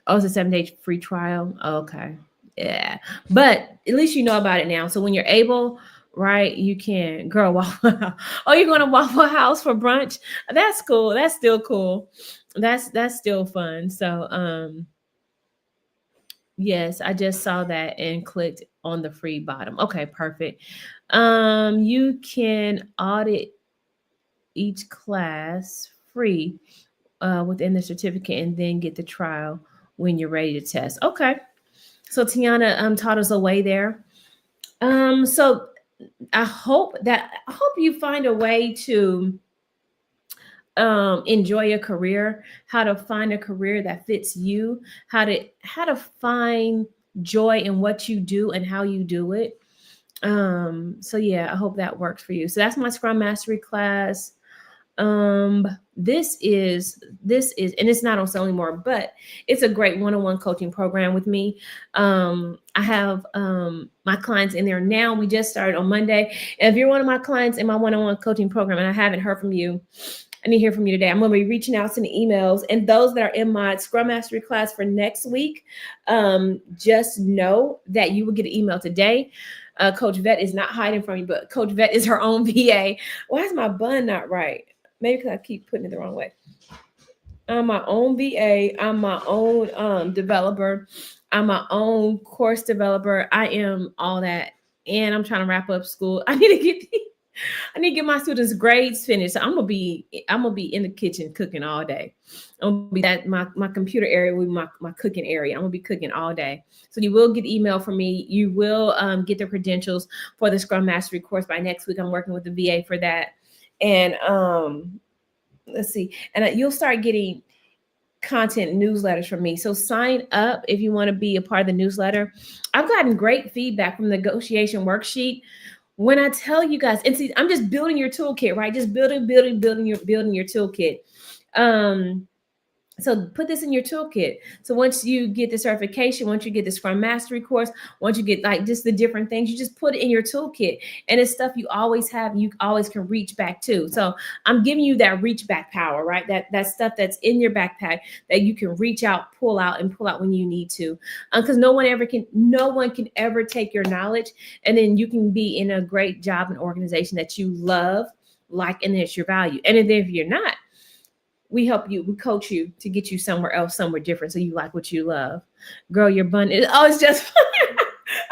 Oh, it's a 7-day free trial. Okay. Yeah. But at least you know about it now. So when you're able, right, you can, girl, Waffle House. Oh, you're going to Waffle House for brunch? That's cool. That's still cool. That's still fun. So yes, I just saw that and clicked on the free bottom. Okay, perfect. You can audit each class free within the certificate and then get the trial when you're ready to test. Okay. So Tiana taught us a way there. So I hope you find a way to enjoy a career, how to find a career that fits you, how to find joy in what you do and how you do it. So yeah, I hope that works for you. So that's my Scrum Mastery class. um this is and it's not on sale anymore, but it's a great one-on-one coaching program with me. I have my clients in there now. We just started on Monday, and if you're one of my clients in my one-on-one coaching program and I haven't heard from you, I need to hear from you today. I'm going to be reaching out, sending emails, and those that are in my Scrum Mastery class for next week, just know that you will get an email today. Coach Vet is not hiding from you, but Coach Vet is her own VA. Why is my bun not right? Maybe because I keep putting it the wrong way. I'm my own VA. I'm my own developer. I'm my own course developer. I am all that. And I'm trying to wrap up school. I need to get my students' grades finished. So I'm gonna be in the kitchen cooking all day. I'm gonna be that my computer area with my cooking area. I'm gonna be cooking all day. So you will get email from me. You will get the credentials for the Scrum Mastery course by next week. I'm working with the VA for that. And let's see, and you'll start getting content newsletters from me. So sign up if you want to be a part of the newsletter. I've gotten great feedback from the negotiation worksheet. When I tell you guys, and see, I'm just building your toolkit, right? Just building your toolkit. So put this in your toolkit. So once you get the certification, once you get the Scrum Mastery course, once you get like just the different things, you just put it in your toolkit. And it's stuff you always have, you always can reach back to. So I'm giving you that reach back power, right? That stuff that's in your backpack that you can reach out, pull out when you need to. Because no one can ever take your knowledge, and then you can be in a great job and organization that you love, like, and it's your value. And if you're not, we help you, we coach you to get you somewhere else, somewhere different, so you like what you love. Girl, your bun is, oh, it's just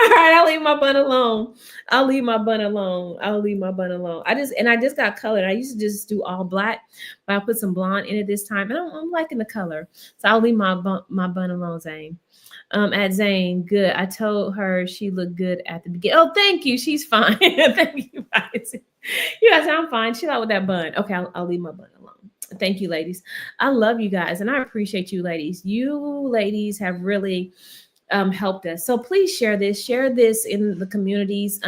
right, I'll leave my bun alone. I'll leave my bun alone. I'll leave my bun alone. I just got colored. I used to just do all black, but I put some blonde in it this time, and I'm liking the color. So I'll leave my bun alone, Zane. At Zane, good. I told her she looked good at the beginning. Oh, thank you. She's fine. Thank you, guys. You guys, I'm fine. Chill out with that bun. Okay, I'll leave my bun alone. Thank you, ladies. I love you guys, and I appreciate you, ladies. You ladies have really helped us. So please share this in the communities,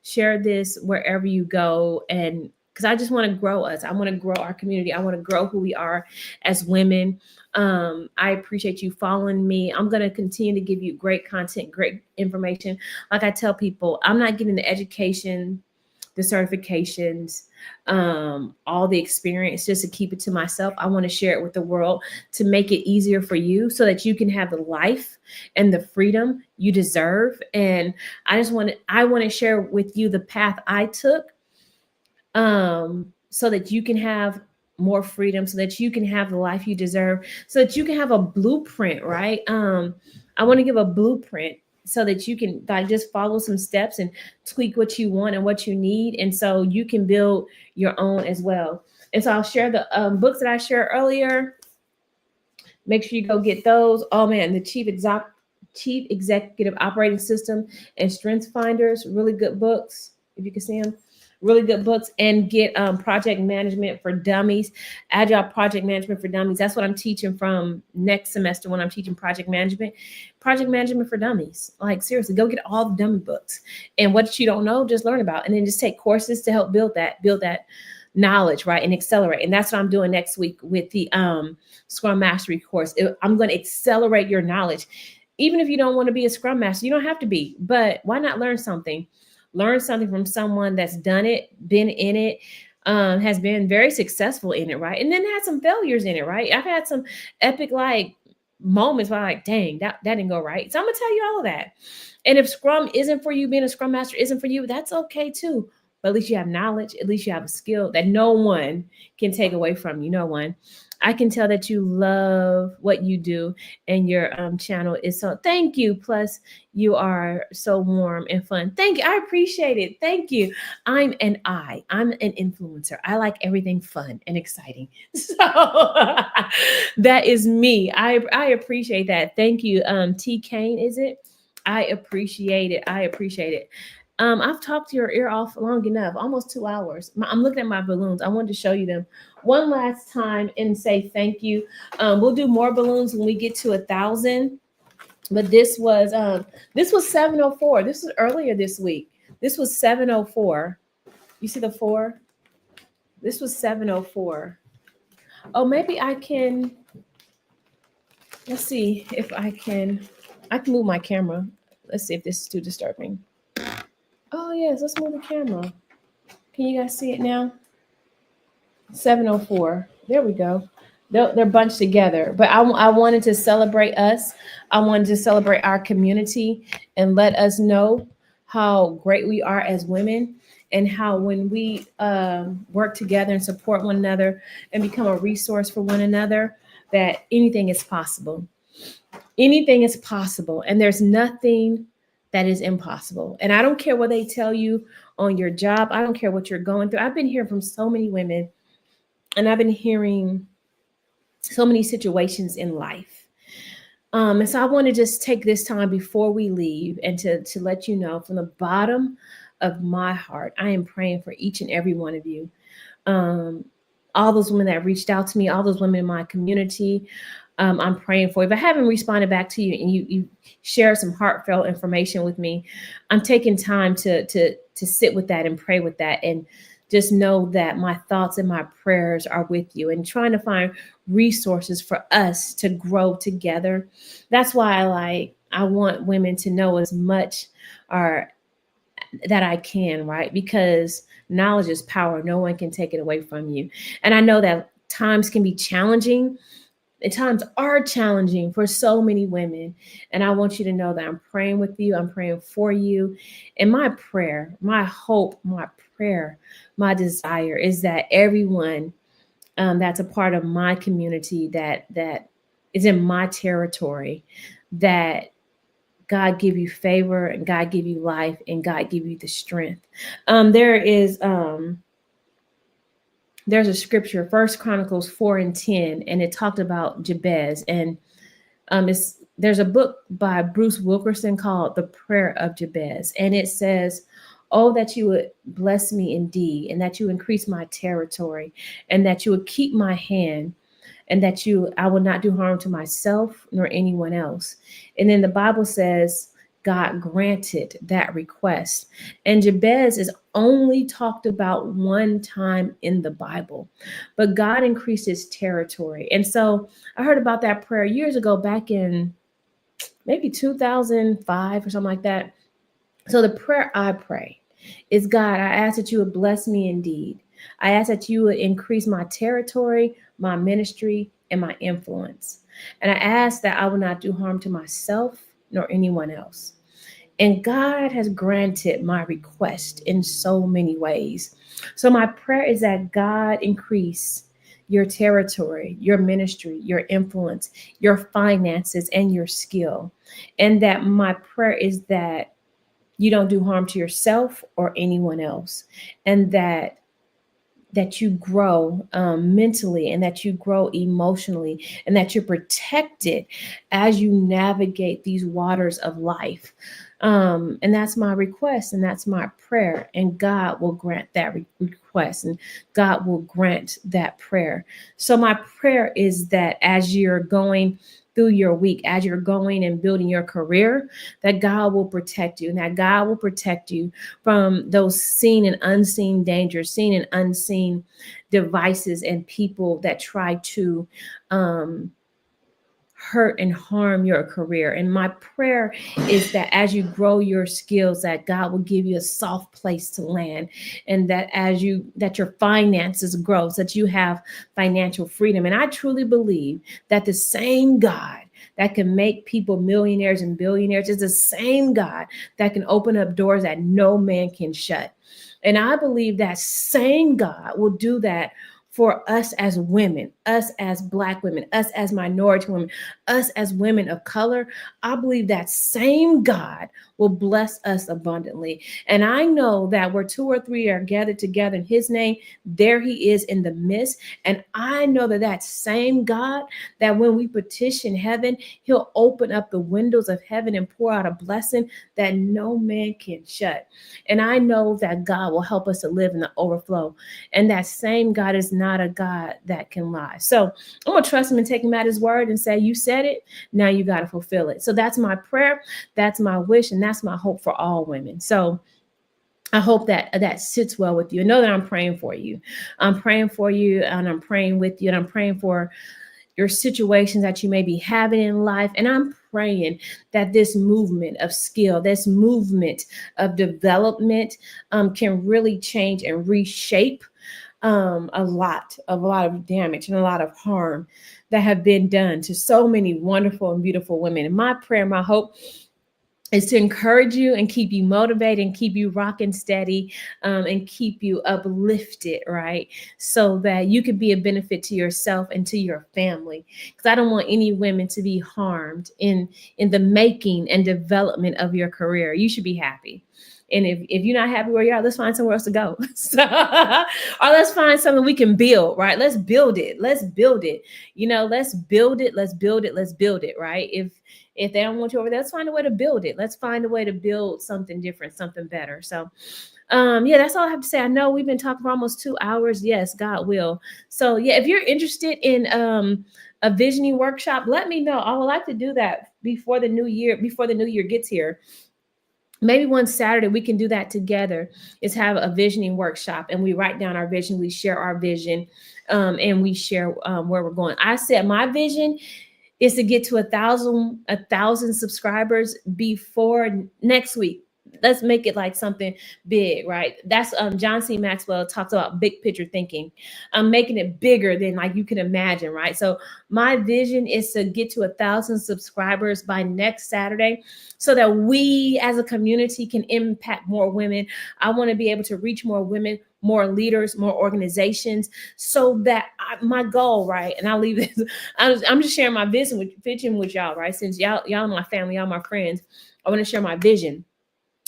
share this wherever you go. And because I just want to grow us, I want to grow our community, I want to grow who we are as women. I appreciate you following me. I'm going to continue to give you great content, great information. Like I tell people, I'm not getting the education, the certifications, all the experience just to keep it to myself. I want to share it with the world to make it easier for you so that you can have the life and the freedom you deserve. And I want to share with you the path I took, so that you can have more freedom, so that you can have the life you deserve, so that you can have a blueprint, right? I want to give a blueprint so that you can like just follow some steps and tweak what you want and what you need, and so you can build your own as well. And so I'll share the books that I shared earlier. Make sure you go get those. Oh man, the Chief Executive Operating System and Strengths Finders, really good books. If you can see them, really good books. And get Project Management for Dummies, Agile Project Management for Dummies. That's what I'm teaching from next semester when I'm teaching Project Management for Dummies. Like seriously, go get all the dummy books. And what you don't know, just learn about, and then just take courses to help build that knowledge, right, and accelerate. And that's what I'm doing next week with the Scrum Mastery course. I'm going to accelerate your knowledge. Even if you don't want to be a Scrum Master, you don't have to be, but why not learn something? Learn something from someone that's done it, been in it, has been very successful in it, right? And then had some failures in it, right? I've had some epic like moments where I'm like, dang, that didn't go right. So I'm gonna tell you all of that. And if Scrum isn't for you, being a Scrum Master isn't for you, that's okay too. But at least you have knowledge, at least you have a skill that no one can take away from you. No one. I can tell that you love what you do, and your channel is so. Thank you. Plus, you are so warm and fun. Thank you. I appreciate it. Thank you. I'm an influencer. I like everything fun and exciting. So that is me. I appreciate that. Thank you. T Kane, is it? I appreciate it. I appreciate it. I've talked your ear off long enough, almost 2 hours. I'm looking at my balloons. I wanted to show you them one last time and say thank you. We'll do more balloons when we get to 1,000. But this was 704. This was earlier this week. This was 704. You see the four? This was 704. Oh, maybe I can. Let's see if I can. I can move my camera. Let's see if this is too disturbing. Oh yes, let's move the camera. Can you guys see it now? 704. There we go. They're bunched together. But I wanted to celebrate us. I wanted to celebrate our community and let us know how great we are as women, and how when we work together and support one another and become a resource for one another, that anything is possible. Anything is possible. And there's nothing that is impossible. And I don't care what they tell you on your job. I don't care what you're going through. I've been hearing from so many women, and I've been hearing so many situations in life. And so I want to just take this time before we leave and to let you know from the bottom of my heart, I am praying for each and every one of you. Um, all those women that reached out to me, all those women in my community, I'm praying for. If I haven't responded back to you and you share some heartfelt information with me, I'm taking time to sit with that and pray with that, and just know that my thoughts and my prayers are with you, and trying to find resources for us to grow together. That's why I want women to know as much or that I can, right? Because knowledge is power. No one can take it away from you. And I know that times can be challenging. The times are challenging for so many women. And I want you to know that I'm praying with you. I'm praying for you. And my prayer, my hope, my prayer, my desire is that everyone that's a part of my community, that is in my territory, that God give you favor, and God give you life, and God give you the strength. There's a scripture, First Chronicles 4:10, and it talked about Jabez. And it's there's a book by Bruce Wilkerson called The Prayer of Jabez, and it says, "Oh, that you would bless me indeed, and that you increase my territory, and that you would keep my hand, and that you I will not do harm to myself nor anyone else." And then the Bible says God granted that request. And Jabez is only talked about one time in the Bible, but God increased his territory. And so I heard about that prayer years ago, back in maybe 2005 or something like that. So the prayer I pray is, God, I ask that you would bless me indeed. I ask that you would increase my territory, my ministry, and my influence. And I ask that I will not do harm to myself nor anyone else. And God has granted my request in so many ways. So my prayer is that God increase your territory, your ministry, your influence, your finances, and your skill. And that my prayer is that you don't do harm to yourself or anyone else, and that you grow mentally, and that you grow emotionally, and that you're protected as you navigate these waters of life. And that's my request, and that's my prayer, and God will grant that request, and God will grant that prayer. So my prayer is that as you're going through your week, as you're going and building your career, that God will protect you, and that God will protect you from those seen and unseen dangers, seen and unseen devices, and people that try to um, hurt and harm your career. And my prayer is that as you grow your skills, that God will give you a soft place to land, and that that your finances grow, so that you have financial freedom. And I truly believe that the same God that can make people millionaires and billionaires is the same God that can open up doors that no man can shut. And I believe that same God will do that for us as women, us as Black women, us as minority women, us as women of color. I believe that same God will bless us abundantly. And I know that where two or three are gathered together in his name, there he is in the midst. And I know that that same God, that when we petition heaven, he'll open up the windows of heaven and pour out a blessing that no man can shut. And I know that God will help us to live in the overflow. And that same God is not a God that can lie. So I'm going to trust him and take him at his word and say, you said it, now you got to fulfill it. So that's my prayer, that's my wish, and that's my hope for all women. So I hope that that sits well with you. Know that I'm praying for you. I'm praying for you, and I'm praying with you, and I'm praying for your situations that you may be having in life. And I'm praying that this movement of skill, this movement of development can really change and reshape a lot of damage and a lot of harm that have been done to so many wonderful and beautiful women. And my prayer, my hope is to encourage you and keep you motivated and keep you rocking steady, and keep you uplifted, right? So that you can be a benefit to yourself and to your family. Because I don't want any women to be harmed in the making and development of your career. You should be happy. And if you're not happy where you are, let's find somewhere else to go. So, or let's find something we can build, right? Let's build it. Let's build it. Let's build it. Let's build it. Let's build it, right? If they don't want you over there, let's find a way to build it. Let's find a way to build something different, something better. So yeah, that's all I have to say. I know we've been talking for almost 2 hours. Yes, God will. So yeah, if you're interested in a visioning workshop, let me know. I would like to do that before the new year gets here. Maybe one Saturday we can do that together, is have a visioning workshop, and we write down our vision, we share our vision, and we share where we're going. I said my vision is to get to a thousand subscribers before next week. let's make it like something big, right? That's John C. Maxwell talks about big picture thinking. Making it bigger than like you can imagine, right? So my vision is to get to 1,000 subscribers by next Saturday, so that we as a community can impact more women. I want to be able to reach more women, more leaders, more organizations, so that my goal, right? And I'll leave this. I'm just sharing my vision with y'all, right? Since y'all my family, y'all my friends, I want to share my vision.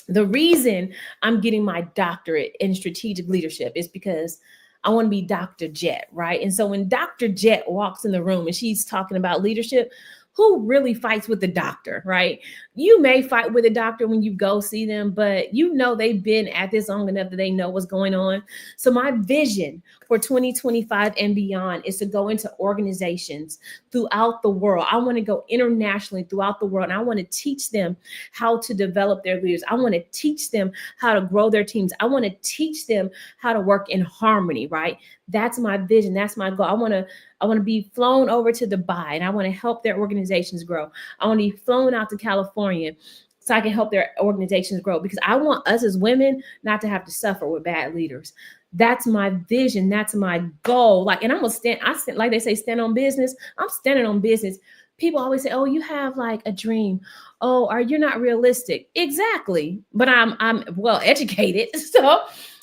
The reason I'm getting my doctorate in strategic leadership is because I want to be Dr. Jet, right? And so when Dr. Jet walks in the room and she's talking about leadership, who really fights with the doctor, right? You may fight with a doctor when you go see them, but you know they've been at this long enough that they know what's going on. So my vision for 2025 and beyond is to go into organizations throughout the world. I want to go internationally throughout the world, and I want to teach them how to develop their leaders. I want to teach them how to grow their teams. I want to teach them how to work in harmony, right? That's my vision. That's my goal. I want to be flown over to Dubai, and I want to help their organizations grow. I want to be flown out to California so I can help their organizations grow, because I want us as women not to have to suffer with bad leaders. That's my vision. That's my goal. Like, and I'm gonna stand. I stand, like they say, stand on business. I'm standing on business. People always say, "Oh, you have like a dream. Oh, are you not realistic?" Exactly. But I'm well educated, so.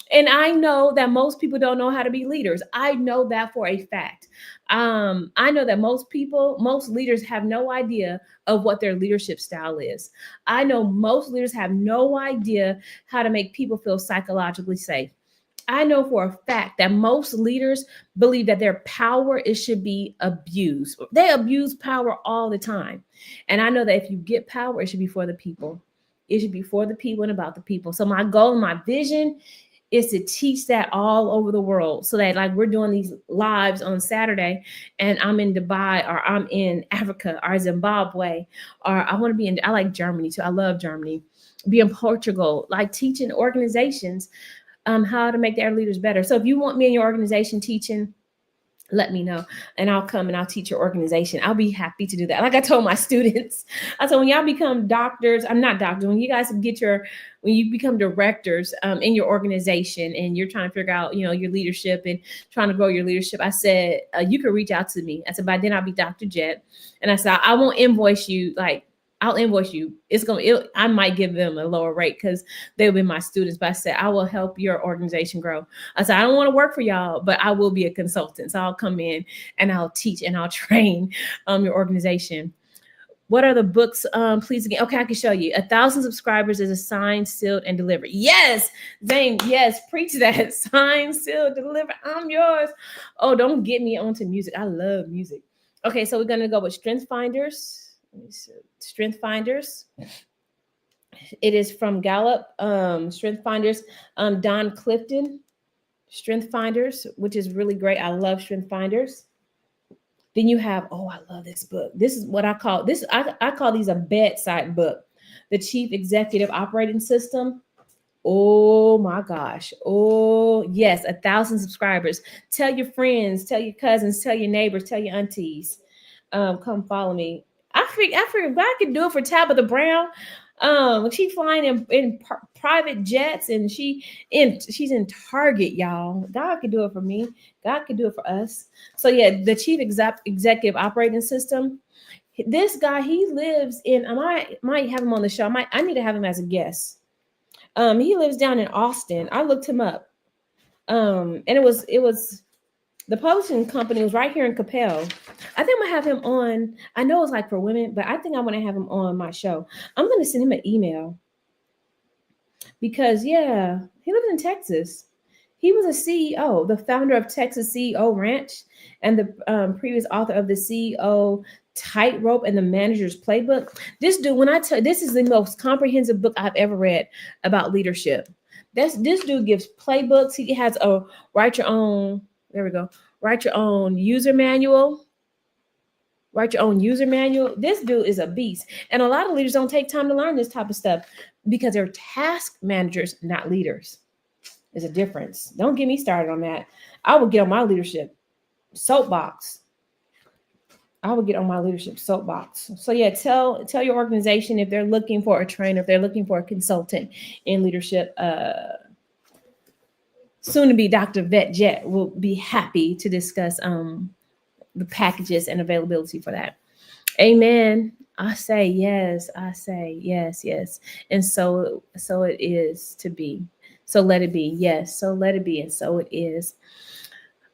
And I know that most people don't know how to be leaders. I know that for a fact. I know that most leaders have no idea of what their leadership style is. I know most leaders have no idea how to make people feel psychologically safe. I know for a fact that most leaders believe that their power it should be abused. They abuse power all the time. And I know that if you get power, it should be for the people. It should be for the people and about the people. So my goal, my vision is to teach that all over the world, so that like we're doing these lives on Saturday and I'm in Dubai, or I'm in Africa or Zimbabwe, or I want to be in, I like Germany too. I love Germany. Be in Portugal, like teaching organizations how to make their leaders better. So if you want me in your organization teaching, let me know and I'll come and I'll teach your organization. I'll be happy to do that. Like I told my students, I said, when y'all become doctors, I'm not doctors, when you guys get when you become directors in your organization and you're trying to figure out, your leadership and trying to grow your leadership, I said, you can reach out to me. I said, by then I'll be Dr. Jet. And I said, I won't invoice you like, I'll invoice you. I might give them a lower rate because they'll be my students. But I said, I will help your organization grow. I said, I don't want to work for y'all, but I will be a consultant. So I'll come in and I'll teach and I'll train your organization. What are the books? Please again. Okay, I can show you. 1,000 subscribers is assigned, sealed, and delivered. Yes, Zane. Yes, preach that. Signed, sealed, delivered. I'm yours. Oh, don't get me onto music. I love music. Okay, so we're gonna go with Strength Finders. Strength Finders. It is from Gallup. Strength Finders. Don Clifton. Strength Finders, which is really great. I love Strength Finders. Then you have, oh, I love this book. This is what I call this. I call these a bedside book. The Chief Executive Operating System. Oh my gosh. Oh yes, 1,000 subscribers. Tell your friends, tell your cousins, tell your neighbors, tell your aunties. Come follow me. I figured I could do it for Tabitha Brown. She's flying in private jets, and she's in Target, y'all. God could do it for me. God could do it for us. So yeah, the Chief Executive Operating System. This guy, he lives in. I might have him on the show. I need to have him as a guest. He lives down in Austin. I looked him up. And it was the publishing company was right here in Capel. I think I'm gonna have him on. I know it's like for women, but I think I want to have him on my show. I'm gonna send him an email because yeah, he lives in Texas. He was a CEO, the founder of Texas CEO Ranch, and the previous author of the CEO Tightrope and the Manager's Playbook. This dude, when I tell this is the most comprehensive book I've ever read about leadership. This dude gives playbooks. He has a write your own. There we go. Write your own user manual. Write your own user manual. This dude is a beast. And a lot of leaders don't take time to learn this type of stuff because they're task managers, not leaders. There's a difference. Don't get me started on that. I will get on my leadership soapbox. I would get on my leadership soapbox. So yeah, tell your organization if they're looking for a trainer, if they're looking for a consultant in leadership. Soon to be Dr. Vet Jet will be happy to discuss the packages and availability for that. Amen. I say yes. I say yes, yes. And so it is to be. So let it be. Yes. So let it be. And so it is.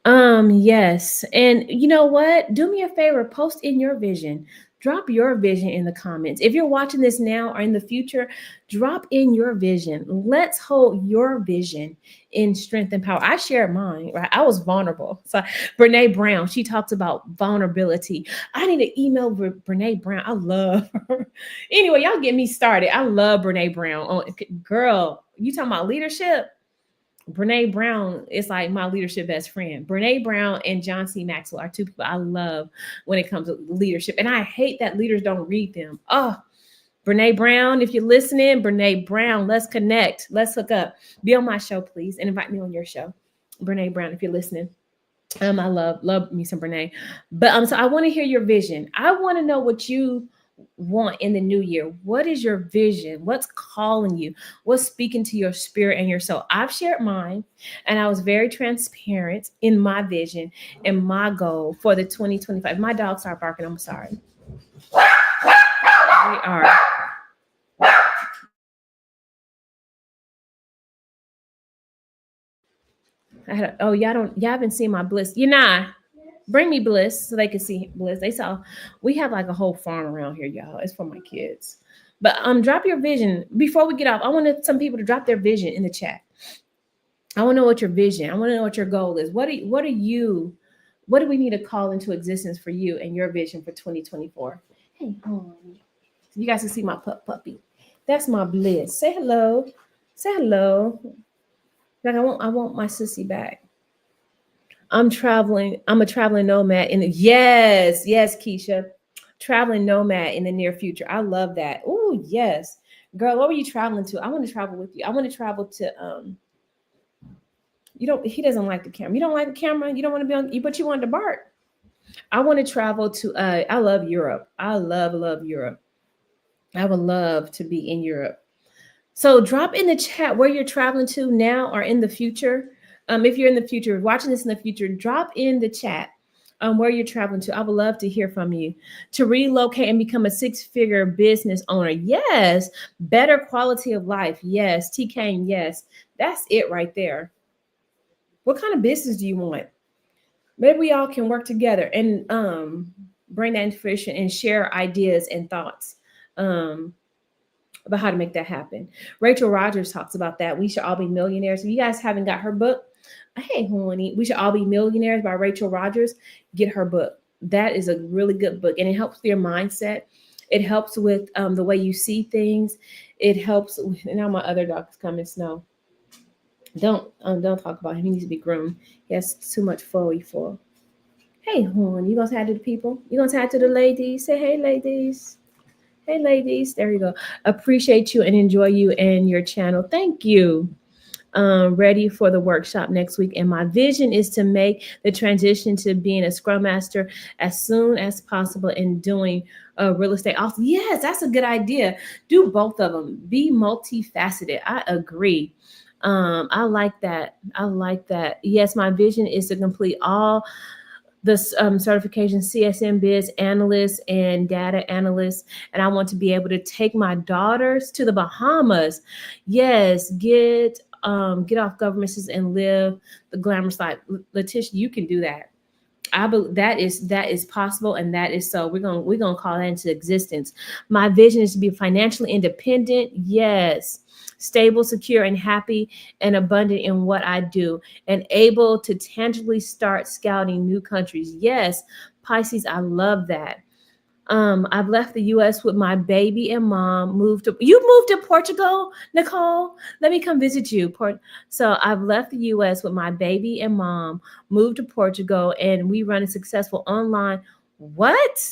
Yes. And you know what? Do me a favor, post in your vision. Drop your vision in the comments. If you're watching this now or in the future, drop in your vision. Let's hold your vision in strength and power. I shared mine, right? I was vulnerable. So Brene Brown, she talks about vulnerability. I need to email Brene Brown. I love her. Anyway, y'all get me started. I love Brene Brown. Oh, girl, you talking about leadership? Brene Brown is like my leadership best friend. Brene Brown and John C. Maxwell are two people I love when it comes to leadership. And I hate that leaders don't read them. Oh, Brene Brown, if you're listening, Brene Brown, let's connect. Let's hook up. Be on my show, please, and invite me on your show. Brene Brown, if you're listening. I love me some Brene. But so I want to hear your vision. I want to know what you want in the new year. What is your vision? What's calling you? What's speaking to your spirit and your soul? I've shared mine, and I was very transparent in my vision and my goal for the 2025. My dogs are barking. I'm sorry. They are. Y'all haven't seen my bliss. You're not. Bring me bliss so they can see bliss. They saw we have like a whole farm around here, y'all. It's for my kids. But drop your vision before we get off. I wanted some people to drop their vision in the chat. I want to know what your vision. I want to know what your goal is. What do we need to call into existence for you and your vision for 2024? Hey, you guys can see my puppy. That's my bliss. Say hello. Say hello. Like I want my sissy back. I'm traveling. I'm a traveling nomad in the yes, Keisha. Traveling nomad in the near future. I love that. Oh, yes. Girl, what were you traveling to? I want to travel with you. I want to travel to you don't he doesn't like the camera. You don't like the camera, you don't want to be on you, but you want to bark. I want to travel to I love Europe. I love Europe. I would love to be in Europe. So drop in the chat where you're traveling to now or in the future. If you're in the future, watching this in the future, drop in the chat where you're traveling to. I would love to hear from you. To relocate and become a six-figure business owner. Yes. Better quality of life. Yes. TK, yes. That's it right there. What kind of business do you want? Maybe we all can work together and bring that into fruition and share ideas and thoughts. About how to make that happen. Rachel Rogers talks about that. We should all be millionaires. If you guys haven't got her book, hey, honey, we should all be millionaires by Rachel Rogers. Get her book. That is a really good book, and it helps with your mindset. It helps with the way you see things. It helps. Now my other dog is coming. Snow. Don't talk about him. He needs to be groomed. He has too much furry for. Hey, honey, you gonna say hi to the people? You gonna say hi to the ladies? Say hey, ladies. Hey, ladies. There you go. Appreciate you and enjoy you and your channel. Thank you. Ready for the workshop next week. And my vision is to make the transition to being a Scrum Master as soon as possible and doing real estate. Also, yes, that's a good idea. Do both of them. Be multifaceted. I agree. I like that. I like that. Yes, my vision is to complete all the certification CSM biz analyst and data analyst, and I want to be able to take my daughters to the Bahamas. Yes, get off government and live the glamorous life. Letitia, you can do that. I believe that is possible, and that is so. We're gonna call that into existence. My vision is to be financially independent. Yes, stable, secure, and happy, and abundant in what I do, and able to tangibly start scouting new countries. Yes, Pisces, I love that. I've left the U.S. with my baby and mom. You moved to Portugal, Nicole. Let me come visit you. So I've left the U.S. with my baby and mom. Moved to Portugal, and we run a successful online. What?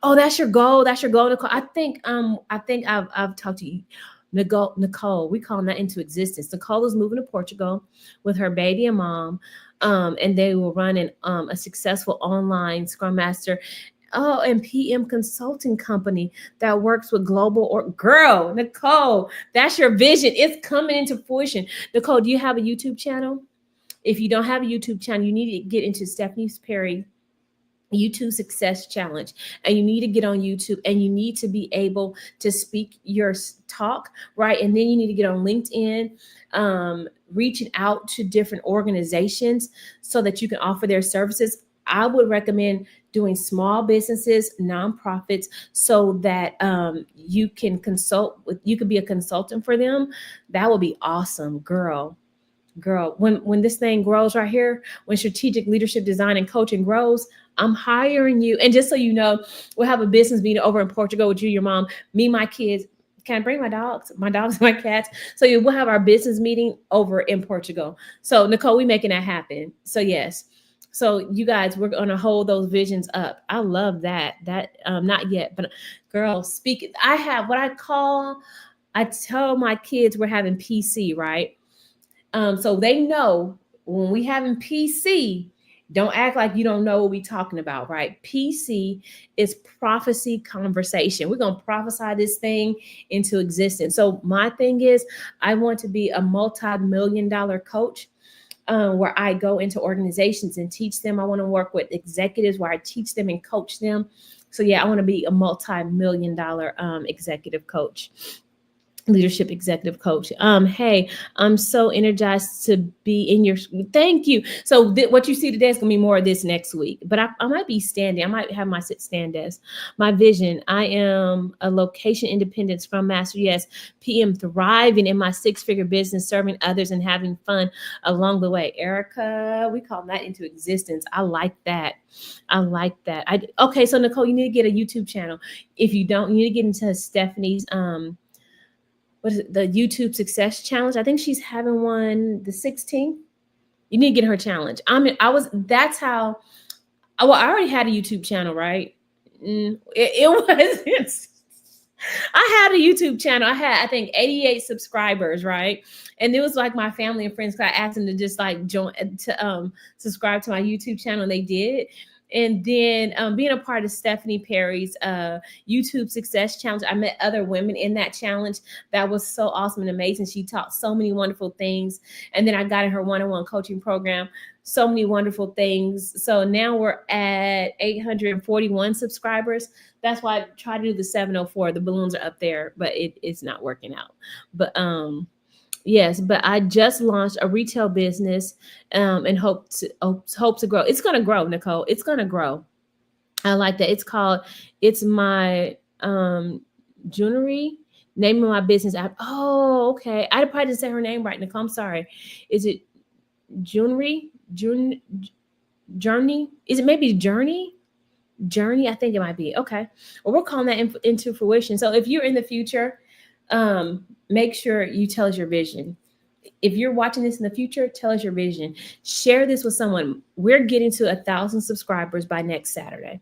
Oh, that's your goal. That's your goal, Nicole. I think I've talked to you. Nicole, we call that into existence. Nicole is moving to Portugal with her baby and mom, and they will run a successful online Scrum Master Oh, and PM Consulting Company that works with global or girl, Nicole, that's your vision. It's coming into fruition. Nicole, do you have a YouTube channel? If you don't have a YouTube channel, you need to get into Stephanie Perry YouTube Success Challenge, and you need to get on YouTube, and you need to be able to speak your talk, right? And then you need to get on LinkedIn, reaching out to different organizations so that you can offer their services. I would recommend doing small businesses, nonprofits, so that you can consult with, you could be a consultant for them. That would be awesome, girl. When this thing grows right here, when strategic leadership design and coaching grows, I'm hiring you. And just so you know, we'll have a business meeting over in Portugal with you, your mom, me, my kids. Can I bring my dogs and my cats? So we'll have our business meeting over in Portugal. So Nicole, we making that happen. So yes. So you guys, we're gonna hold those visions up. I love that. Not yet, but girl, speak. I have what I call. I tell my kids we're having PC, right? So they know when we having PC, don't act like you don't know what we talking about, right? PC is prophecy conversation. We're gonna prophesy this thing into existence. So my thing is, I want to be a multi-million-dollar coach. Where I go into organizations and teach them. I want to work with executives where I teach them and coach them. So yeah, I want to be a multi-million-dollar executive coach, leadership executive coach. Hey, I'm so energized to be in your, thank you. So what you see today is gonna be more of this next week, but I might be standing, I might have my sit stand desk. My vision, I am a location independent Scrum Master, yes, PM, thriving in my 6-figure business, serving others and having fun along the way. Erica, we call that into existence. I like that. Okay, so Nicole, you need to get a YouTube channel. If you don't, you need to get into Stephanie's what is it, the YouTube Success Challenge. I think she's having one the 16th. You need to get her challenge. That's how, well, I already had a YouTube channel, right? It was, I had a YouTube channel. I had, I think, 88 subscribers, right? And it was like my family and friends. I asked them to just like join, to subscribe to my YouTube channel, and they did. And then being a part of Stephanie Perry's YouTube Success Challenge, I met other women in that challenge. That was so awesome and amazing. She taught so many wonderful things. And then I got in her one-on-one coaching program, so many wonderful things. So now we're at 841 subscribers. That's why I try to do the 704. The balloons are up there, but it's not working out. But yes, but I just launched a retail business and hope to grow. It's gonna grow, Nicole. It's gonna grow. I like that. It's my jewelry. Name of my business app. Oh, okay. I probably didn't say her name right, Nicole. I'm sorry. Is it jewelry? Journey? Is it maybe Journey? Journey? I think it might be. Okay. Well, we're calling that into fruition. So if you're in the future, make sure you tell us your vision. If you're watching this in the future, tell us your vision. Share this with someone. We're getting to 1,000 subscribers by next Saturday.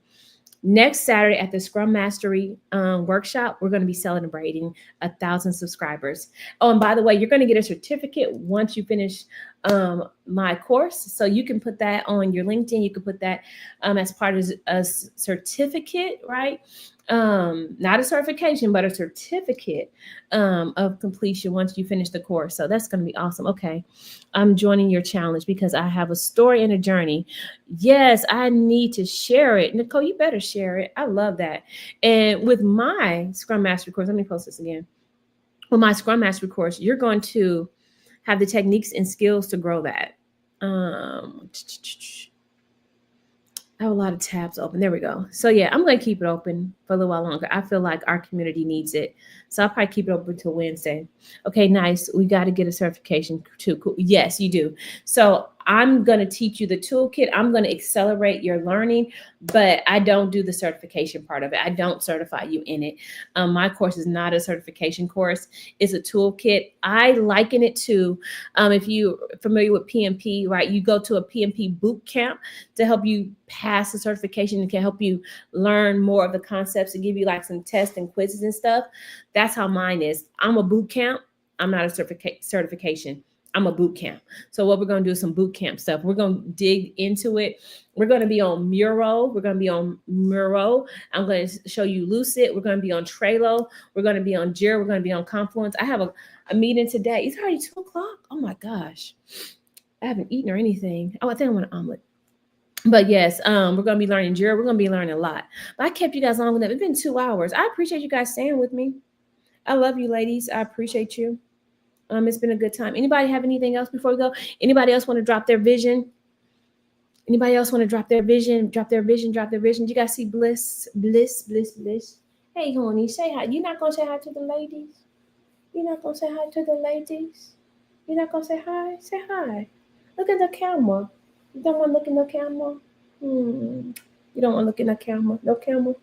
Next Saturday at the Scrum Mastery workshop, we're going to be celebrating 1,000 subscribers. Oh, and by the way, you're going to get a certificate once you finish my course. So you can put that on your LinkedIn. You can put that as part of a certificate, right? Not a certification, but a certificate of completion once you finish the course. So that's going to be awesome. Okay. I'm joining your challenge because I have a story and a journey. Yes, I need to share it. Nicole, you better share it. I love that. And with my Scrum Mastery course, let me post this again. With my Scrum Mastery course, you're going to have the techniques and skills to grow that. I have a lot of tabs open. There we go. So yeah, I'm going to keep it open for a little while longer. I feel like our community needs it. So I'll probably keep it open until Wednesday. Okay, nice. We got to get a certification too. Cool. Yes, you do. So I'm going to teach you the toolkit. I'm going to accelerate your learning, but I don't do the certification part of it. I don't certify you in it. My course is not a certification course. It's a toolkit. I liken it to, if you're familiar with PMP, right? You go to a PMP boot camp to help you pass the certification and can help you learn more of the concepts and give you like some tests and quizzes and stuff. That's how mine is. I'm a boot camp. I'm not a certification. I'm a boot camp. So what we're going to do is some boot camp stuff. We're going to dig into it. We're going to be on Miro. We're going to be on Miro. I'm going to show you Lucid. We're going to be on Trello. We're going to be on Jira. We're going to be on Confluence. I have a meeting today. It's already 2 o'clock. Oh my gosh. I haven't eaten or anything. Oh, I think I want an omelet. But yes, we're gonna be learning Jira. We're gonna be learning a lot. But I kept you guys long enough. It's been 2 hours. I appreciate you guys staying with me. I love you, ladies. I appreciate you. It's been a good time. Anybody have anything else before we go? Anybody else want to drop their vision? Anybody else want to drop their vision? Drop their vision. Drop their vision. You guys see Bliss, Bliss, Bliss, Bliss. Hey, honey, say hi. You're not gonna say hi to the ladies. You're not gonna say hi to the ladies. You're not gonna say hi. Say hi. Look at the camera. You don't want to look in the camera. You don't want to look in the camera. No camera.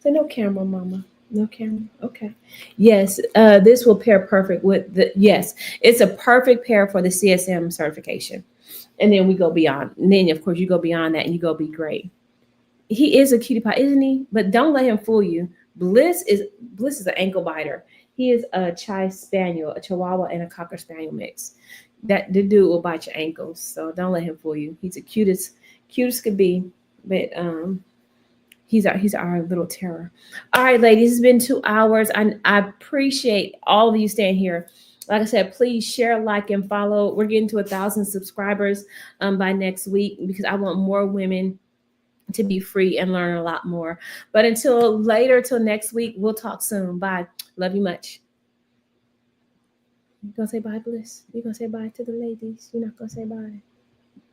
Say no camera, mama. No camera. Okay. Yes. This will pair perfect with the. Yes, it's a perfect pair for the CSM certification. And then we go beyond. And then of course you go beyond that and you go be great. He is a cutie pie, isn't he? But don't let him fool you. Bliss is an ankle biter. He is a Chai Spaniel, a Chihuahua, and a Cocker Spaniel mix. That the dude will bite your ankles, so don't let him fool you. He's the cutest could be, but he's our little terror. All right, ladies, it's been 2 hours. I appreciate all of you staying here. Like I said, please share, like, and follow. We're getting to 1,000 subscribers by next week because I want more women to be free and learn a lot more. But until later, till next week, we'll talk soon. Bye. Love you much. You gonna say bye, Bliss? You gonna say bye to the ladies? You're not gonna say bye.